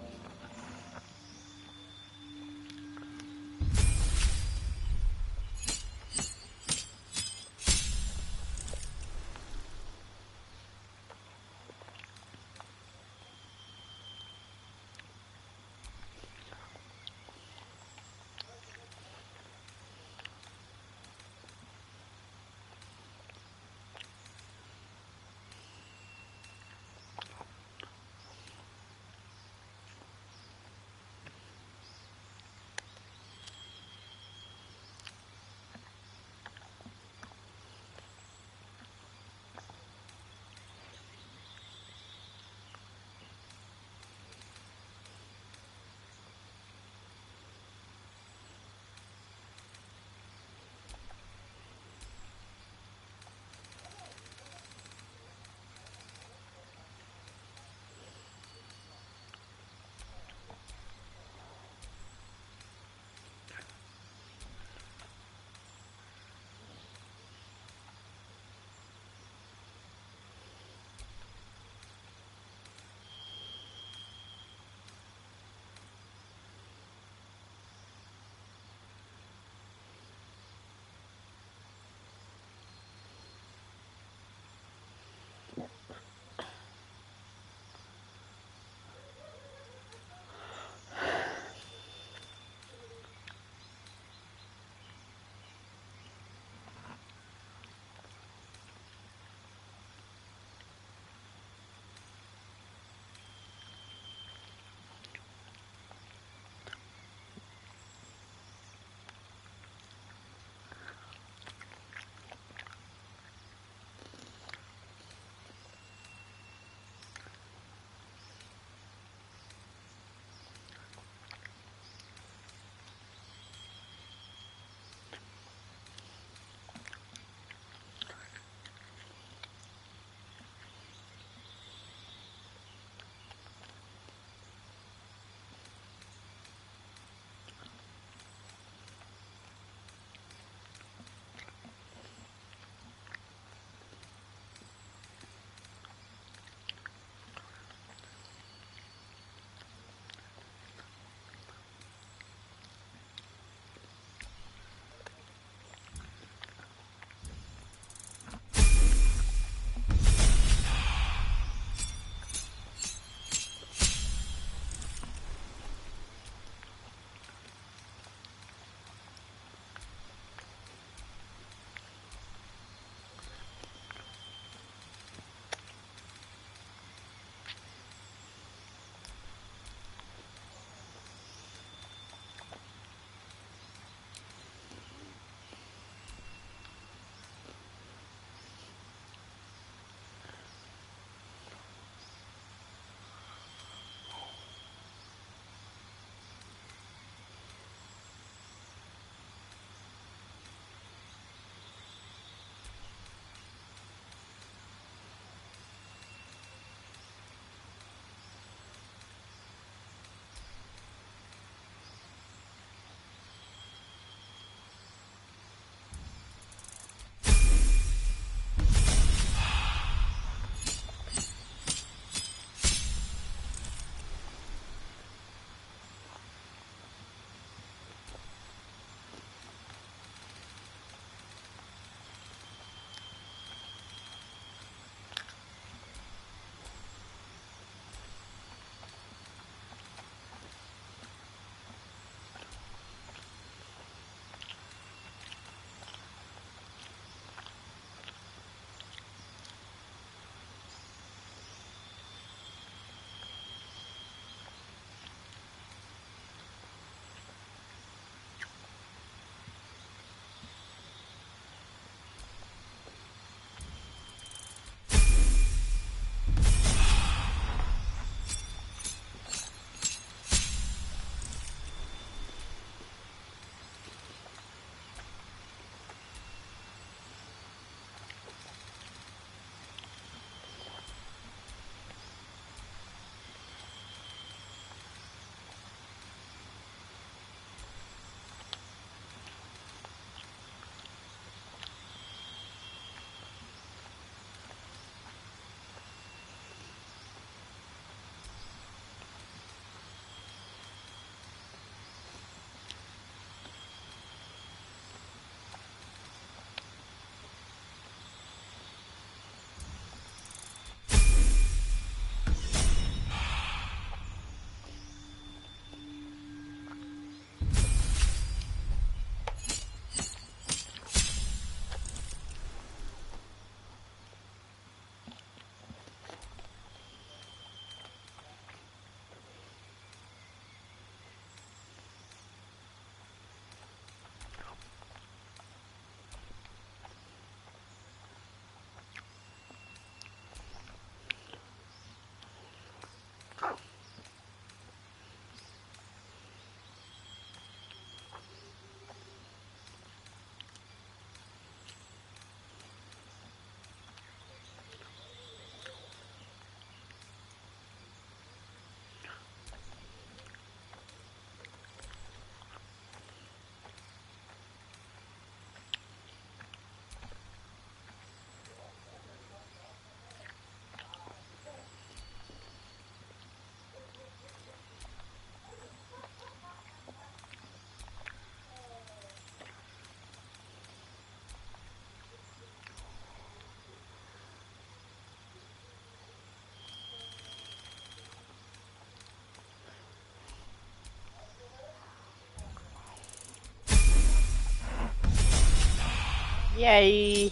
Yay.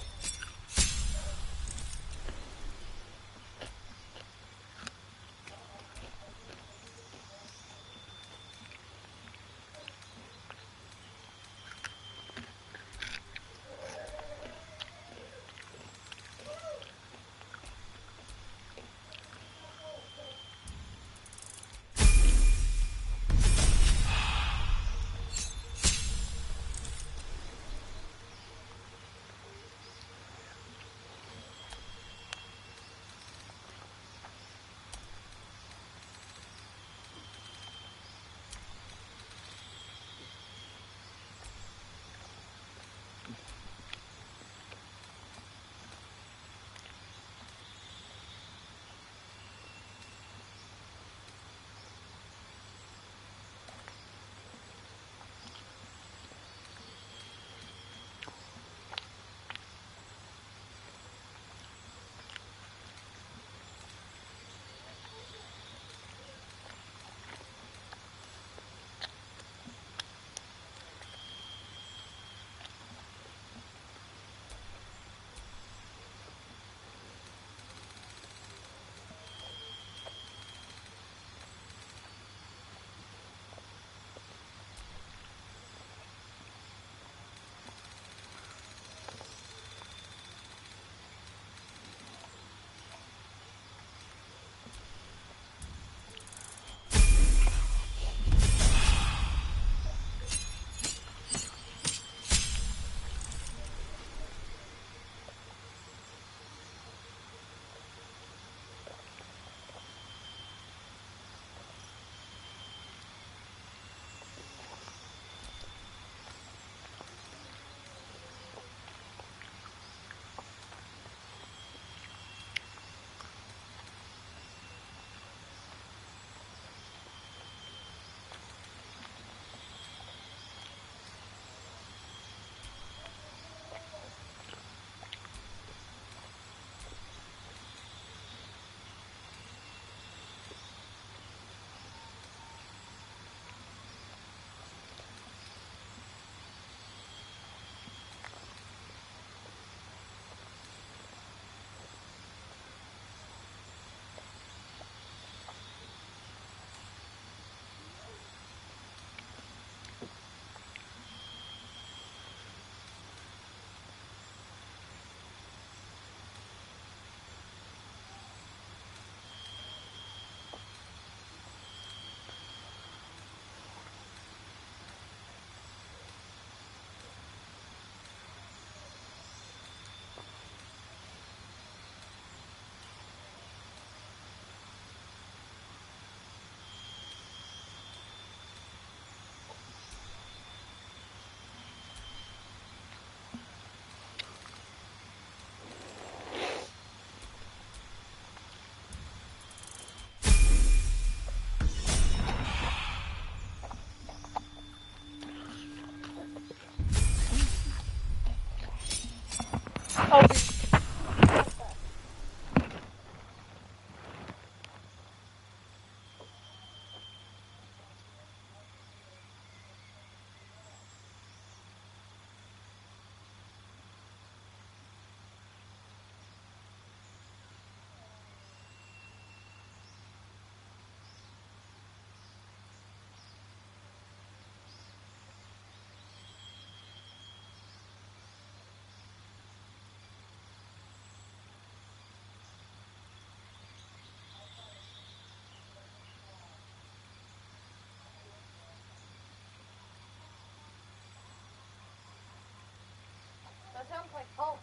That sounds like Hulk.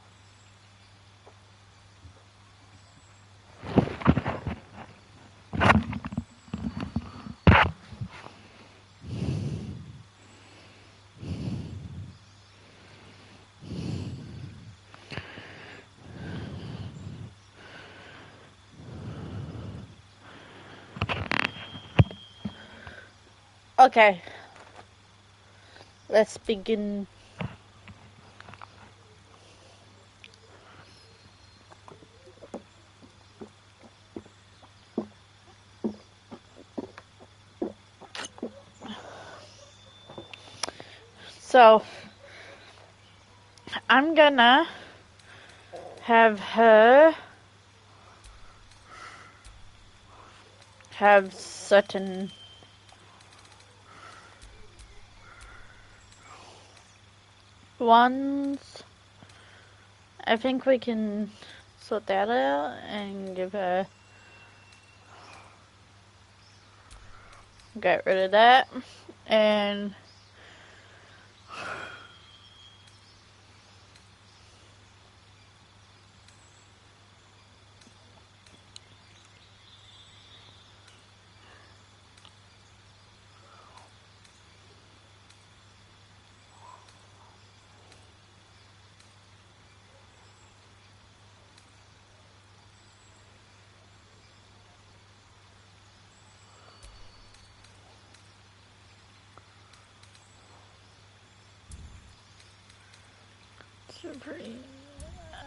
Okay. Let's begin. So, I'm gonna have her have certain ones. I think we can sort that out and give her, get rid of that, and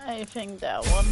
I think that one.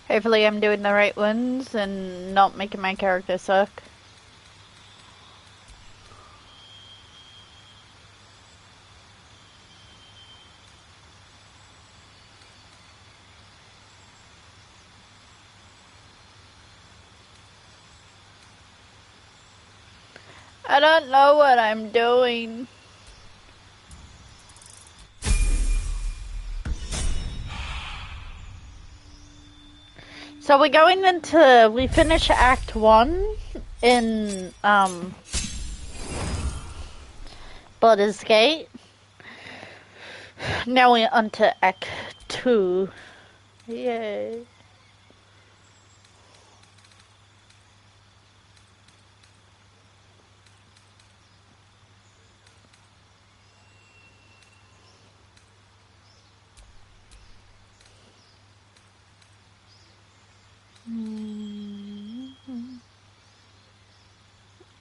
Hopefully I'm doing the right ones and not making my character suck. I don't know what I'm doing. So we're going into, we finish Act 1 in, Baldur's Gate. Now we're on to Act 2. Yay.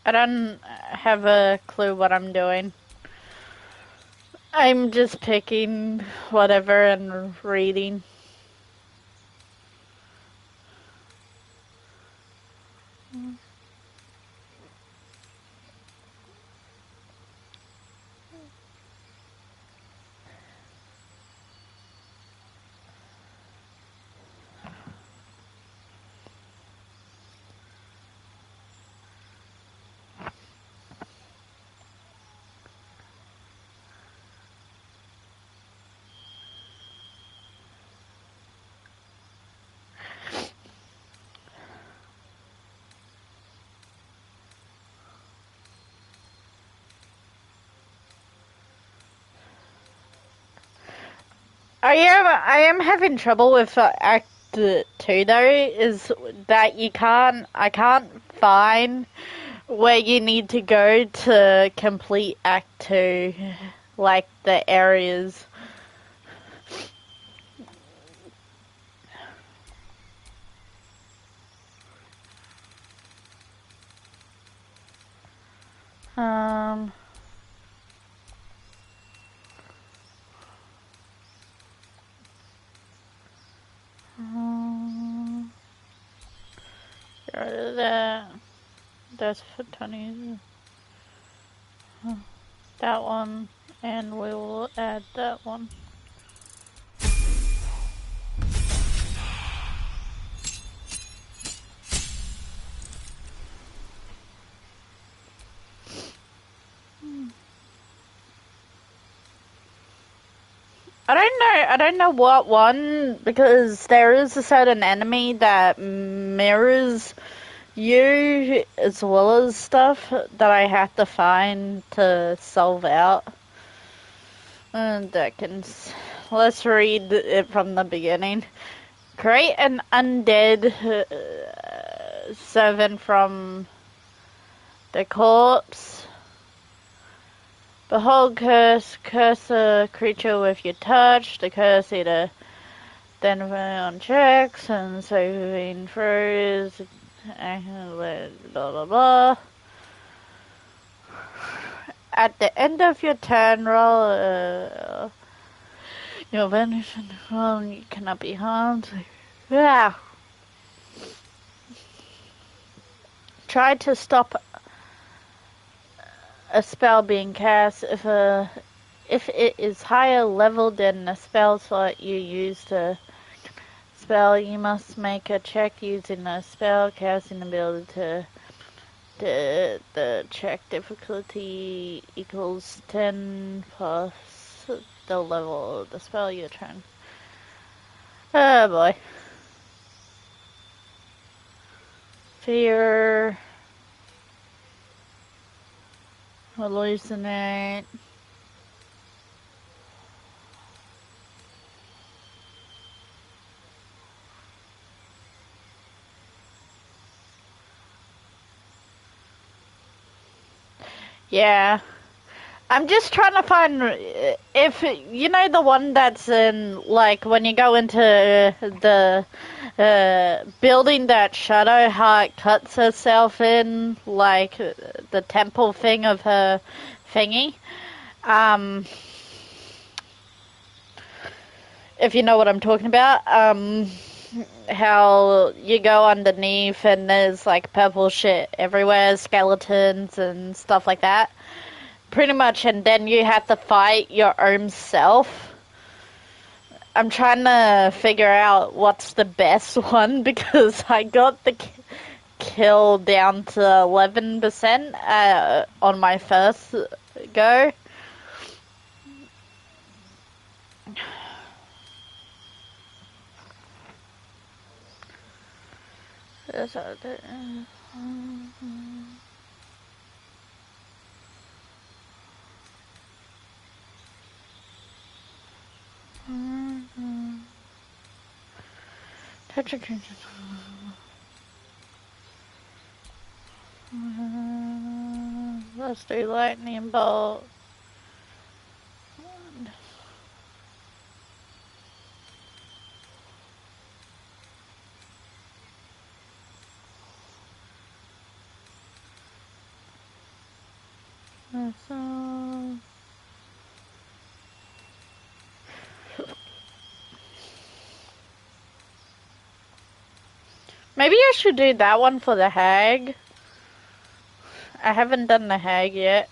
I don't have a clue what I'm doing. I'm just picking whatever and reading. I am having trouble with Act 2 though, is that I can't find where you need to go to complete Act 2, like the areas. Get rid of that. That's for 20. That one, and we will add that one. I don't know what one, because there is a certain enemy that mirrors you as well as stuff that I have to find to solve out. And let's read it from the beginning. Create an undead servant from the corpse. Behold, curse a creature with your touch. The curse either then on checks and saving throws, blah blah blah. At the end of your turn, roll your vanish and roll. You cannot be harmed. Yeah. Try to stop a spell being cast if it is higher level than the spell slot you use to spell. You must make a check using the spell casting ability to the check difficulty equals 10 plus the level of the spell your turn. Oh boy. Fear. Hallucinate. Yeah. I'm just trying to find if you know the one that's in, like, when you go into the building that Shadowheart cuts herself in, like the temple thing of her thingy. If you know what I'm talking about, how you go underneath and there's like purple shit everywhere, skeletons and stuff like that. Pretty much, and then you have to fight your own self. I'm trying to figure out what's the best one because I got the kill down to 11% on my first go. Let's do lightning bolt. Maybe I should do that one for the hag. I haven't done the hag yet.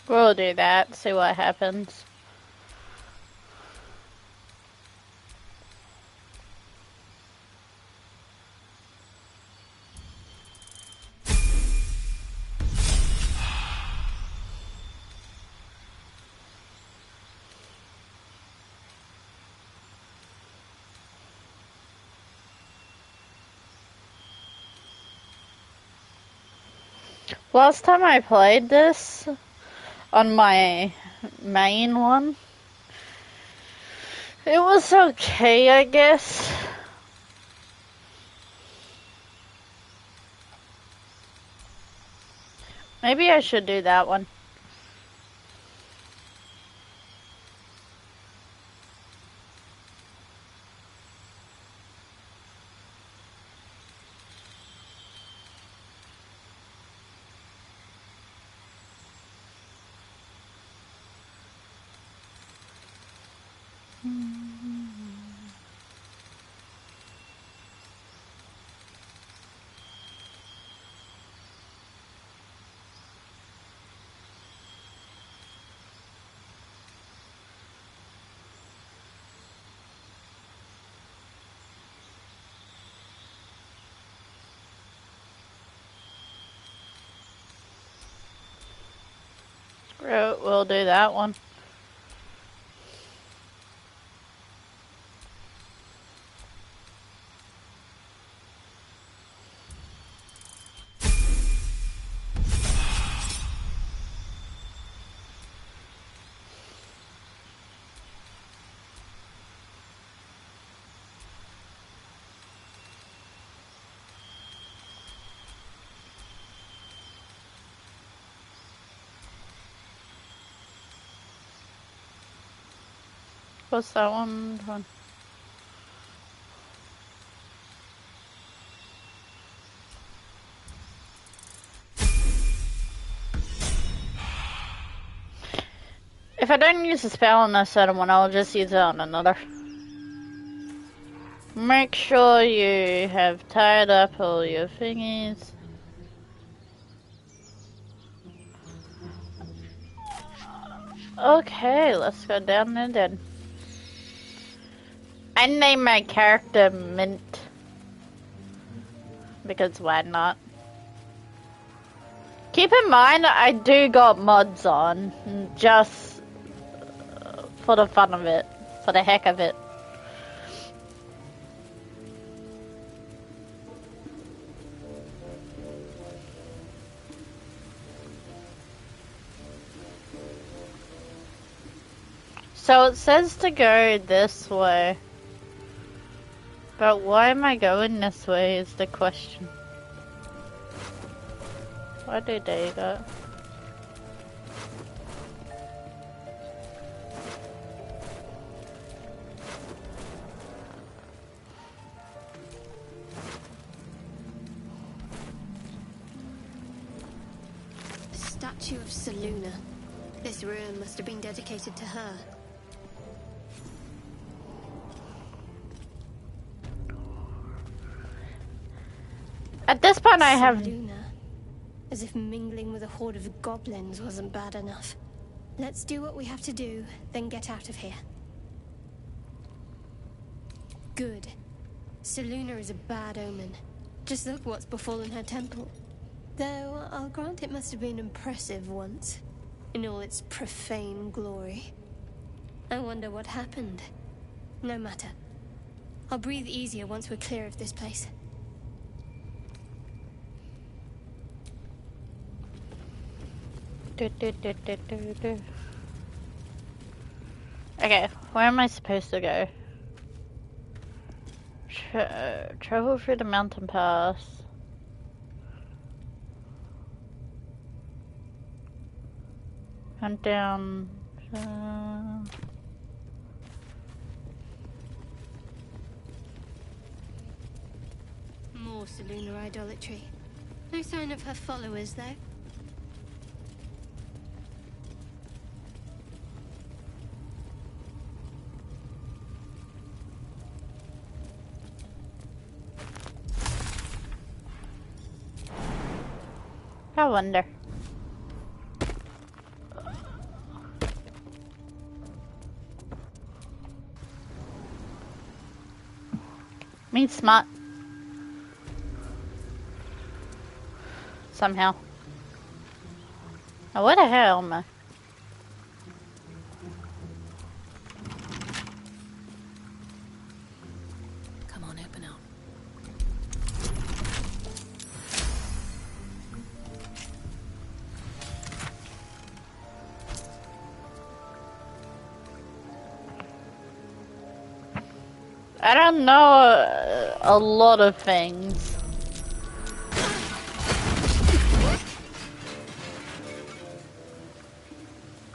We'll do that, see what happens. Last time I played this on my main one, it was okay, I guess. Maybe I should do that one. We'll do that one. What's that one? If I don't use a spell on a certain one, I'll just use it on another. Make sure you have tied up all your thingies. Okay, let's go down there then. I named my character Mint. Because why not? Keep in mind, I do got mods on. Just for the fun of it. For the heck of it. So it says to go this way. But why am I going this way is the question. Why do they go? The statue of Seluna. This ruin must have been dedicated to her. At this point I have... Seluna. As if mingling with a horde of goblins wasn't bad enough. Let's do what we have to do, then get out of here. Good. Seluna is a bad omen. Just look what's befallen her temple. Though, I'll grant it must have been impressive once, in all its profane glory. I wonder what happened. No matter. I'll breathe easier once we're clear of this place. Okay, where am I supposed to go? Travel through the mountain pass. Hunt down... More Seluna idolatry. No sign of her followers, though. I wonder. Means smart. Somehow. Now, what the hell am I? Come on, open up. I don't know a lot of things.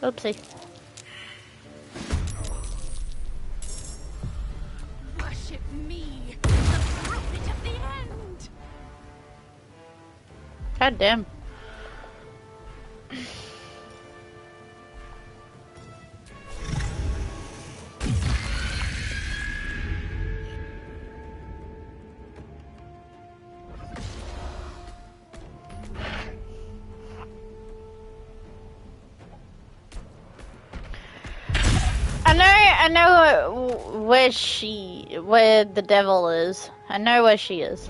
Oopsie. Worship me, the prophet of the end. God damn. I know where the devil is. I know where she is.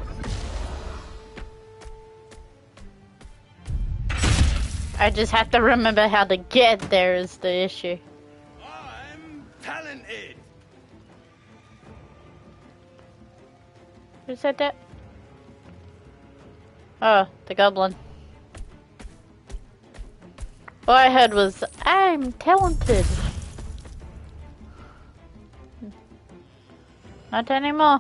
I just have to remember how to get there is the issue. I'm talented. Who said that? Oh, the goblin. All I heard was, I'm talented. Not anymore.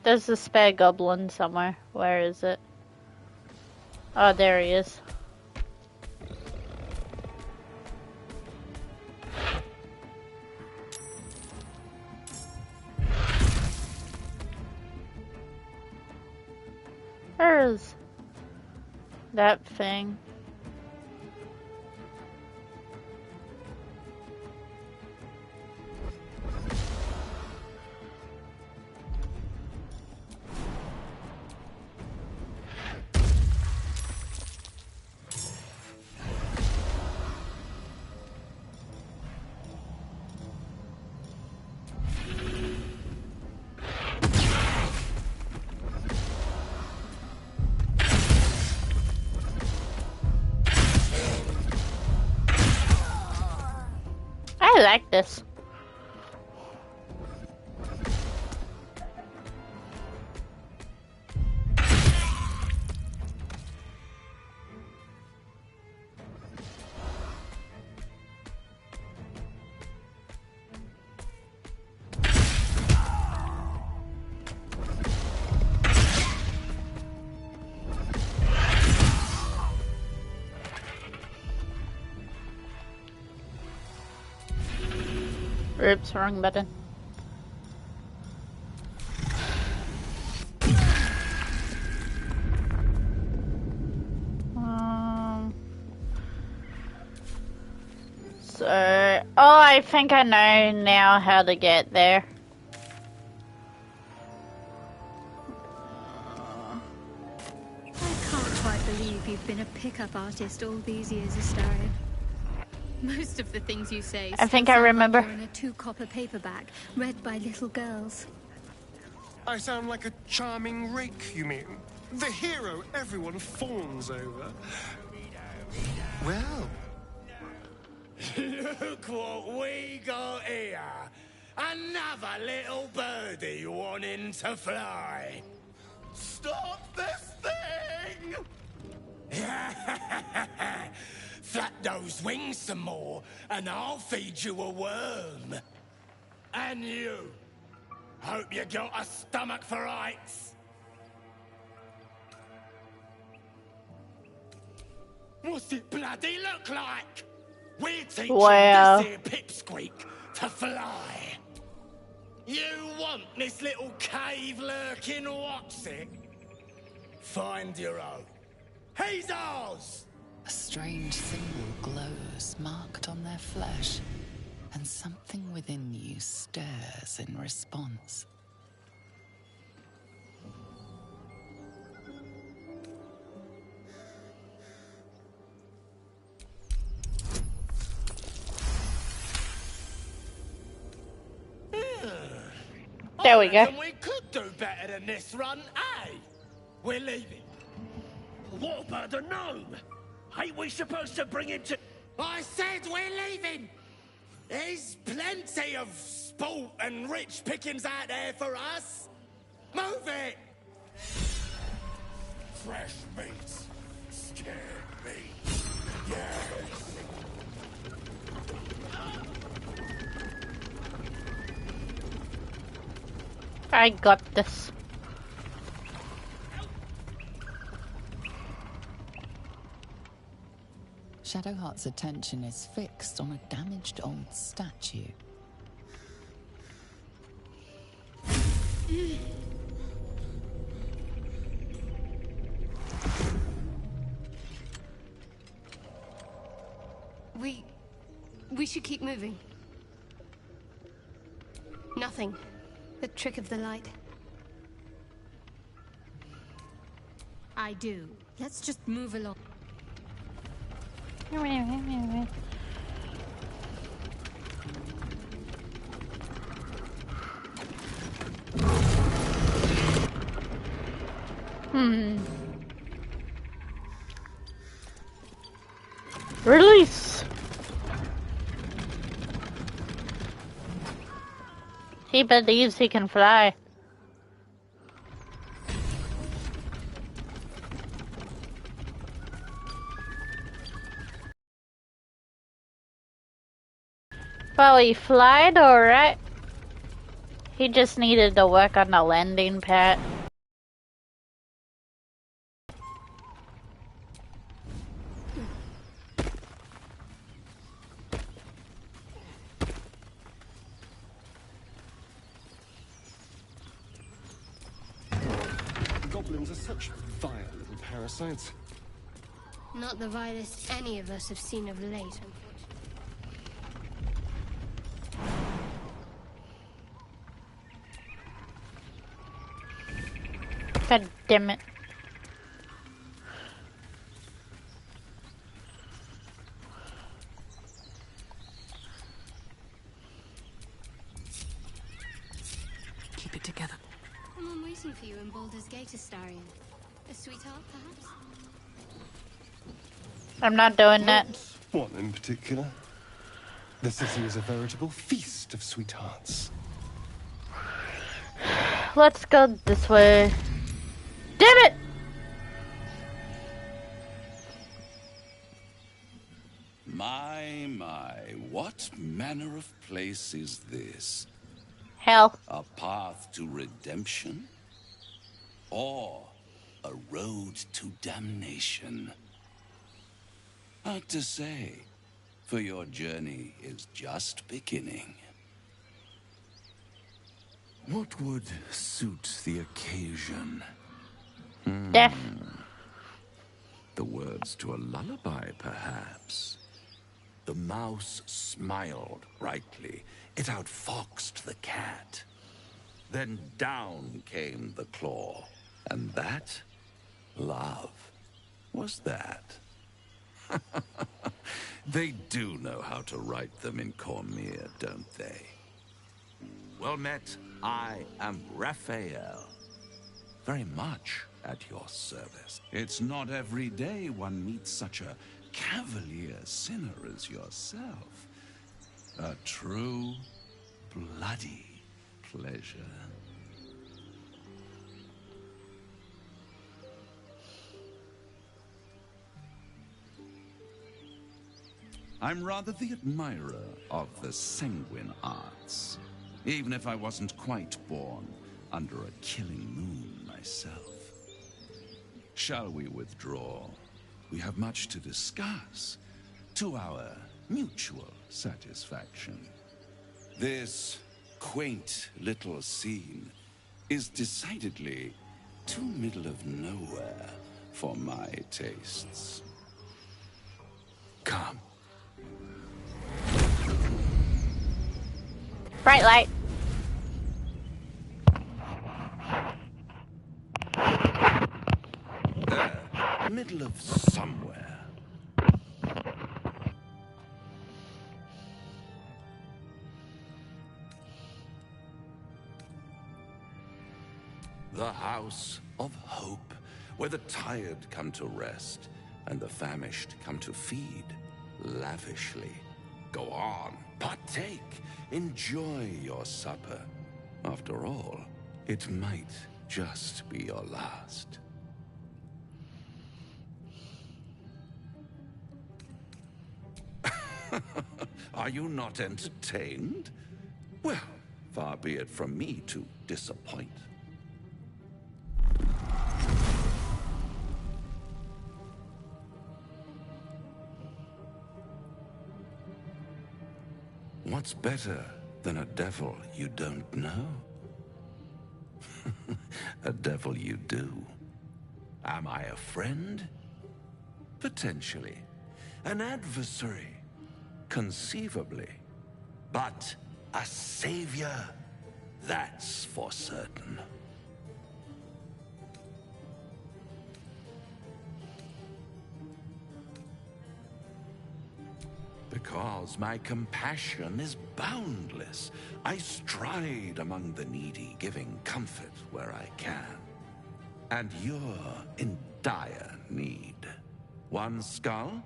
There's a spare goblin somewhere. Where is it? Oh, there he is. Where's that thing? I like this. Oops, wrong button. So, I think I know now how to get there. I can't quite believe you've been a pickup artist all these years, Astarion. Most of the things you say I think I remember. in a 2-copper paperback read by little girls. I sound like a charming rake, you mean? The hero everyone fawns over. Well. Look what we got here. Another little birdie wanting to fly. Stop this thing! Flap those wings some more, and I'll feed you a worm. And you. Hope you got a stomach for heights. What's it bloody look like? We're teaching this here pipsqueak to fly. You want this little cave lurking what's it? Find your own. He's ours! A strange symbol glows, marked on their flesh, and something within you stirs in response. There we go. We could do better than this run, eh? We're leaving. What about the gnome? Ain't we supposed to bring him to... I said we're leaving! There's plenty of sport and rich pickings out there for us. Move it! Fresh meats. Scared me. Yes. I got this. Shadowheart's attention is fixed on a damaged old statue. We should keep moving. Nothing. The trick of the light. I do. Let's just move along. Release! He believes he can fly. Well, he flied alright. He just needed to work on the landing pad. Goblins are such vile little parasites. Not the vilest any of us have seen of late, unfortunately. God damn it. Keep it together. Someone waiting for you in Baldur's Gate, Astarion. A sweetheart, perhaps? I'm not doing that. One in particular. The city is a veritable feast of sweethearts. Let's go this way. Damn it! My, what manner of place is this? Hell. A path to redemption? Or a road to damnation? Hard to say, for your journey is just beginning. What would suit the occasion? Death. The words to a lullaby, perhaps. The mouse smiled brightly. It outfoxed the cat. Then down came the claw. And that, love, was that. They do know how to write them in Cormyr, don't they? Well met, I am Raphael. Very much at your service. It's not every day one meets such a cavalier sinner as yourself. A true, bloody pleasure. I'm rather the admirer of the sanguine arts, even if I wasn't quite born under a killing moon myself. Shall we withdraw? We have much to discuss, to our mutual satisfaction. This quaint little scene is decidedly too middle of nowhere for my tastes. Come. Bright light. There, middle of somewhere. The House of Hope, where the tired come to rest and the famished come to feed lavishly. Go on, partake, enjoy your supper. After all, it might just be your last. Are you not entertained? Well, far be it from me to disappoint. What's better than a devil you don't know? A devil you do. Am I a friend? Potentially. An adversary? Conceivably. But a savior? That's for certain. Because my compassion is boundless. I stride among the needy, giving comfort where I can. And you're in dire need. One skull,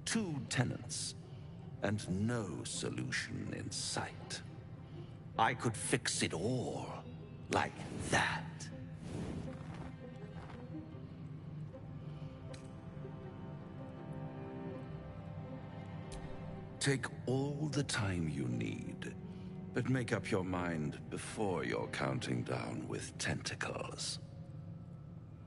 2 tenants, and no solution in sight. I could fix it all, like that. Take all the time you need, but make up your mind before you're counting down with tentacles.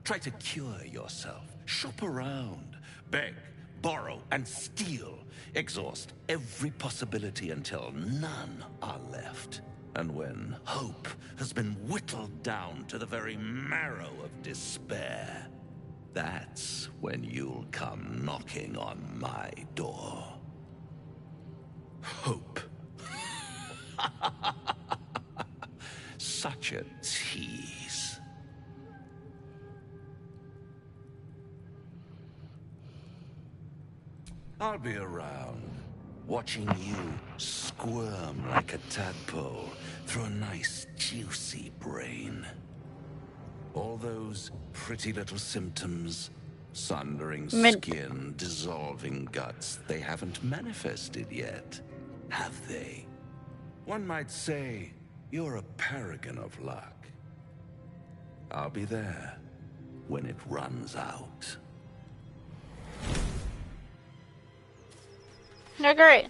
Try to cure yourself, shop around, beg, borrow, and steal. Exhaust every possibility until none are left. And when hope has been whittled down to the very marrow of despair, that's when you'll come knocking on my door. Hope. Such a tease. I'll be around, watching you squirm like a tadpole through a nice, juicy brain. All those pretty little symptoms, sundering skin, dissolving guts, they haven't manifested yet, have they? One might say you're a paragon of luck. I'll be there when it runs out. No, great.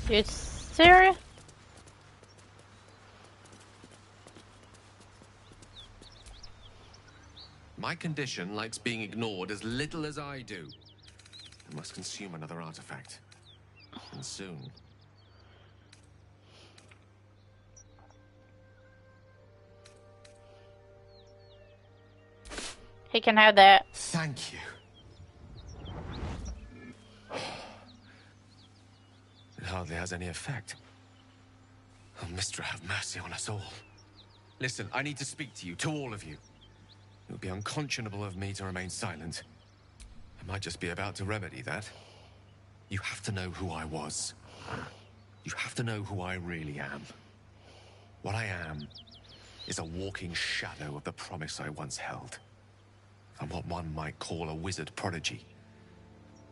You serious? My condition likes being ignored as little as I do. I must consume another artifact. And soon. He can have that. Thank you. It hardly has any effect. Oh, Mistra, have mercy on us all. Listen, I need to speak to you, to all of you. It would be unconscionable of me to remain silent. I might just be about to remedy that. You have to know who I was. You have to know who I really am. What I am is a walking shadow of the promise I once held. I'm what one might call a wizard prodigy.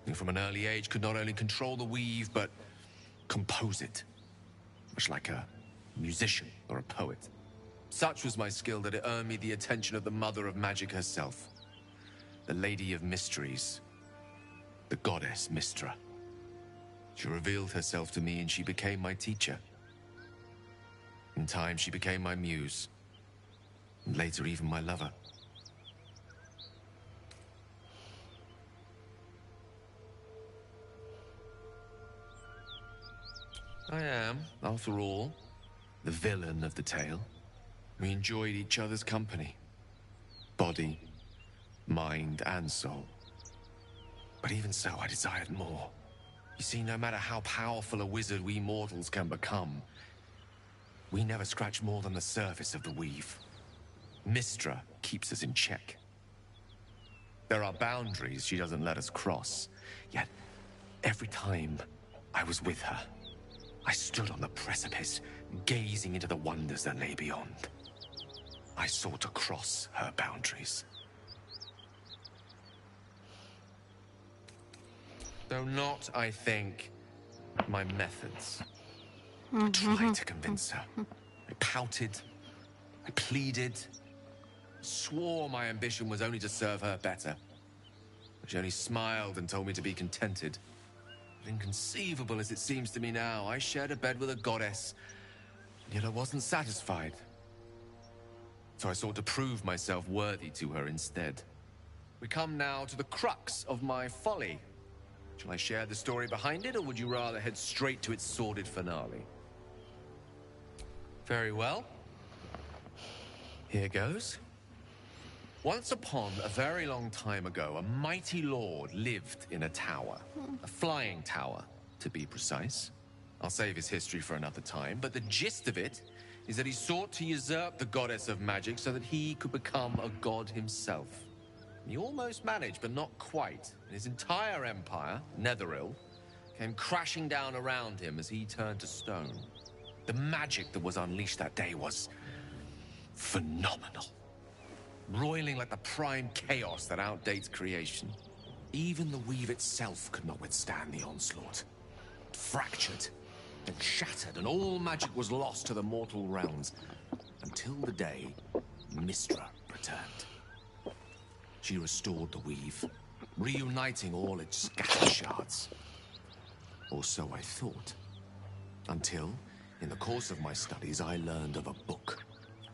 Who from an early age could not only control the weave, but compose it. Much like a musician or a poet. Such was my skill that it earned me the attention of the mother of magic herself. The Lady of Mysteries. The goddess Mistra. She revealed herself to me and she became my teacher. In time, she became my muse. And later, even my lover. I am, after all, the villain of the tale. We enjoyed each other's company. Body, mind, and soul. But even so, I desired more. You see, no matter how powerful a wizard we mortals can become, we never scratch more than the surface of the weave. Mistra keeps us in check. There are boundaries she doesn't let us cross. Yet, every time I was with her, I stood on the precipice, gazing into the wonders that lay beyond. I sought to cross her boundaries. Though not, I think, my methods. I tried to convince her. I pouted. I pleaded. Swore my ambition was only to serve her better. She only smiled and told me to be contented. Inconceivable as it seems to me now, I shared a bed with a goddess, yet I wasn't satisfied. So I sought to prove myself worthy to her instead. We come now to the crux of my folly. Shall I share the story behind it, or would you rather head straight to its sordid finale? Very well. Here goes. Once upon a very long time ago, a mighty lord lived in a tower. A flying tower, to be precise. I'll save his history for another time, but the gist of it is that he sought to usurp the goddess of magic so that he could become a god himself. He almost managed, but not quite. And his entire empire, Netheril, came crashing down around him as he turned to stone. The magic that was unleashed that day was phenomenal. Roiling like the prime chaos that outdates creation. Even the weave itself could not withstand the onslaught. It fractured and shattered, and all magic was lost to the mortal realms. Until the day Mystra returned. She restored the weave, reuniting all its scattered shards. Or so I thought. Until, in the course of my studies, I learned of a book.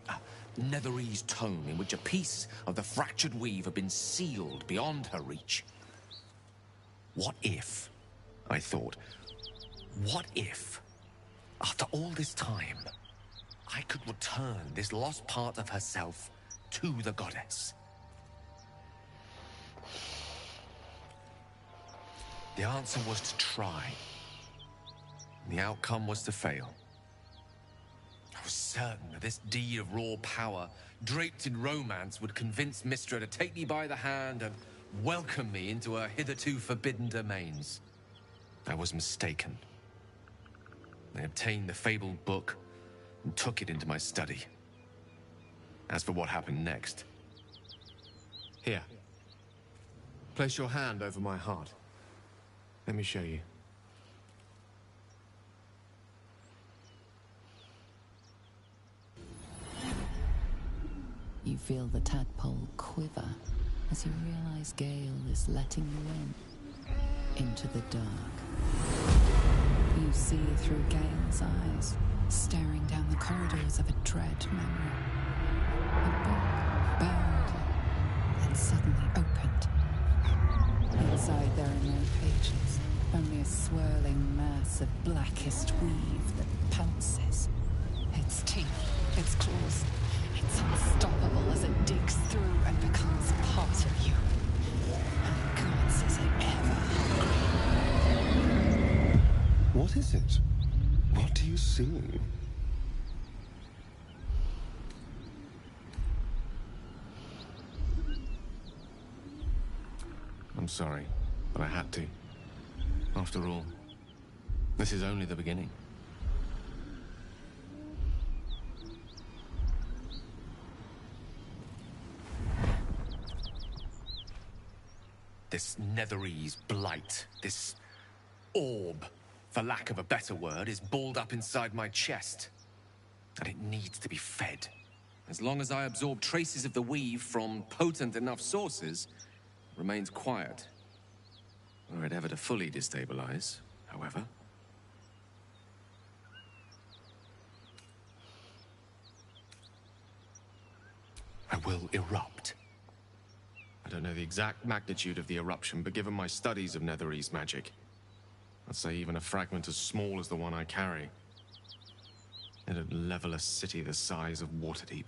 A Netherese tome in which a piece of the fractured weave had been sealed beyond her reach. What if, I thought, what if, after all this time, I could return this lost part of herself to the goddess? The answer was to try. The outcome was to fail. I was certain that this deed of raw power, draped in romance, would convince Mystra to take me by the hand and welcome me into her hitherto forbidden domains. I was mistaken. I obtained the fabled book and took it into my study. As for what happened next... Here. Place your hand over my heart. Let me show you. You feel the tadpole quiver as you realize Gale is letting you into the dark. You see through Gale's eyes, staring down the corridors of a dread memory. A book bowed and suddenly opened. Inside there are no pages, only a swirling mass of blackest weave that pounces. Its teeth, its claws, it's unstoppable as it digs through and becomes part of you. And gods, is it ever hungry. What is it? What do you see? I'm sorry, but I had to. After all, this is only the beginning. This Netherese blight, this orb, for lack of a better word, is balled up inside my chest. And it needs to be fed. As long as I absorb traces of the weave from potent enough sources, it remains quiet. Were it ever to fully destabilize, however. I will erupt. I don't know the exact magnitude of the eruption, but given my studies of Netherese magic, I'd say even a fragment as small as the one I carry, it'd level a city the size of Waterdeep.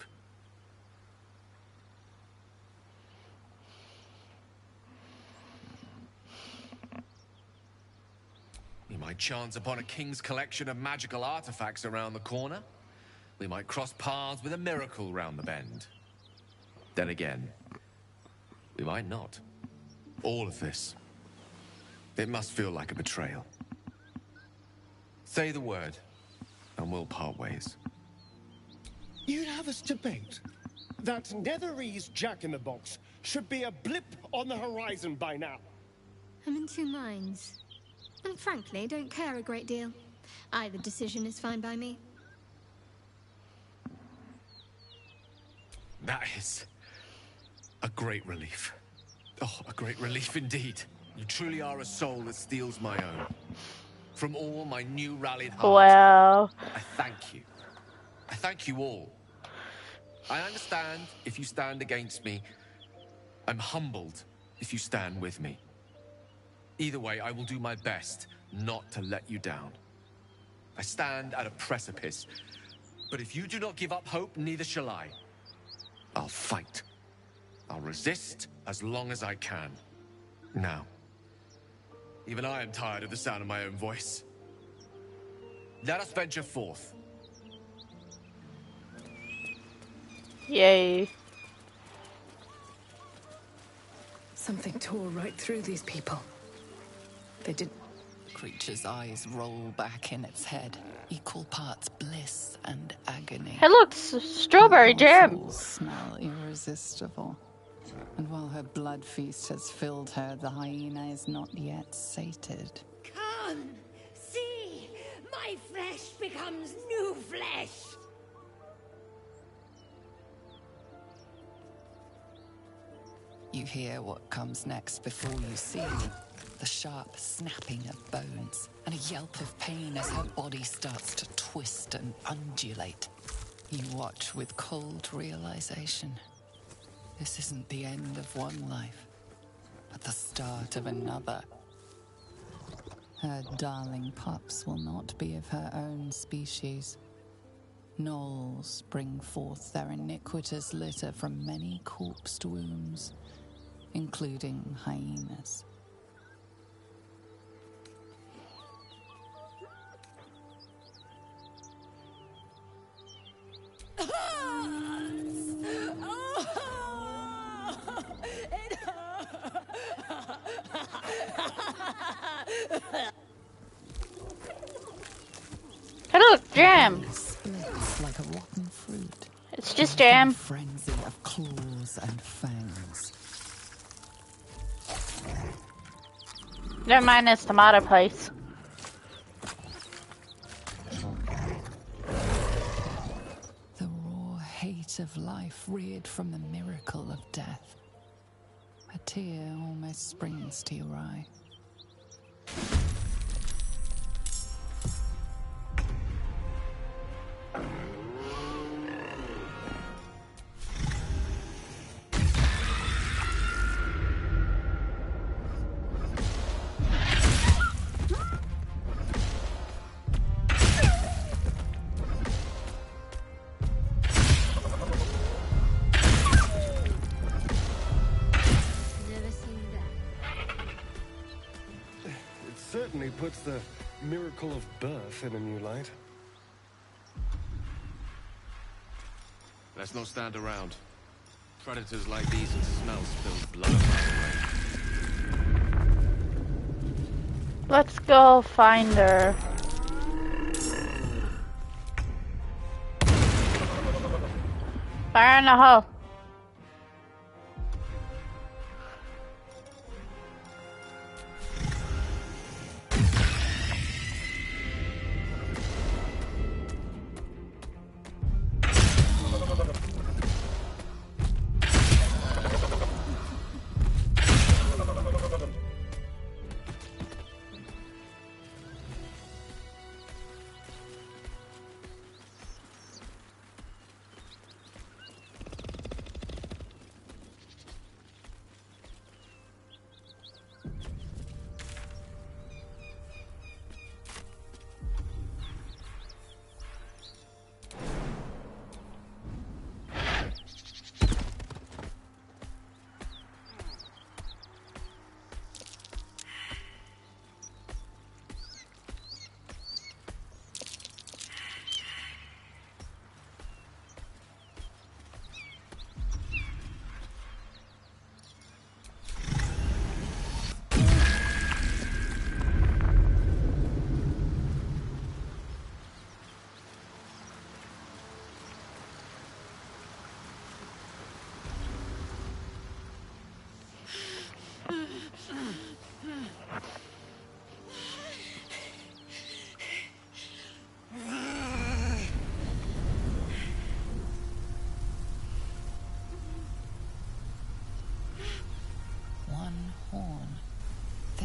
We might chance upon a king's collection of magical artifacts around the corner. We might cross paths with a miracle round the bend. Then again, we might not. All of this. It must feel like a betrayal. Say the word, and we'll part ways. You'd have us debate that Netherese Jack-in-the-Box should be a blip on the horizon by now. I'm in two minds. And frankly, don't care a great deal. Either decision is fine by me. That is a great relief. Oh, a great relief indeed. You truly are a soul that steals my own. From all my new rallied heart, Wow. I thank you. I thank you all. I understand if you stand against me. I'm humbled if you stand with me. Either way, I will do my best not to let you down. I stand at a precipice, but if you do not give up hope, neither shall I. I'll fight. I'll resist as long as I can. Now, even I am tired of the sound of my own voice. Let us venture forth. Yay. Something tore right through these people. They did. The creature's eyes roll back in its head, equal parts bliss and agony. It looks strawberry jam. Smell irresistible. And while her blood feast has filled her, the hyena is not yet sated. Come, see, my flesh becomes new flesh. You hear what comes next before you see the sharp snapping of bones and a yelp of pain as her body starts to twist and undulate. You watch with cold realization. This isn't the end of one life, but the start of another. Her darling pups will not be of her own species. Gnolls bring forth their iniquitous litter from many corpsed wombs, including hyenas. Hey, look, jam. Splits like a rotten fruit. It's just jam. A frenzy of claws and fangs. Don't mind this tomato place. The raw hate of life reared from the miracle of death. A tear almost springs to your eye. Certainly puts the miracle of birth in a new light. Let's not stand around. Predators like these and smell spilled blood right away. Let's go find her. Fire in the hole.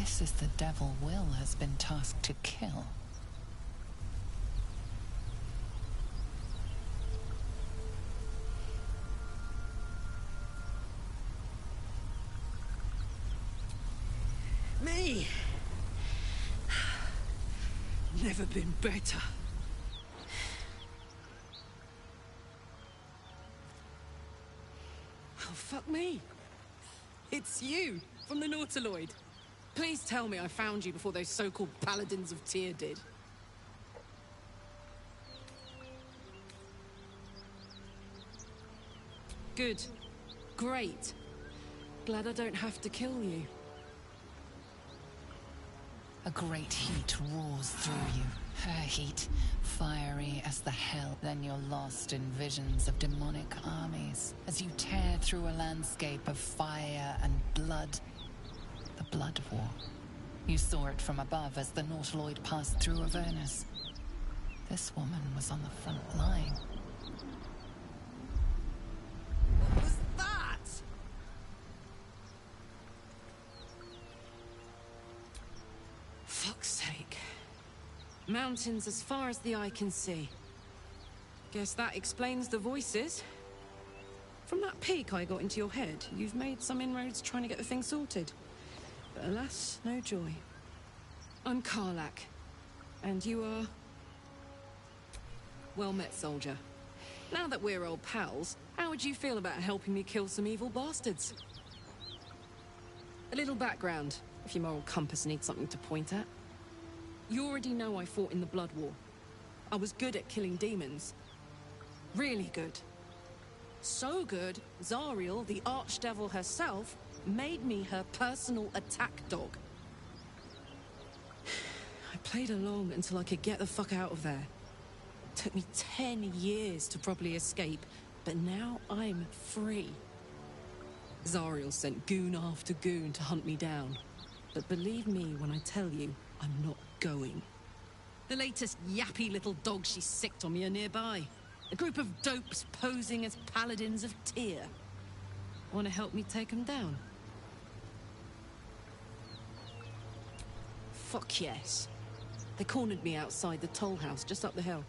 This is the devil Will has been tasked to kill. Me! Never been better. Oh, fuck me. It's you, from the Nautiloid. Please tell me I found you before those so-called Paladins of Tyr did. Good. Great. Glad I don't have to kill you. A great heat roars through you. Her heat, fiery as the hell. Then you're lost in visions of demonic armies as you tear through a landscape of fire and blood. The Blood War. You saw it from above as the Nautiloid passed through Avernus. This woman was on the front line. What was that? Fuck's sake. Mountains as far as the eye can see. Guess that explains the voices. From that peek I got into your head, you've made some inroads trying to get the thing sorted. But alas, no joy. I'm Karlach. And you are... Well met, soldier. Now that we're old pals, how would you feel about helping me kill some evil bastards? A little background, if your moral compass needs something to point at. You already know I fought in the Blood War. I was good at killing demons. Really good. So good, Zariel, the archdevil herself, made me her personal attack dog. I played along until I could get the fuck out of there. Took me 10 years to properly escape, but now I'm free. Zariel sent goon after goon to hunt me down. But believe me when I tell you, I'm not going. The latest yappy little dogs she sicked on me are nearby. A group of dopes posing as paladins of Tyr. Want to help me take them down? Fuck yes. They cornered me outside the toll house just up the hill.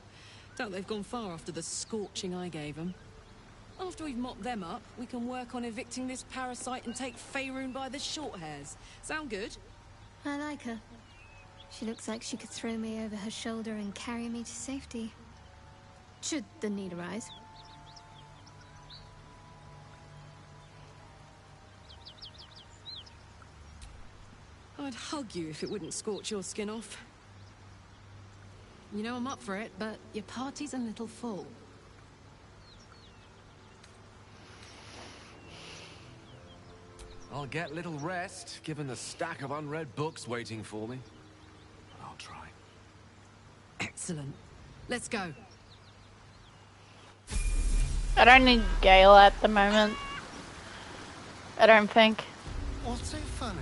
Doubt they've gone far after the scorching I gave them. After we've mopped them up, we can work on evicting this parasite and take Faerun by the short hairs. Sound good? I like her. She looks like she could throw me over her shoulder and carry me to safety. Should the need arise. I'd hug you if it wouldn't scorch your skin off. You know I'm up for it, but your party's a little full. I'll get little rest, given the stack of unread books waiting for me. I'll try. Excellent. Let's go. I don't need Gale at the moment. I don't think. What's so funny?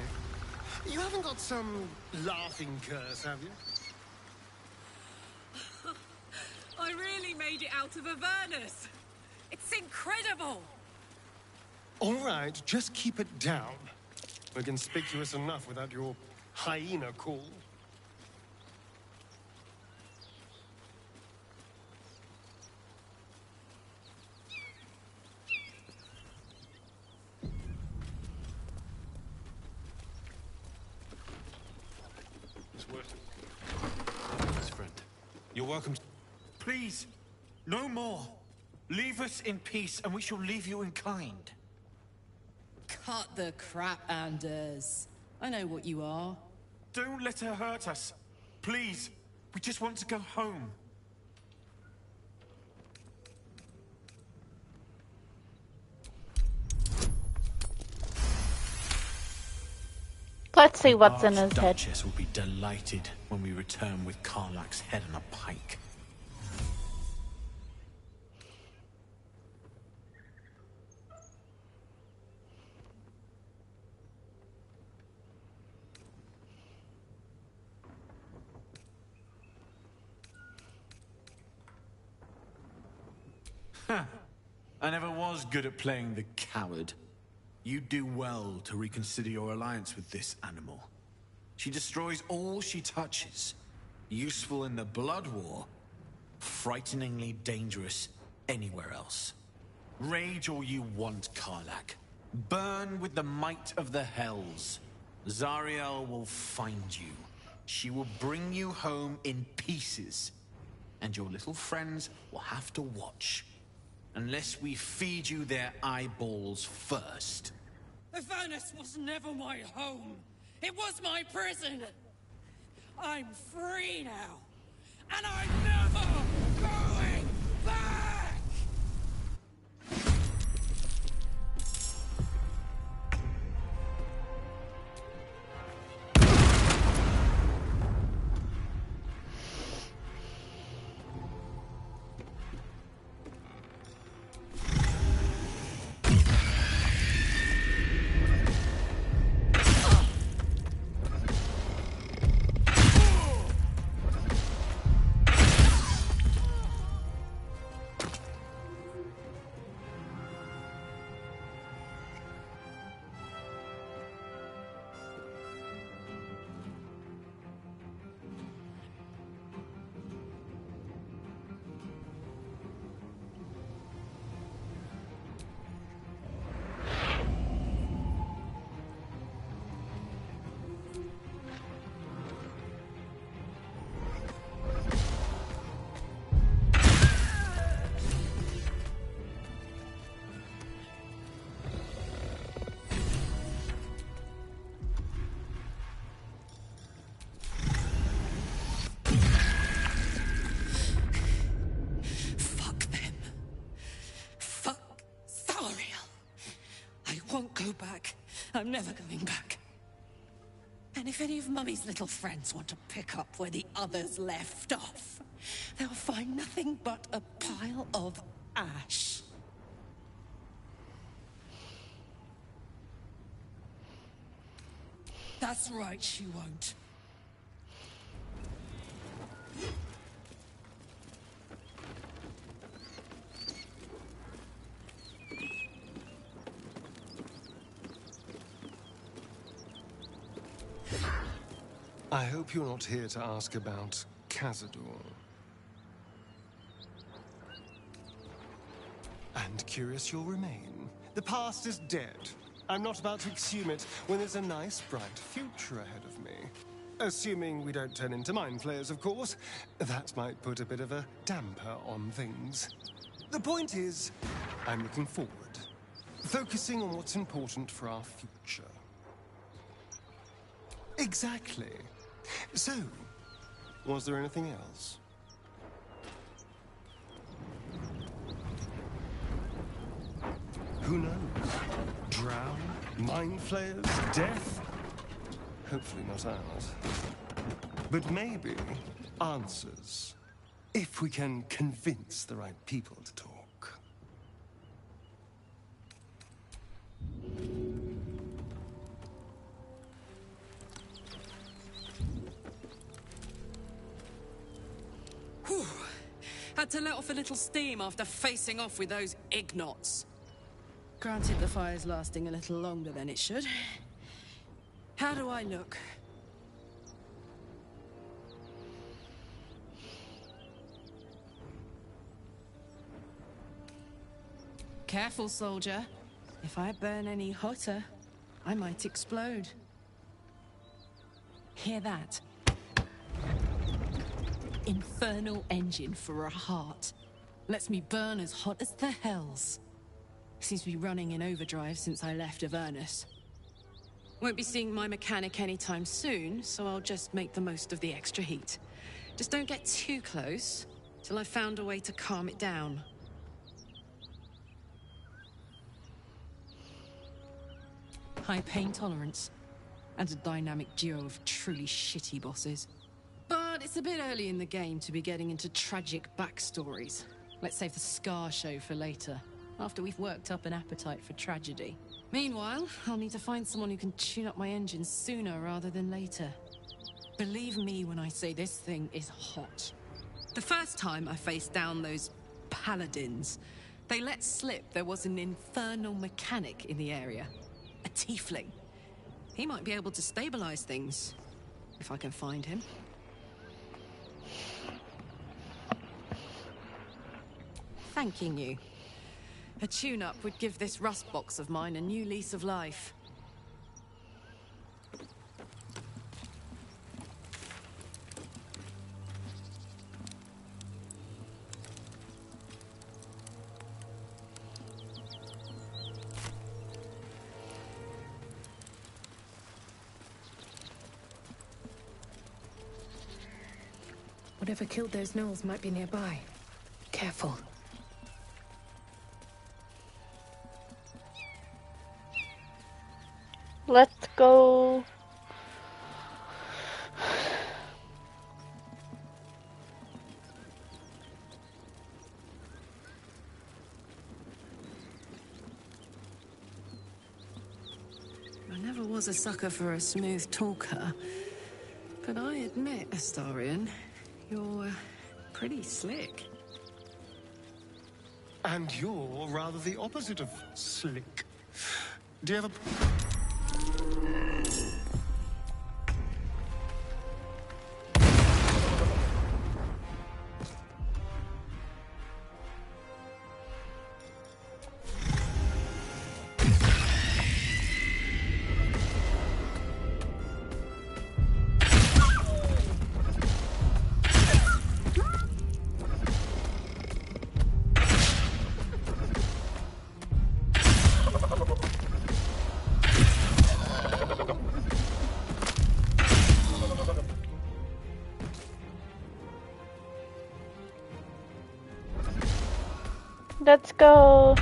You haven't got some laughing curse, have you? I really made it out of Avernus. It's incredible. All right, just keep it down. We're conspicuous enough without your hyena call. It's worth it. His friend. You're welcome. Please, no more. Leave us in peace, and we shall leave you in kind. Cut the crap, Anders. I know what you are. Don't let her hurt us. Please, we just want to go home. Let's see what's in his head. Duchess will be delighted when we return with Karlach's head on a pike. I never was good at playing the coward. You do well to reconsider your alliance with this animal. She destroys all she touches. Useful in the Blood War, frighteningly dangerous anywhere else. Rage all you want, Karlach. Burn with the might of the Hells. Zariel will find you. She will bring you home in pieces. And your little friends will have to watch. Unless we feed you their eyeballs first. Avernus was never my home. It was my prison. I'm free now. And I'm never going back! Won't go back. I'm never going back. And if any of Mummy's little friends want to pick up where the others left off, they'll find nothing but a pile of ash. That's right, she won't. I hope you're not here to ask about Cazador. And curious you'll remain. The past is dead. I'm not about to exhume it when there's a nice, bright future ahead of me. Assuming we don't turn into mind flayers, of course. That might put a bit of a damper on things. The point is, I'm looking forward. Focusing on what's important for our future. Exactly. So, was there anything else? Who knows? Drown? Mind flayers? Death? Hopefully not ours. But maybe answers. If we can convince the right people to talk. Whew. Had to let off a little steam after facing off with those ignots. Granted, the fire's lasting a little longer than it should. How do I look? Careful, soldier. If I burn any hotter, I might explode. Hear that? Infernal engine for a heart. Lets me burn as hot as the hells. Seems to be running in overdrive since I left Avernus. Won't be seeing my mechanic anytime soon, so I'll just make the most of the extra heat. Just don't get too close, till I've found a way to calm it down. High pain tolerance, and a dynamic duo of truly shitty bosses. But it's a bit early in the game to be getting into tragic backstories. Let's save the Scar show for later, after we've worked up an appetite for tragedy. Meanwhile, I'll need to find someone who can tune up my engine sooner rather than later. Believe me when I say this thing is hot. The first time I faced down those paladins, they let slip there was an infernal mechanic in the area. A tiefling. He might be able to stabilize things. if I can find him. Thanking you. A tune-up would give this rust box of mine a new lease of life. Whatever killed those gnolls might be nearby. Careful. Let's go. I never was a sucker for a smooth talker, but I admit, Astarion, you're pretty slick. And you're rather the opposite of slick. Do you ever... Let's go.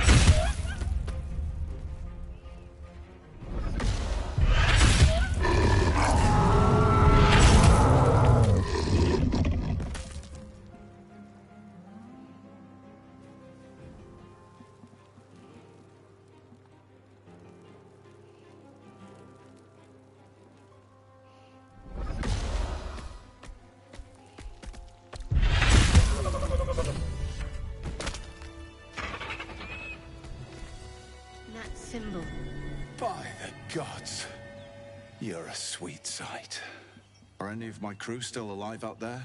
Symbol. By the gods, you're a sweet sight. Are any of my crew still alive out there?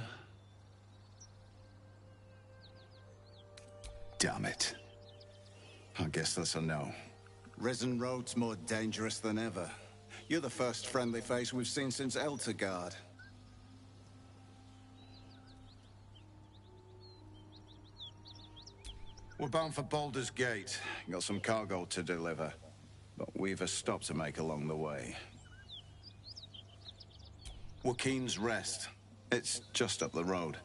Damn it. I guess that's a no. Risen Road's more dangerous than ever. You're the first friendly face we've seen since Eltergard. We're bound for Baldur's Gate. Got some cargo to deliver. But we've a stop to make along the way. Joaquin's Rest. It's just up the road.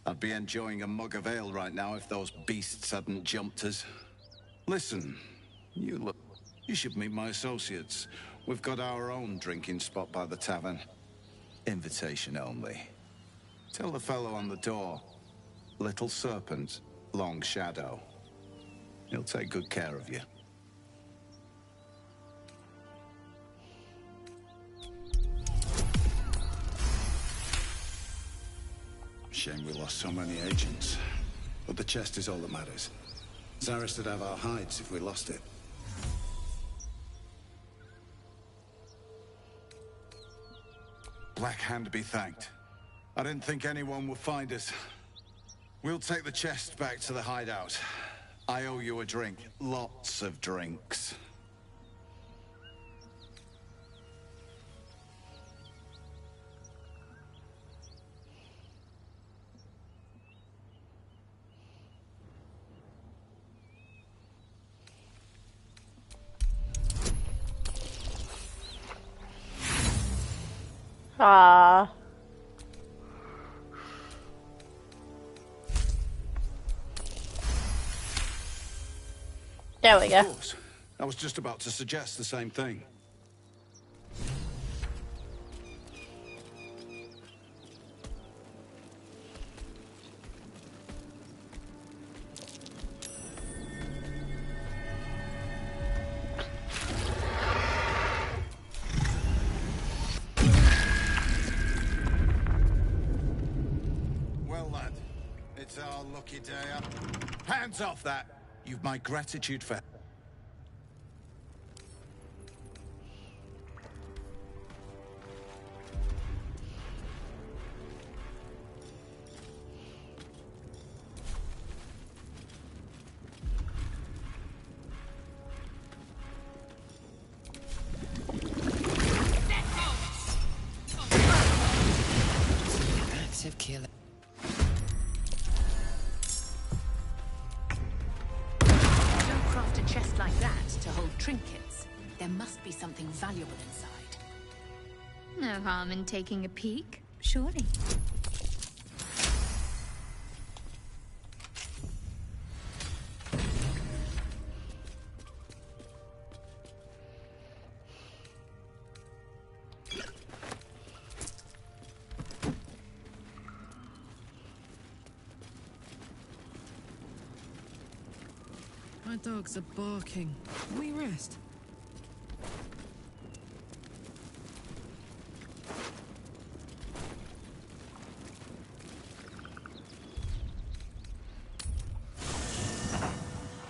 I'd be enjoying a mug of ale right now if those beasts hadn't jumped us. Listen, you should meet my associates. We've got our own drinking spot by the tavern. Invitation only. Tell the fellow on the door. Little Serpent, Long Shadow. He'll take good care of you. Shame we lost so many agents. But the chest is all that matters. Zaris would have our hides if we lost it. Black Hand be thanked. I didn't think anyone would find us. We'll take the chest back to the hideout. I owe you a drink. Lots of drinks. Ah. There we go. Of course. I was just about to suggest the same thing. Well, lad, it's our lucky day up. Hands off that! You've my gratitude for... chest like that to hold trinkets, there must be something valuable inside. No harm in taking a peek, surely. My dogs are barking. Can we rest?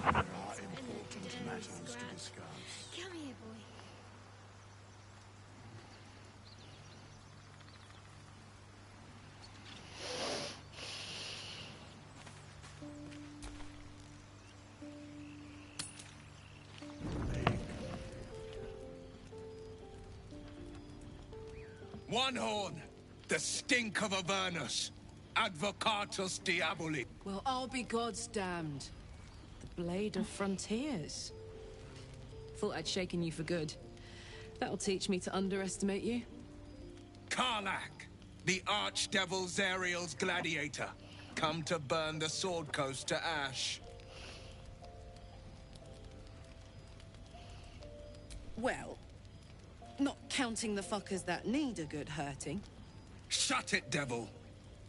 Important matters to discuss. Come here, boy. One horn, the stink of Avernus, Advocatus Diaboli. Well, I'll be God's damned. The Blade of Frontiers. Thought I'd shaken you for good. That'll teach me to underestimate you. Karlach, the Archdevil Zariel's gladiator, come to burn the Sword Coast to ash. Well, not counting the fuckers that need a good hurting. Shut it, devil!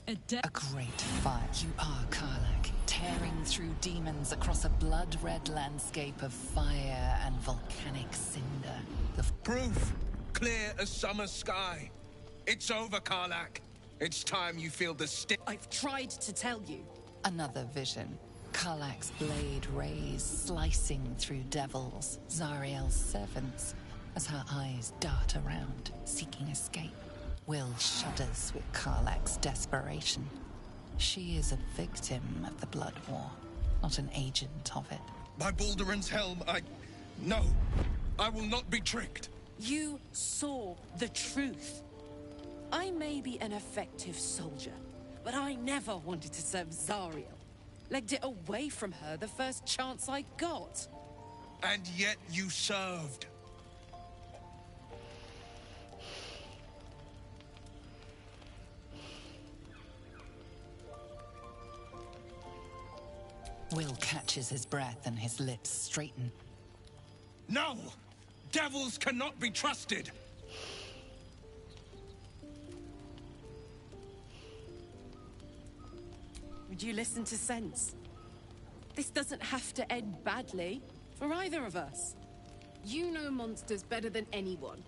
A great fire. You are Karlach, tearing through demons across a blood-red landscape of fire and volcanic cinder. The proof, clear as summer sky. It's over, Karlach. It's time you feel the stick. I've tried to tell you. Another vision. Karlach's blade rays slicing through devils, Zariel's servants, as her eyes dart around, seeking escape. Will shudders with Karlach's desperation. She is a victim of the Blood War, not an agent of it. By Balduran's helm, No, I will not be tricked. You saw the truth. I may be an effective soldier, but I never wanted to serve Zariel. Legged it away from her the first chance I got. And yet you served. Will catches his breath and his lips straighten. No! Devils cannot be trusted! Would you listen to sense? This doesn't have to end badly for either of us. You know monsters better than anyone.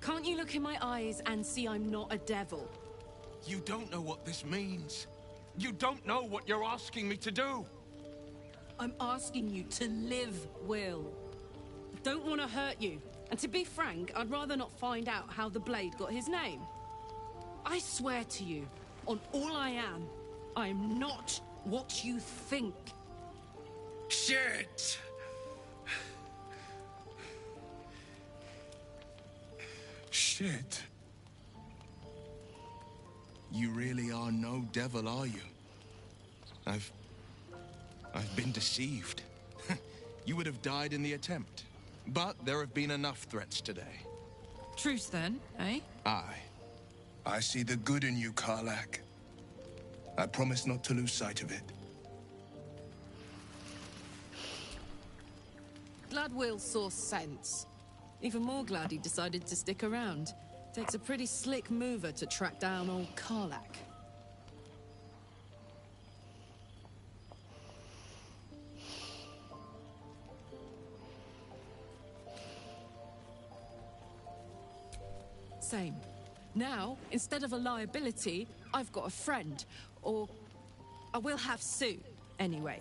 Can't you look in my eyes and see I'm not a devil? You don't know what this means. You don't know what you're asking me to do. I'm asking you to live, Will. I don't want to hurt you. And to be frank, I'd rather not find out how the Blade got his name. I swear to you, on all I am not what you think. Shit! Shit. You really are no devil, are you? I've been deceived. You would have died in the attempt. But there have been enough threats today. Truce then, eh? I see the good in you, Karlach. I promise not to lose sight of it. Glad Will saw sense. Even more glad he decided to stick around. Takes a pretty slick mover to track down old Karlach. Same. Now, instead of a liability, I've got a friend. Or I will have soon, anyway.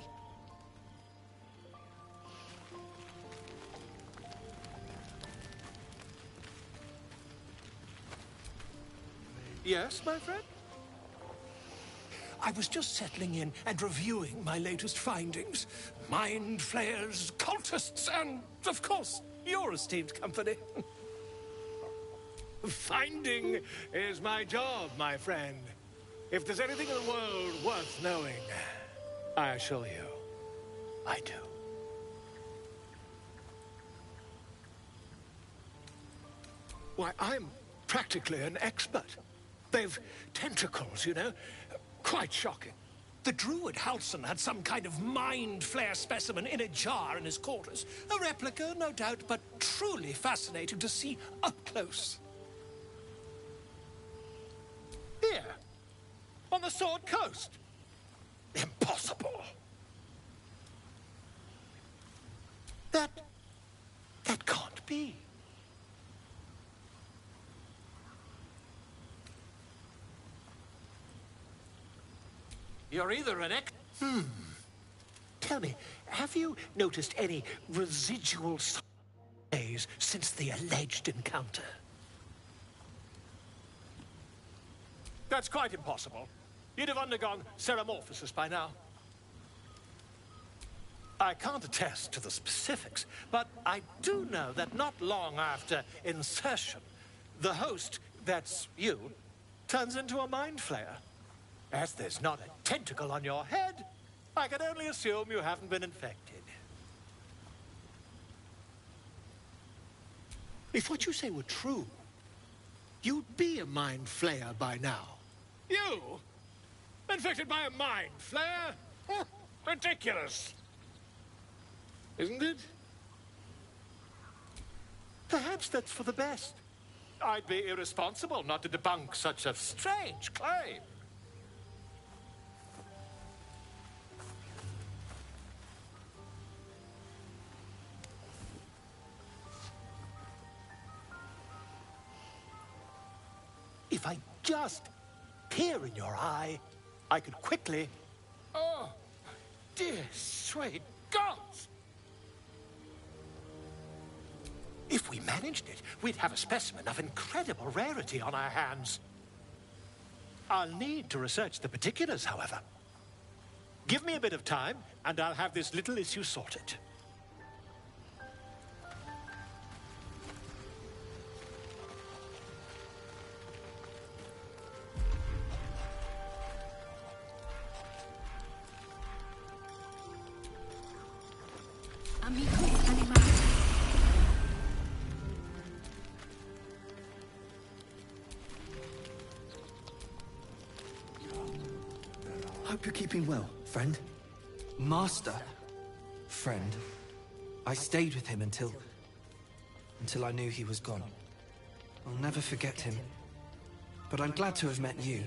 Yes, my friend? I was just settling in and reviewing my latest findings. Mind flayers, cultists, and, of course, your esteemed company. Finding is my job, my friend. If there's anything in the world worth knowing, I assure you, I do. Why, I'm practically an expert. They've tentacles, you know. Quite shocking. The druid Halson had some kind of mind flare specimen in a jar in his quarters. A replica, no doubt, but truly fascinating to see up close. Here, on the Sword Coast. Impossible. That can't be. You're either an Tell me, have you noticed any residual signs since the alleged encounter? That's quite impossible. You'd have undergone ceramorphosis by now. I can't attest to the specifics, but I do know that not long after insertion, the host, that's you, turns into a mind flayer. As there's not a tentacle on your head, I can only assume you haven't been infected. If what you say were true, you'd be a mind flayer by now. You? Infected by a mind flayer? Ridiculous. Isn't it? Perhaps that's for the best. I'd be irresponsible not to debunk such a strange claim. If I just peer in your eye, I could quickly... Oh, dear sweet gods! If we managed it, we'd have a specimen of incredible rarity on our hands. I'll need to research the particulars, however. Give me a bit of time, and I'll have this little issue sorted. Hope you're keeping well, friend. Master. Friend. I stayed with him until I knew he was gone. I'll never forget him. But I'm glad to have met you.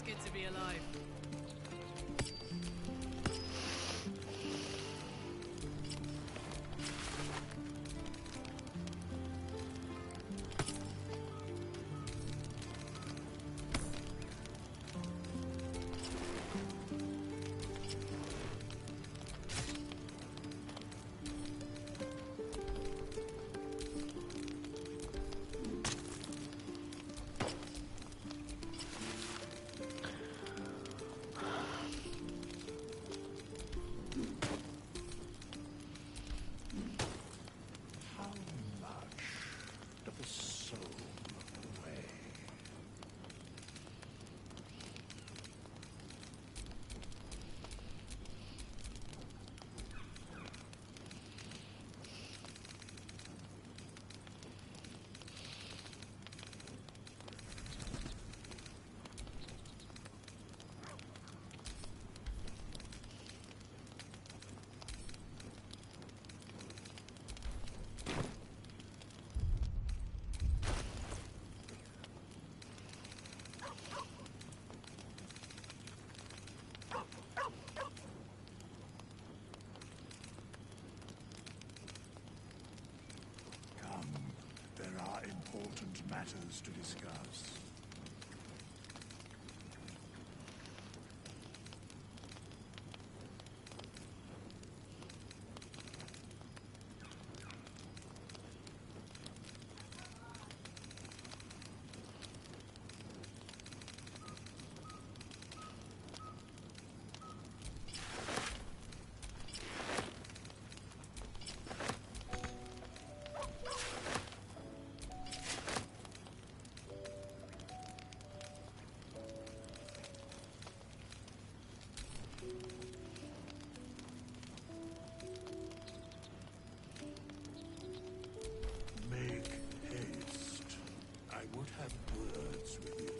good to be alive. There are important matters to discuss. Make haste. I would have words with you.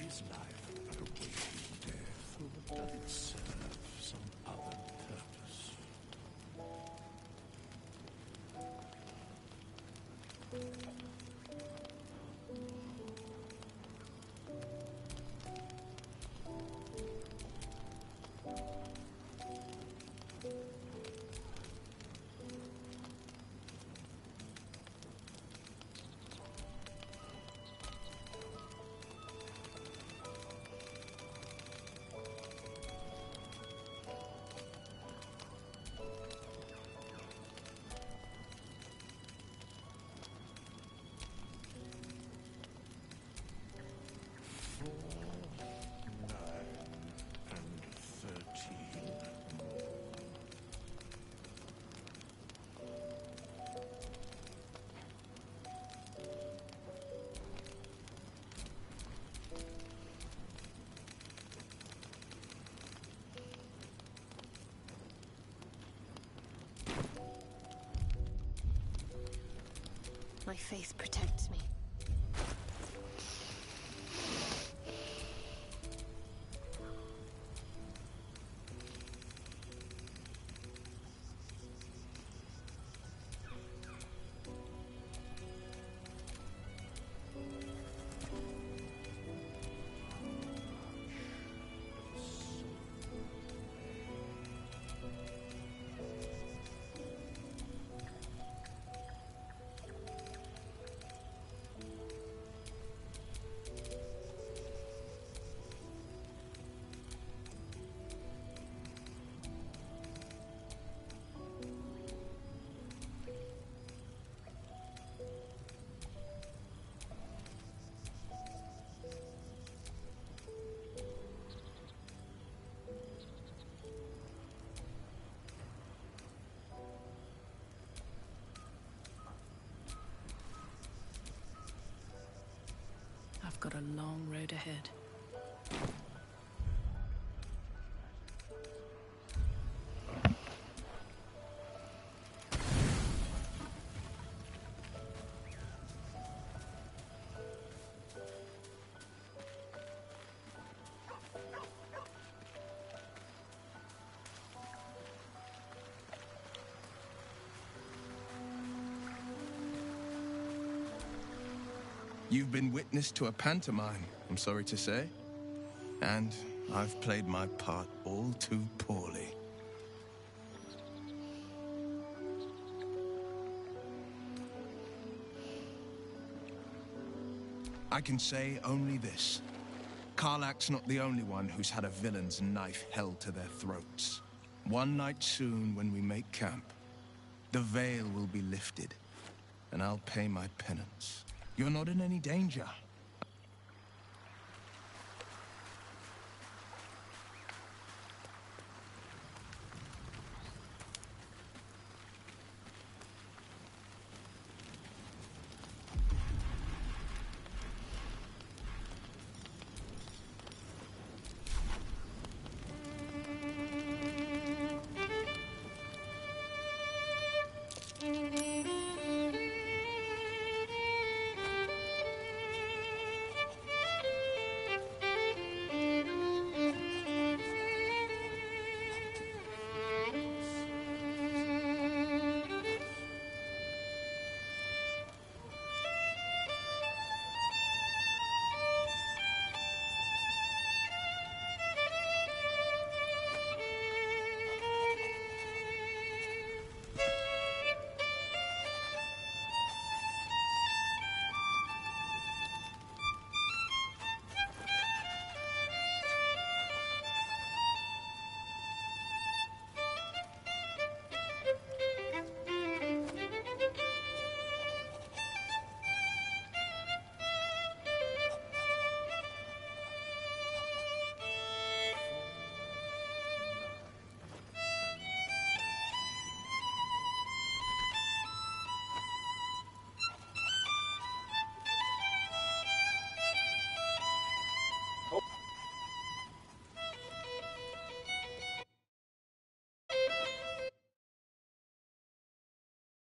Is life but a waiting death, or does it serve some other purpose? My faith protects me. got a long road ahead. You've been witness to a pantomime, I'm sorry to say. And I've played my part all too poorly. I can say only this. Karlach's not the only one who's had a villain's knife held to their throats. One night soon, when we make camp, the veil will be lifted, and I'll pay my penance. You're not in any danger.